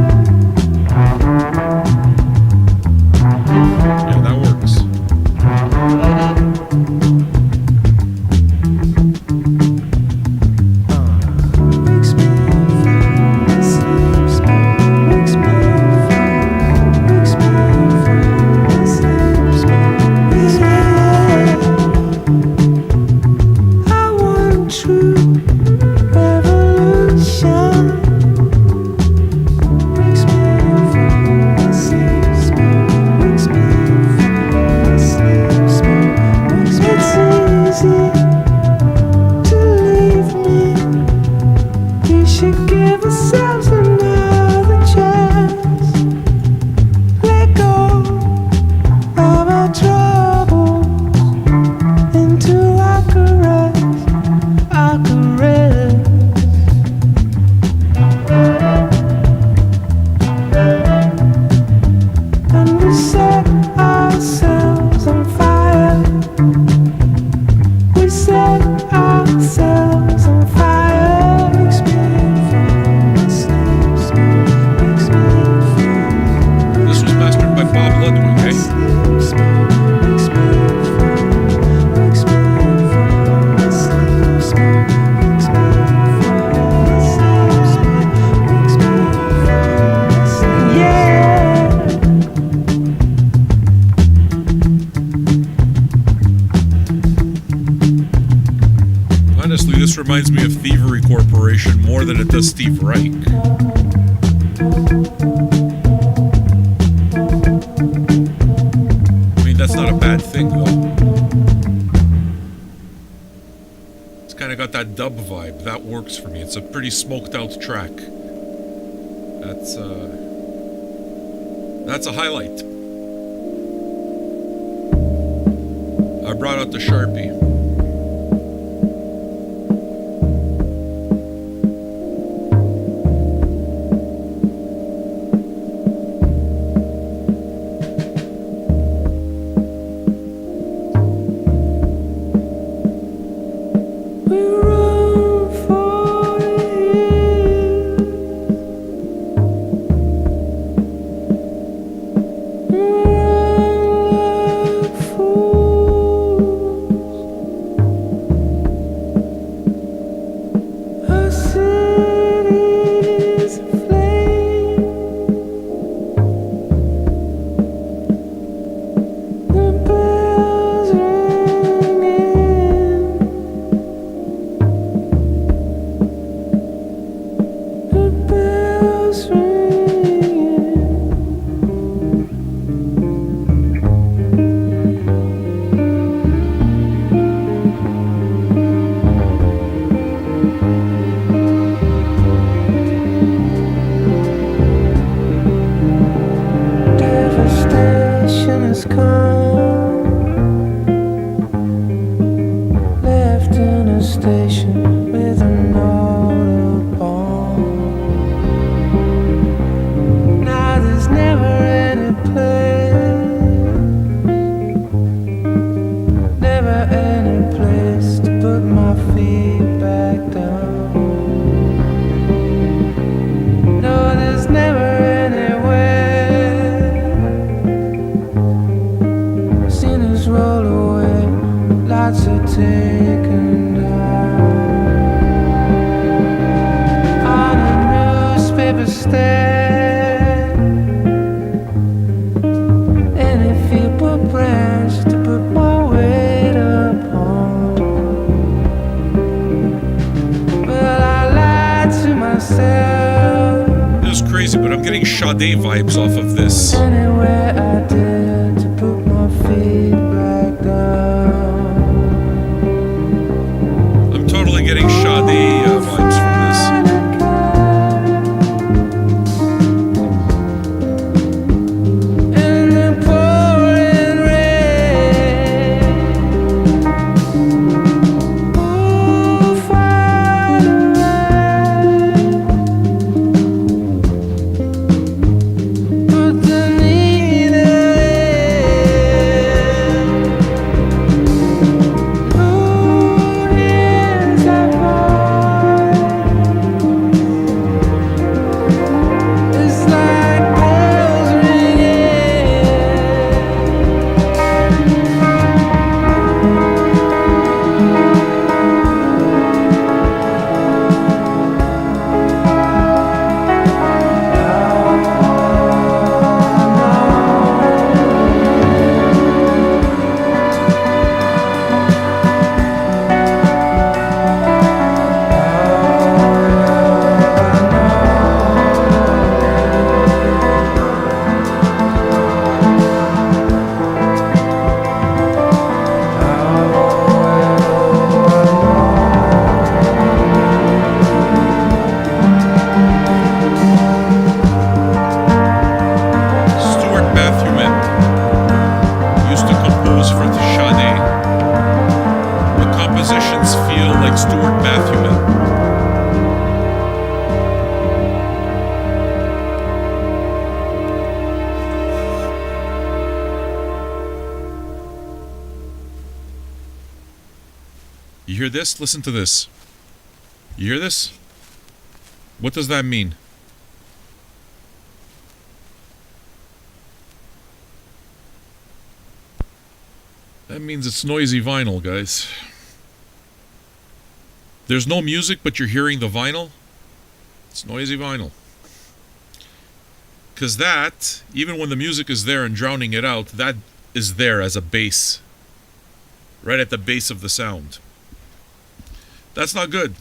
Yeah, that works. Makes me fall asleep, makes me fall asleep, I want true revolution. Makes me fall asleep, makes me fall asleep, makes me it's easy to leave me. We should give ourselves another chance. Let go of our troubles into our caress, our caress. And we set ourselves on fire. We Actually, this reminds me of Thievery Corporation more than it does Steve Reich. I mean, that's not a bad thing, though. It's kind of got that dub vibe. That works for me. It's a pretty smoked out track. That's a highlight. I brought out the Sharpie. Sade vibes off of this. I'm totally getting Sade vibes from this. You hear this? Listen to this. You hear this? What does that mean? That means it's noisy vinyl, guys. There's no music, but you're hearing the vinyl. It's noisy vinyl. Because that, even when the music is there and drowning it out, that is there as a bass. Right at the base of the sound. That's not good.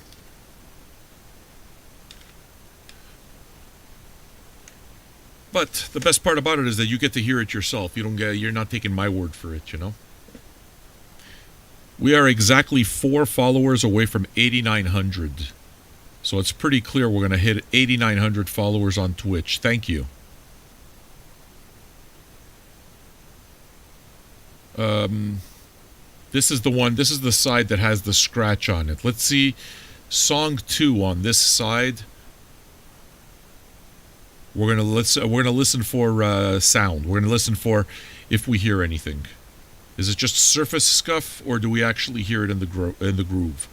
But the best part about it is that you get to hear it yourself. You're not taking my word for it, you know? We are exactly 4 followers away from 8,900. So it's pretty clear we're going to hit 8,900 followers on Twitch. Thank you. This is the one. This is the side that has the scratch on it. Let's see song 2 on this side. We're gonna listen for sound. We're gonna listen for if we hear anything. Is it just surface scuff, or do we actually hear it in the groove?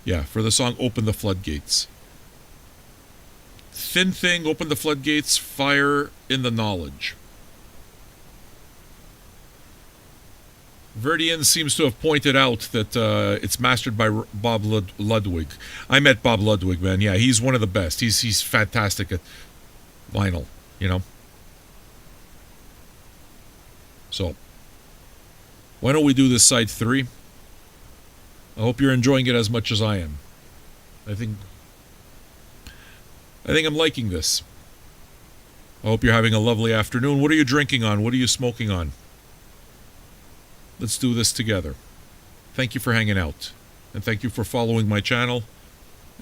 Yeah, for the song "Open the Floodgates." Thin Thing, "Open the Floodgates," Fire in the Knowledge. Verdian seems to have pointed out that it's mastered by Bob Ludwig. I met Bob Ludwig, man. Yeah, he's one of the best. He's fantastic at vinyl, you know. So, why don't we do this side 3? I hope you're enjoying it as much as I am. I think I'm liking this. I hope you're having a lovely afternoon. What are you drinking on? What are you smoking on? Let's do this together. Thank you for hanging out. And thank you for following my channel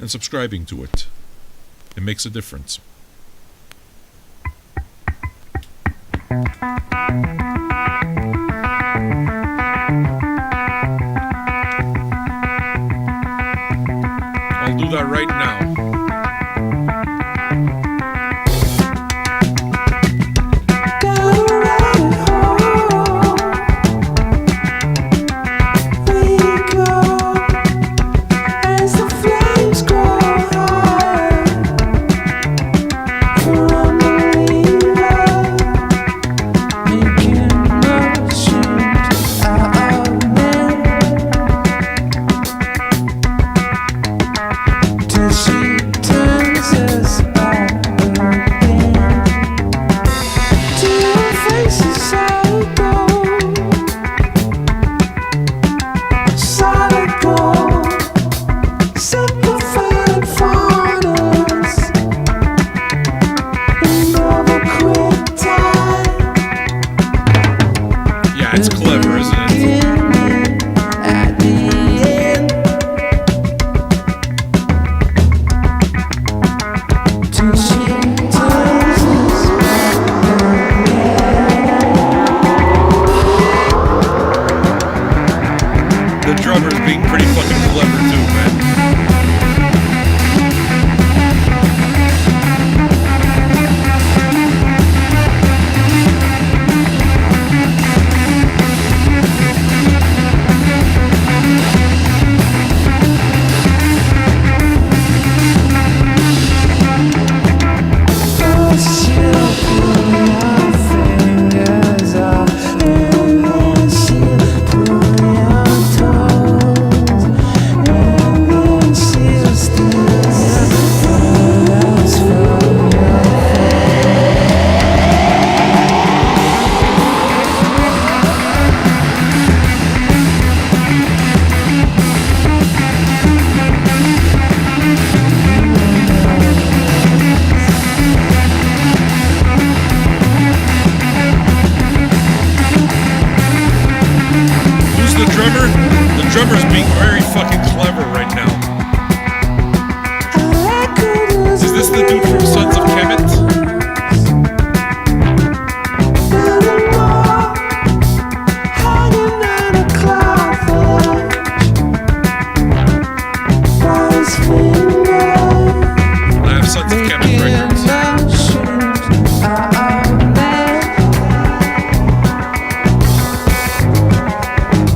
and subscribing to it. It makes a difference. I'll do that right now.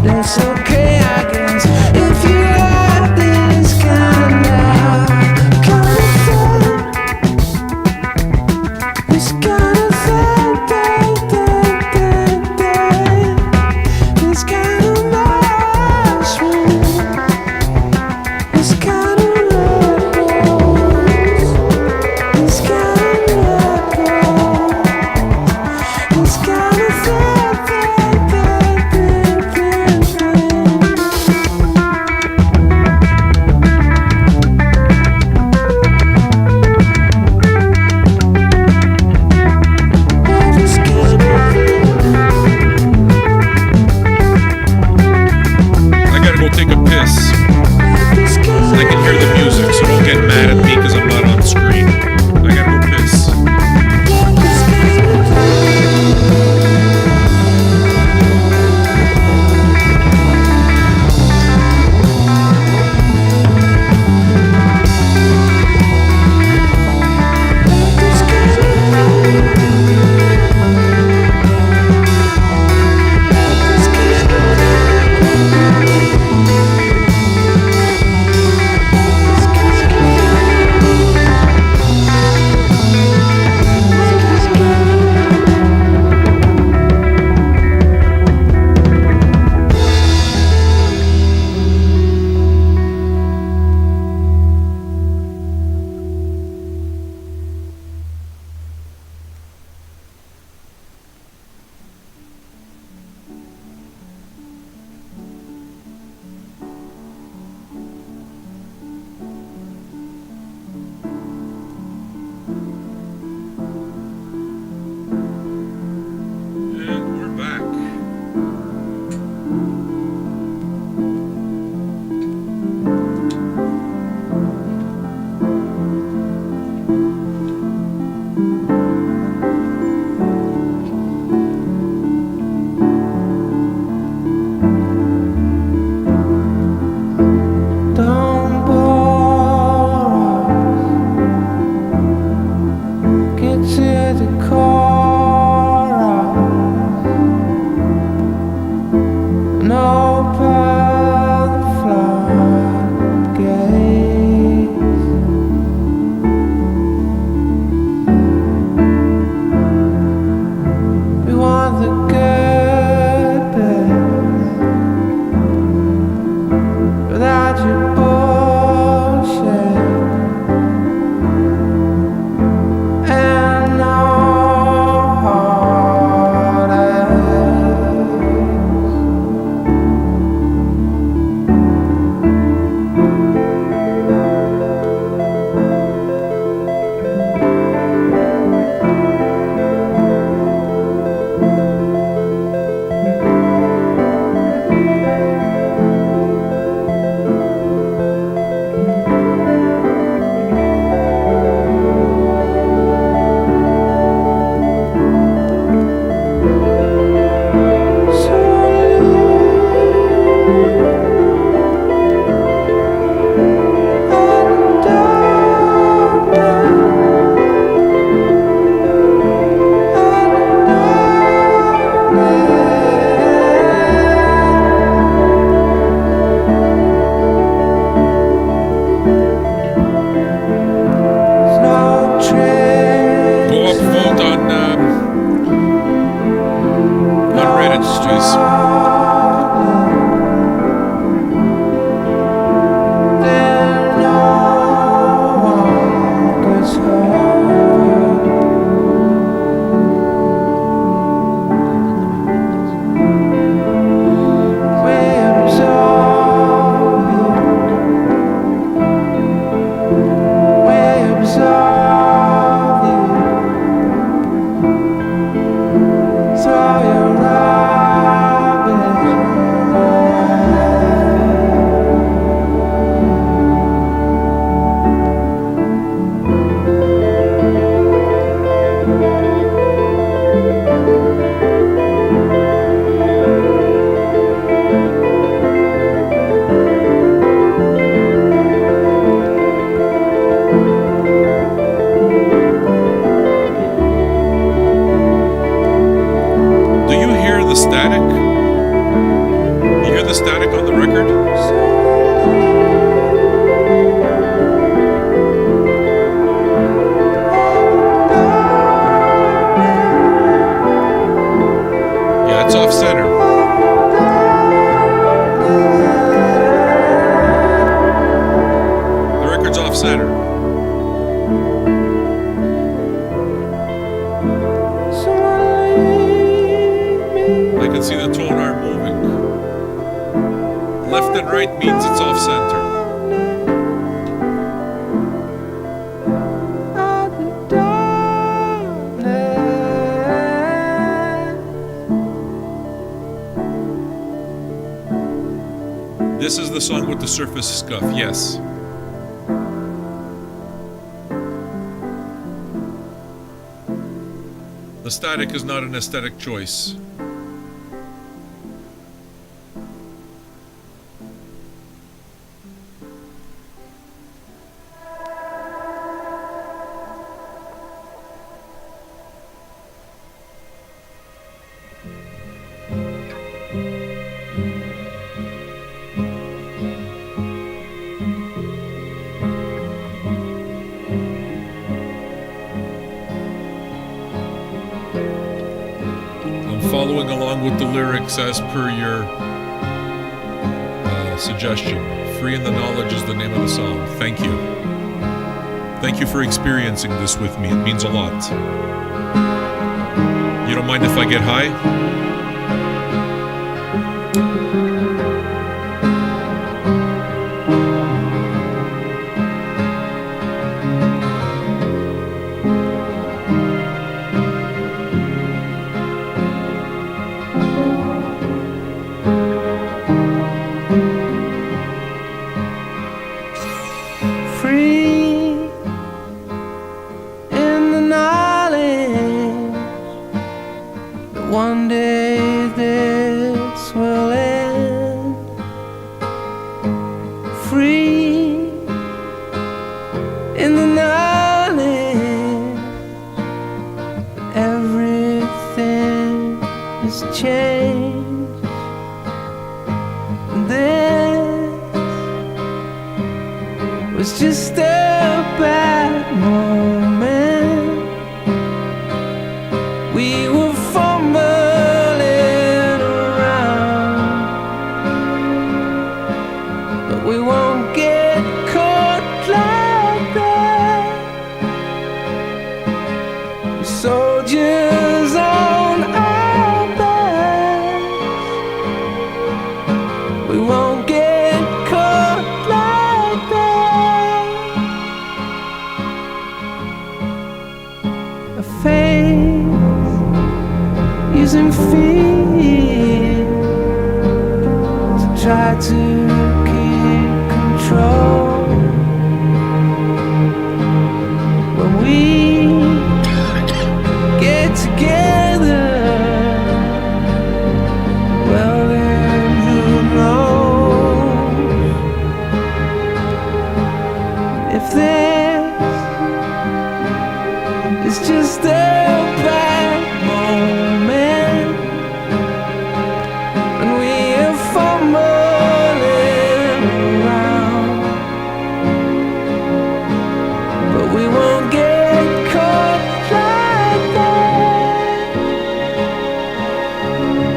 It's okay, I guess, if you had this. take a piss. I can hear the music, so don't get mad at me because I'm not on screen. I gotta go piss. And we're back. Don't bore us. Get to the chorus and open the floodgates. We want the good bits without your bullshit and no heartache. Go up, vote on Reddit, please. Do you hear the static? You hear the static on the record? Yeah, it's off center. The record's off center. I can see the tone arm moving. Left and right means it's off center. This is the song with the surface scuff, yes. The static is not an aesthetic choice. Following along with the lyrics as per your suggestion. Free in the Knowledge is the name of the song. Thank you. Thank you for experiencing this with me. It means a lot. You don't mind if I get high? One day this will end. Free in the knowledge that everything has changed. And this was just a bad moment. We were fumbling around, but we won't get caught like that. We're soldiers on our backs. We won't get caught like that. A face using fear to try to keep control. When we get together, well then who knows if this is just a bad moment. And we are fumbling around, but we won't get caught like that.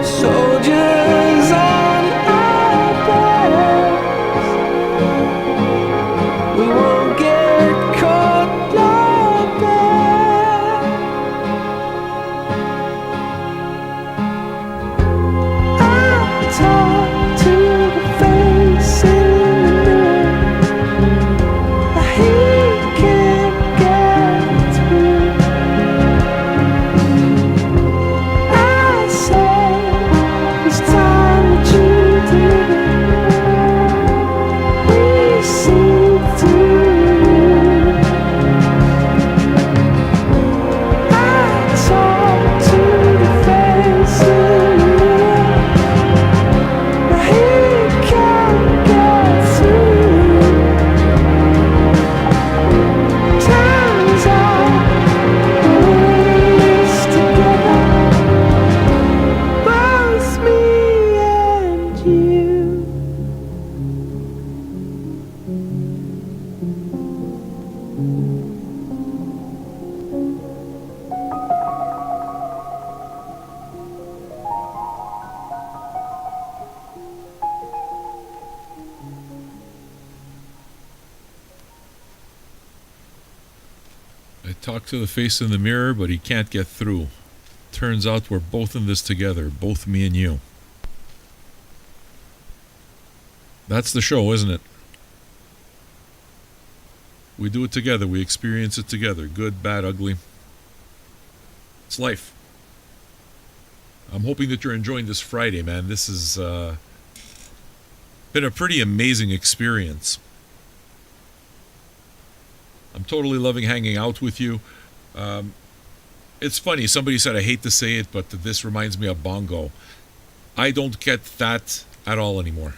Soldiers on our backs. We won't get caught like that. Talk to the face in the mirror. He can't get through. I said it's time that you deliver. We see through. I talk to the face in the mirror. He can't get through. Time's out, we're together, both me and you. I talk to the face in the mirror, but he can't get through. Turns out we're both in this together, both me and you. That's the show, isn't it? We do it together. We experience it together. Good, bad, ugly. It's life. I'm hoping that you're enjoying this Friday, man. This is Been a pretty amazing experience. I'm totally loving hanging out with you. It's funny, somebody said, I hate to say it, but this reminds me of Bongo. I don't get that at all anymore.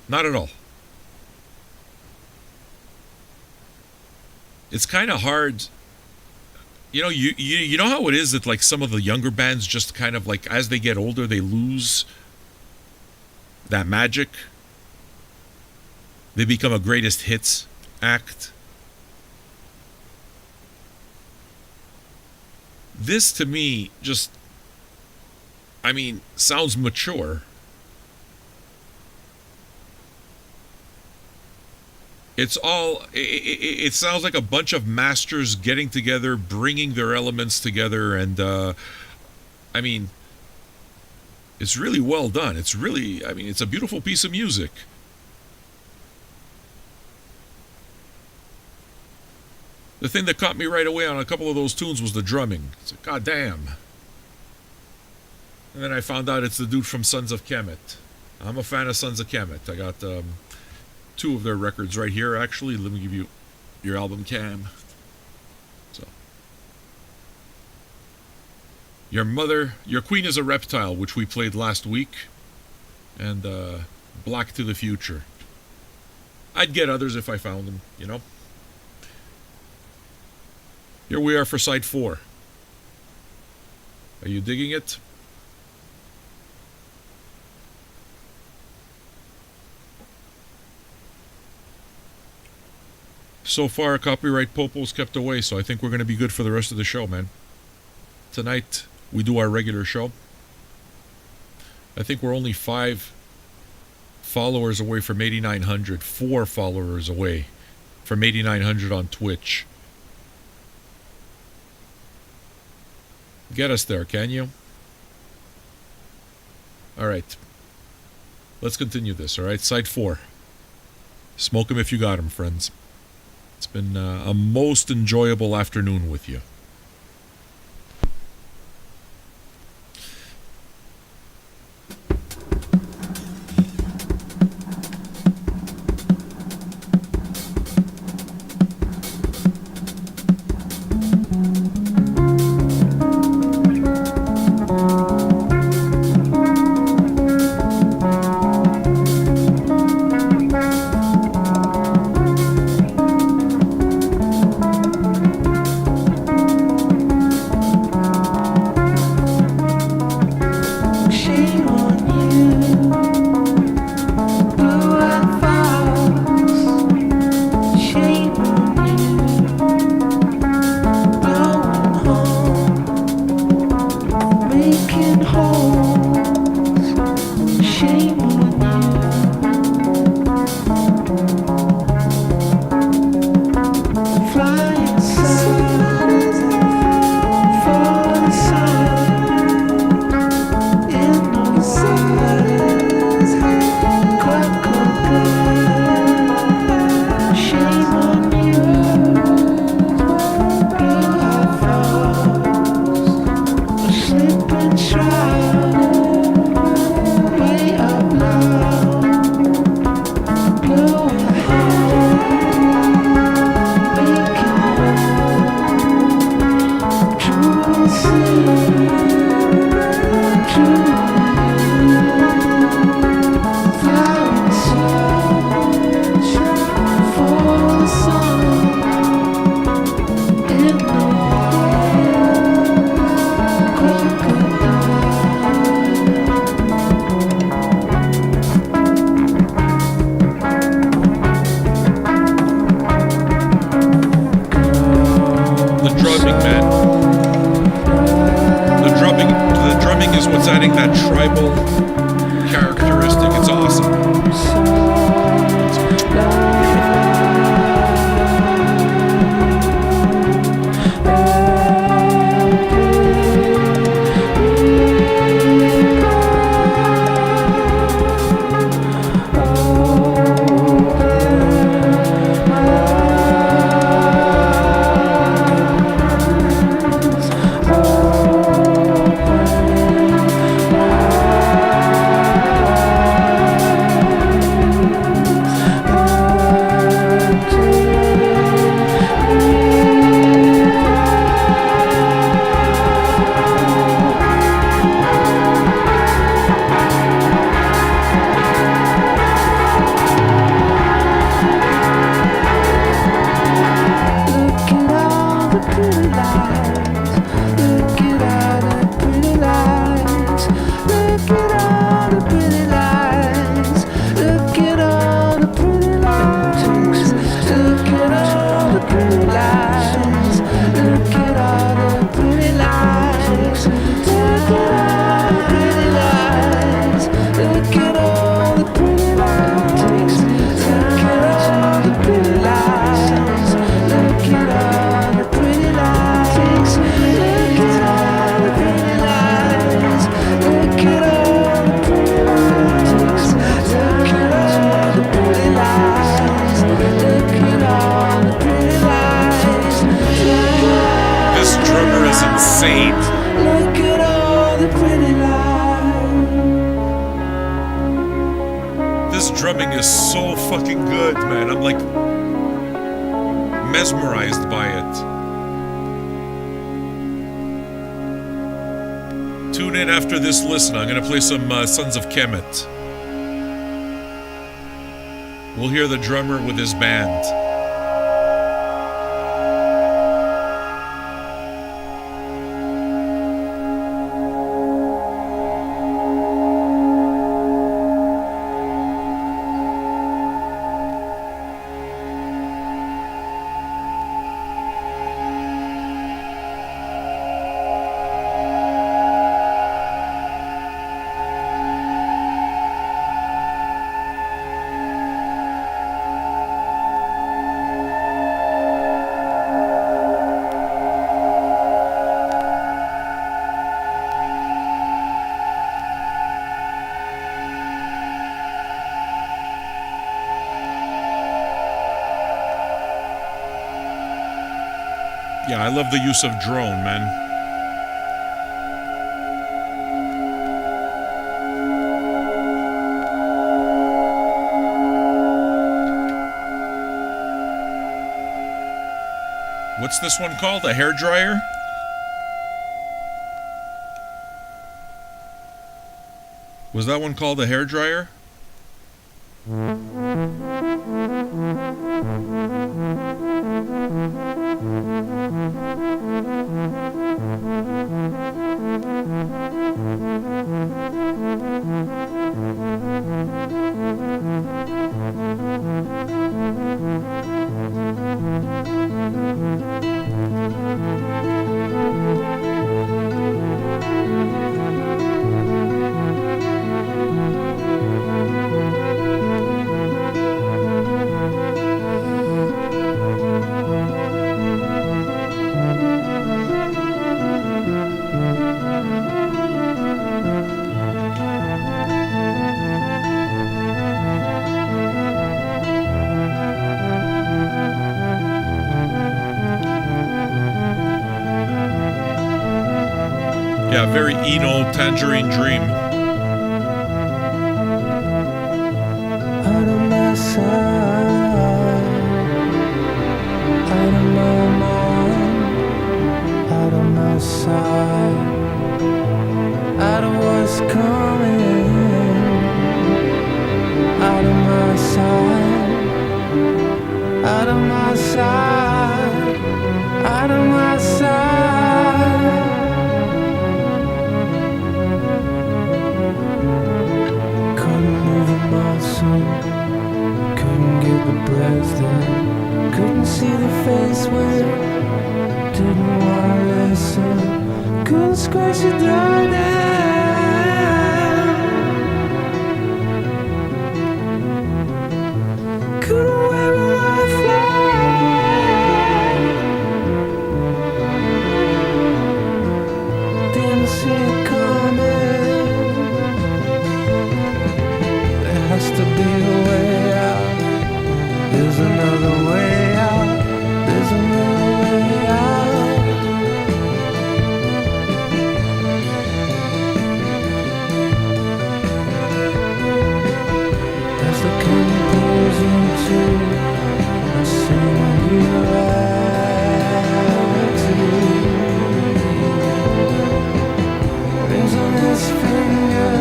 Not at all. It's kind of hard. You know how it is that like some of the younger bands just kind of like as they get older they lose that magic. They become a greatest hits act. This to me just, sounds mature. It sounds like a bunch of masters getting together, bringing their elements together, and it's really well done. It's a beautiful piece of music. The thing that caught me right away on a couple of those tunes was the drumming. It's like, God damn. And then I found out it's the dude from Sons of Kemet. I'm a fan of Sons of Kemet. I got 2 of their records right here, actually. Let me give you your album cam. So, Your Queen is a Reptile, which we played last week, and Black to the Future. I'd get others if I found them, you know. Here we are for side 4. Are you digging it? So far, copyright Popo's kept away, so I think we're going to be good for the rest of the show, man. Tonight, we do our regular show. I think we're only 5 followers away from 8,900. 4 followers away from 8,900 on Twitch. Get us there, can you? All right. Let's continue this, all right? Side 4. Smoke 'em if you got 'em, friends. It's been a most enjoyable afternoon with you. fucking good, man. I'm like mesmerized by it. Tune in after this listen. I'm going to play some Sons of Kemet. We'll hear the drummer with his band. Yeah, I love the use of drone, man. What's this one called? A hairdryer? Was that one called a hairdryer? Yeah, very Eno Tangerine Dream. Out of my sight, out of my mind, out of my sight, out of what's coming, out of my sight, out of my sight, out of my sight. Couldn't get the breath in, couldn't see the face when didn't wanna listen, couldn't scratch it down now, couldn't wear a lifeline, didn't see it coming. Has to be a way out. There's another way out. There's another way out. As the curtain pulls into a singularity, rings on his finger,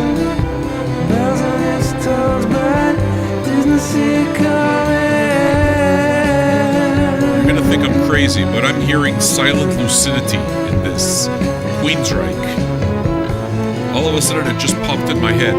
bells on his toes, but didn't see it coming. You're gonna think I'm crazy, but I'm hearing silent lucidity in this. Queensryche. All of a sudden it just popped in my head.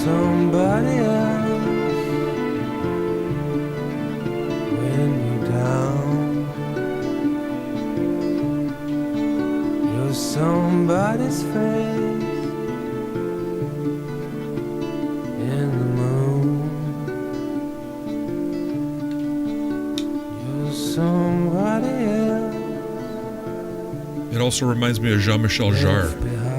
Somebody else when you're down. You're somebody's face in the moon. You're somebody else It also reminds me of Jean-Michel Jarre. left behind.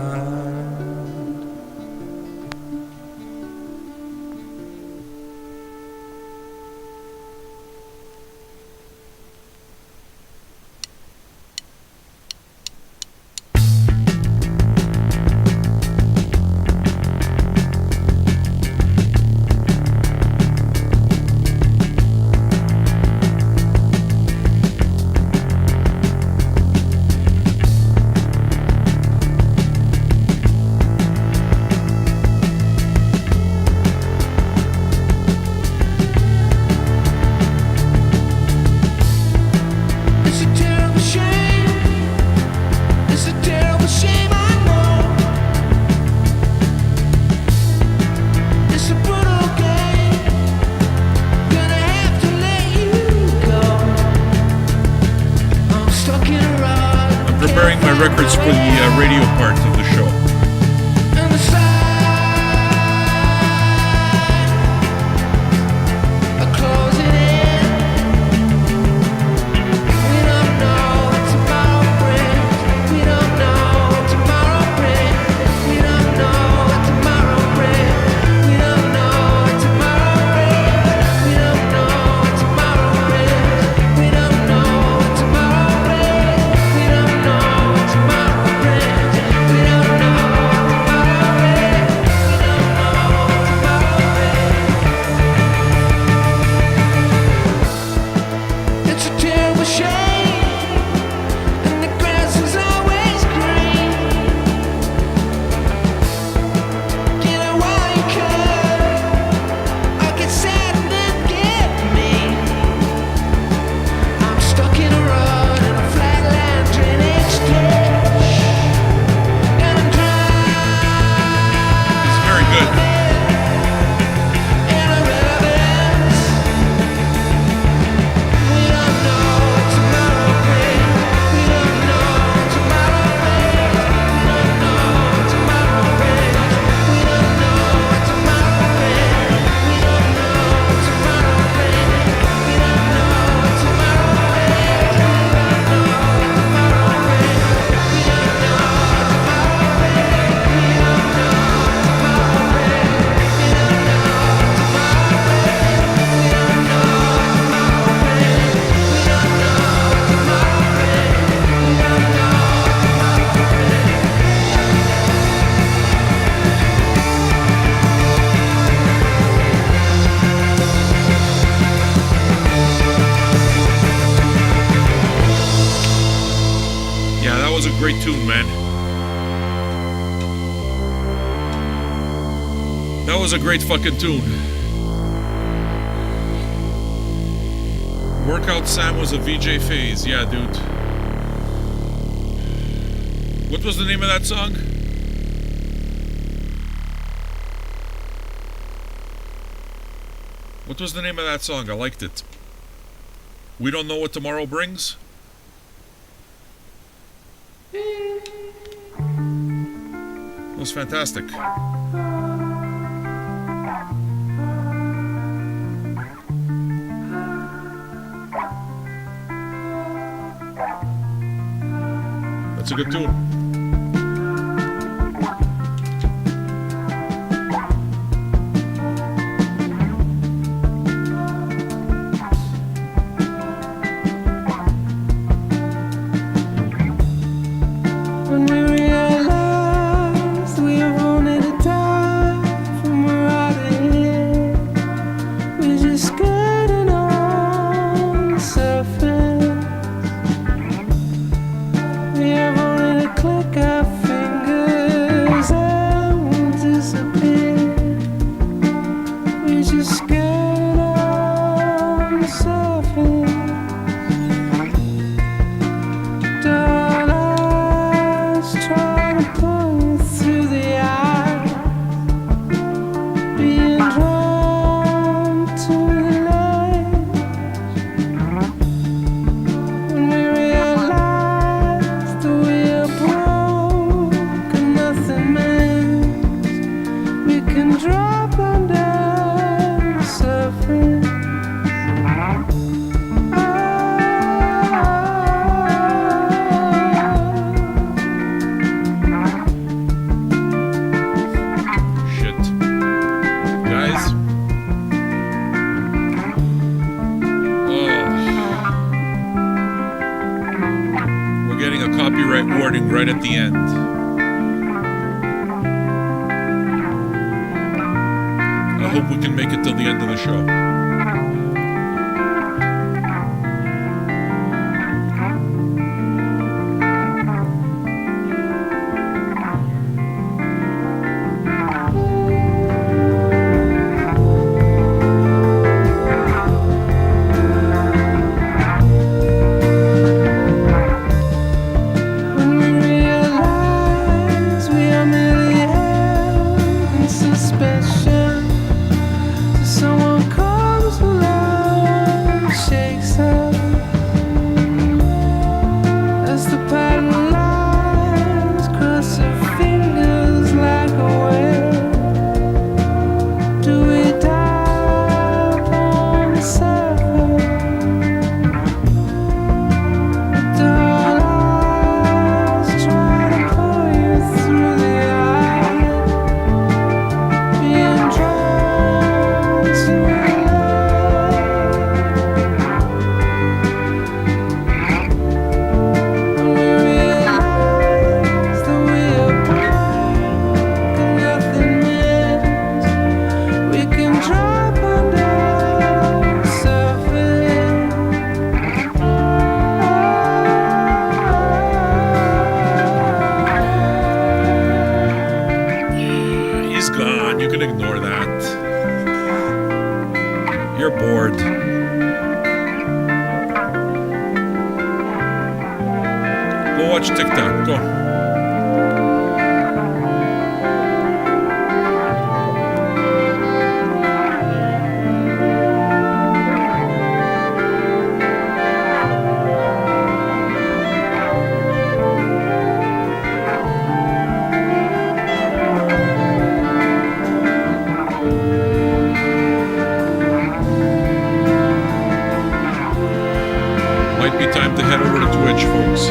It's a terrible shame. It's a terrible shame, I know. It's a brutal game. Gonna have to let you go. I'm stuck in a rut. I'm preparing my records for the radio part of the show. And the signs are closing in. We don't know what tomorrow brings. We don't know what tomorrow brings. We don't know what tomorrow brings. We don't know what tomorrow brings. We don't know what tomorrow brings. We don't know what tomorrow brings. We don't know what tomorrow brings. We don't know what tomorrow brings. It's a terrible shame, and the grass is always green. Get it while you can. I'll get sad and then get mean. I'm stuck in a rut in a flatland drainage ditch, and I'm It's very good. drowning in irrelevance. We don't know what tomorrow brings. We don't know what tomorrow brings. We don't know what tomorrow brings. We don't know what tomorrow brings. We don't know what tomorrow brings. We don't know what tomorrow brings. We don't know what tomorrow brings. We don't know what tomorrow brings. We don't know what tomorrow brings. We don't know what tomorrow brings. We don't know what tomorrow brings. We don't know what tomorrow brings. We don't know Yeah, that was a great tune, man. That was a great fucking tune. Workout Sam was a VJ phase. Yeah, dude. What was the name of that song? What was the name of that song? I liked it. We don't know what tomorrow brings? It was fantastic. That's a good tune. when we realize we have only to die from we're out of here. We're just skirting on the surface. We have only to climb copyright warning right at the end. I hope we can make it till the end of the show. When we realize we are merely held in suspicion, till someone comes along and shakes us as the pattern lines cross her fingers like a whale. Do we dive on the surface? Do our eyes try to pull you through the eye, being drawn to love? When we realize that we are broke and nothing mends, we can drop under the surface. He's gone. You can ignore that. You're bored. Go watch TikTok. Go. Might be time to head over to Twitch, folks.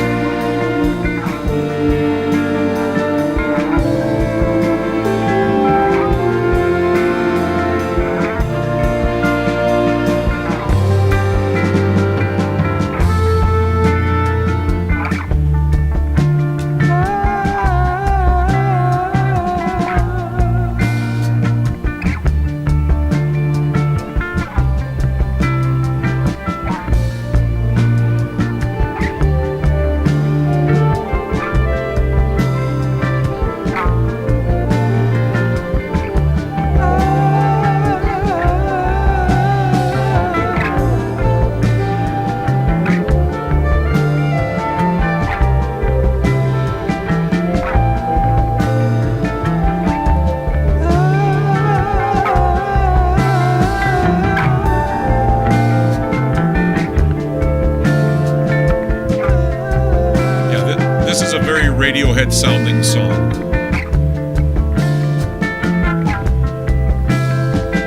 This is a very Radiohead sounding song.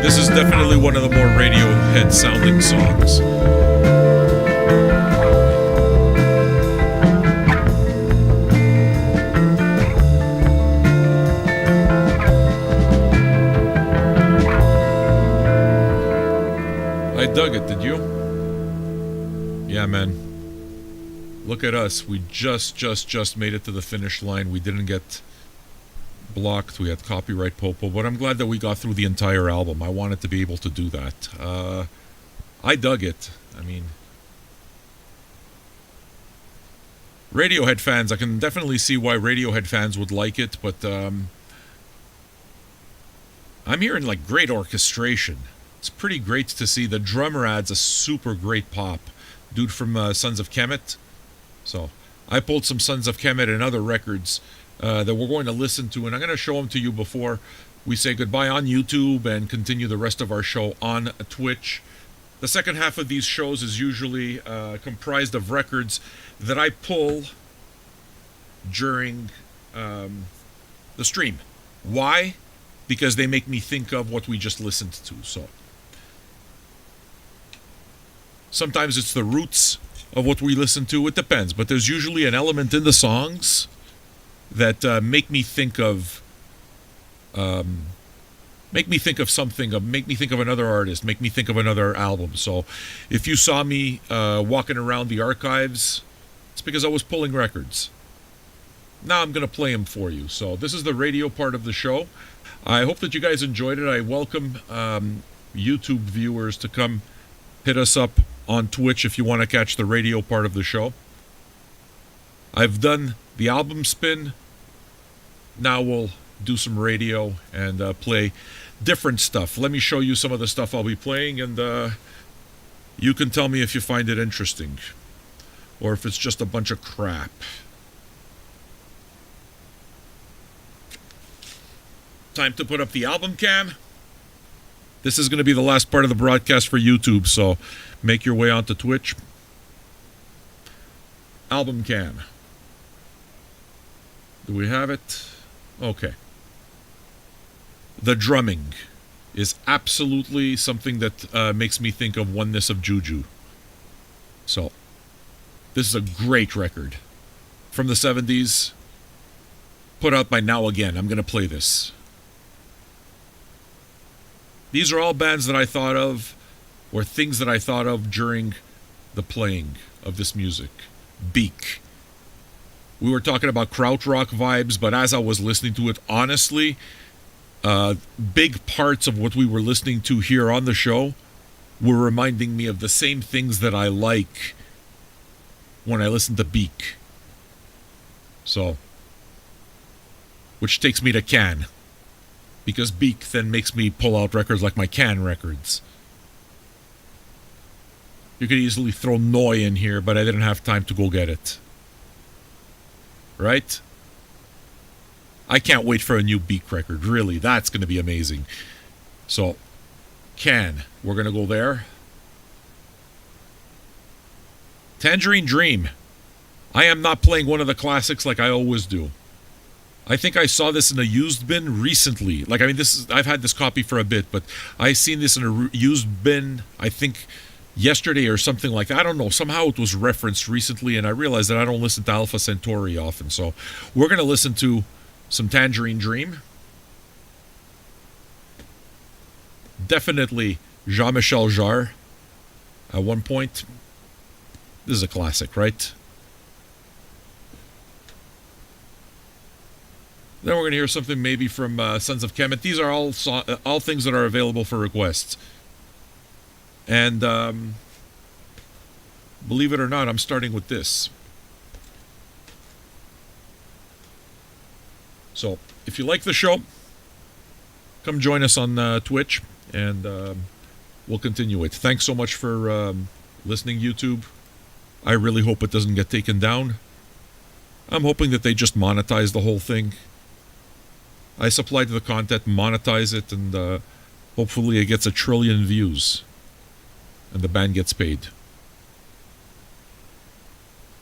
This is definitely one of the more Radiohead sounding songs. I dug it, did you? Yeah, man. Look at us. We just made it to the finish line. We didn't get blocked. We had copyright popo, but I'm glad that we got through the entire album. I wanted to be able to do that. I dug it. I mean, Radiohead fans, I can definitely see why Radiohead fans would like it, but I'm hearing like great orchestration. It's pretty great to see. The drummer adds a super great pop. Dude from Sons of Kemet. So I pulled some Sons of Kemet and other records that we're going to listen to, and I'm going to show them to you before we say goodbye on YouTube and continue the rest of our show on Twitch. The second half of these shows is usually comprised of records that I pull during the stream. Why? Because they make me think of what we just listened to. So sometimes it's the roots of what we listen to. It depends, but there's usually an element in the songs that make me think of something, make me think of another artist, make me think of another album. So if you saw me walking around the archives, it's because I was pulling records. Now I'm going to play them for you. So this is the radio part of the show. I hope that you guys enjoyed it. I welcome YouTube viewers to come hit us up on Twitch if you want to catch the radio part of the show. I've done the album spin. Now we'll do some radio and play different stuff. Let me show you some of the stuff I'll be playing, and you can tell me if you find it interesting or if it's just a bunch of crap. Time to put up the album cam. This is going to be the last part of the broadcast for YouTube, so make your way onto Twitch. Album cam. Do we have it? Okay. The drumming is absolutely something that makes me think of Oneness of Juju. So, this is a great record. From the 70s. Put out by Now Again. I'm going to play this. These are all bands that I thought of, or things that I thought of during the playing of this music. Beak. We were talking about krautrock vibes, but as I was listening to it, honestly, big parts of what we were listening to here on the show were reminding me of the same things that I like when I listen to Beak. So, which takes me to Can. Because Beak then makes me pull out records like my Can records. You could easily throw Noi in here, but I didn't have time to go get it. Right? I can't wait for a new Beak record. Really, that's going to be amazing. So, Can. We're going to go there. Tangerine Dream. I am not playing one of the classics like I always do. I think I saw this in a used bin recently. I've had this copy for a bit, but I seen this in a used bin, I think, yesterday or something like that. I don't know. Somehow it was referenced recently, and I realized that I don't listen to Alpha Centauri often. So we're going to listen to some Tangerine Dream. Definitely Jean-Michel Jarre at one point. This is a classic, right? Then we're going to hear something maybe from Sons of Kemet. These are all things that are available for requests. And believe it or not, I'm starting with this. So, if you like the show, come join us on Twitch, and we'll continue it. Thanks so much for listening, YouTube. I really hope it doesn't get taken down. I'm hoping that they just monetize the whole thing. I supplied the content, monetize it, and hopefully it gets 1 trillion views. And the band gets paid.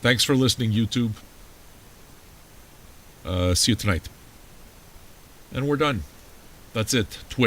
Thanks for listening, YouTube. See you tonight. And we're done. That's it. Twitch.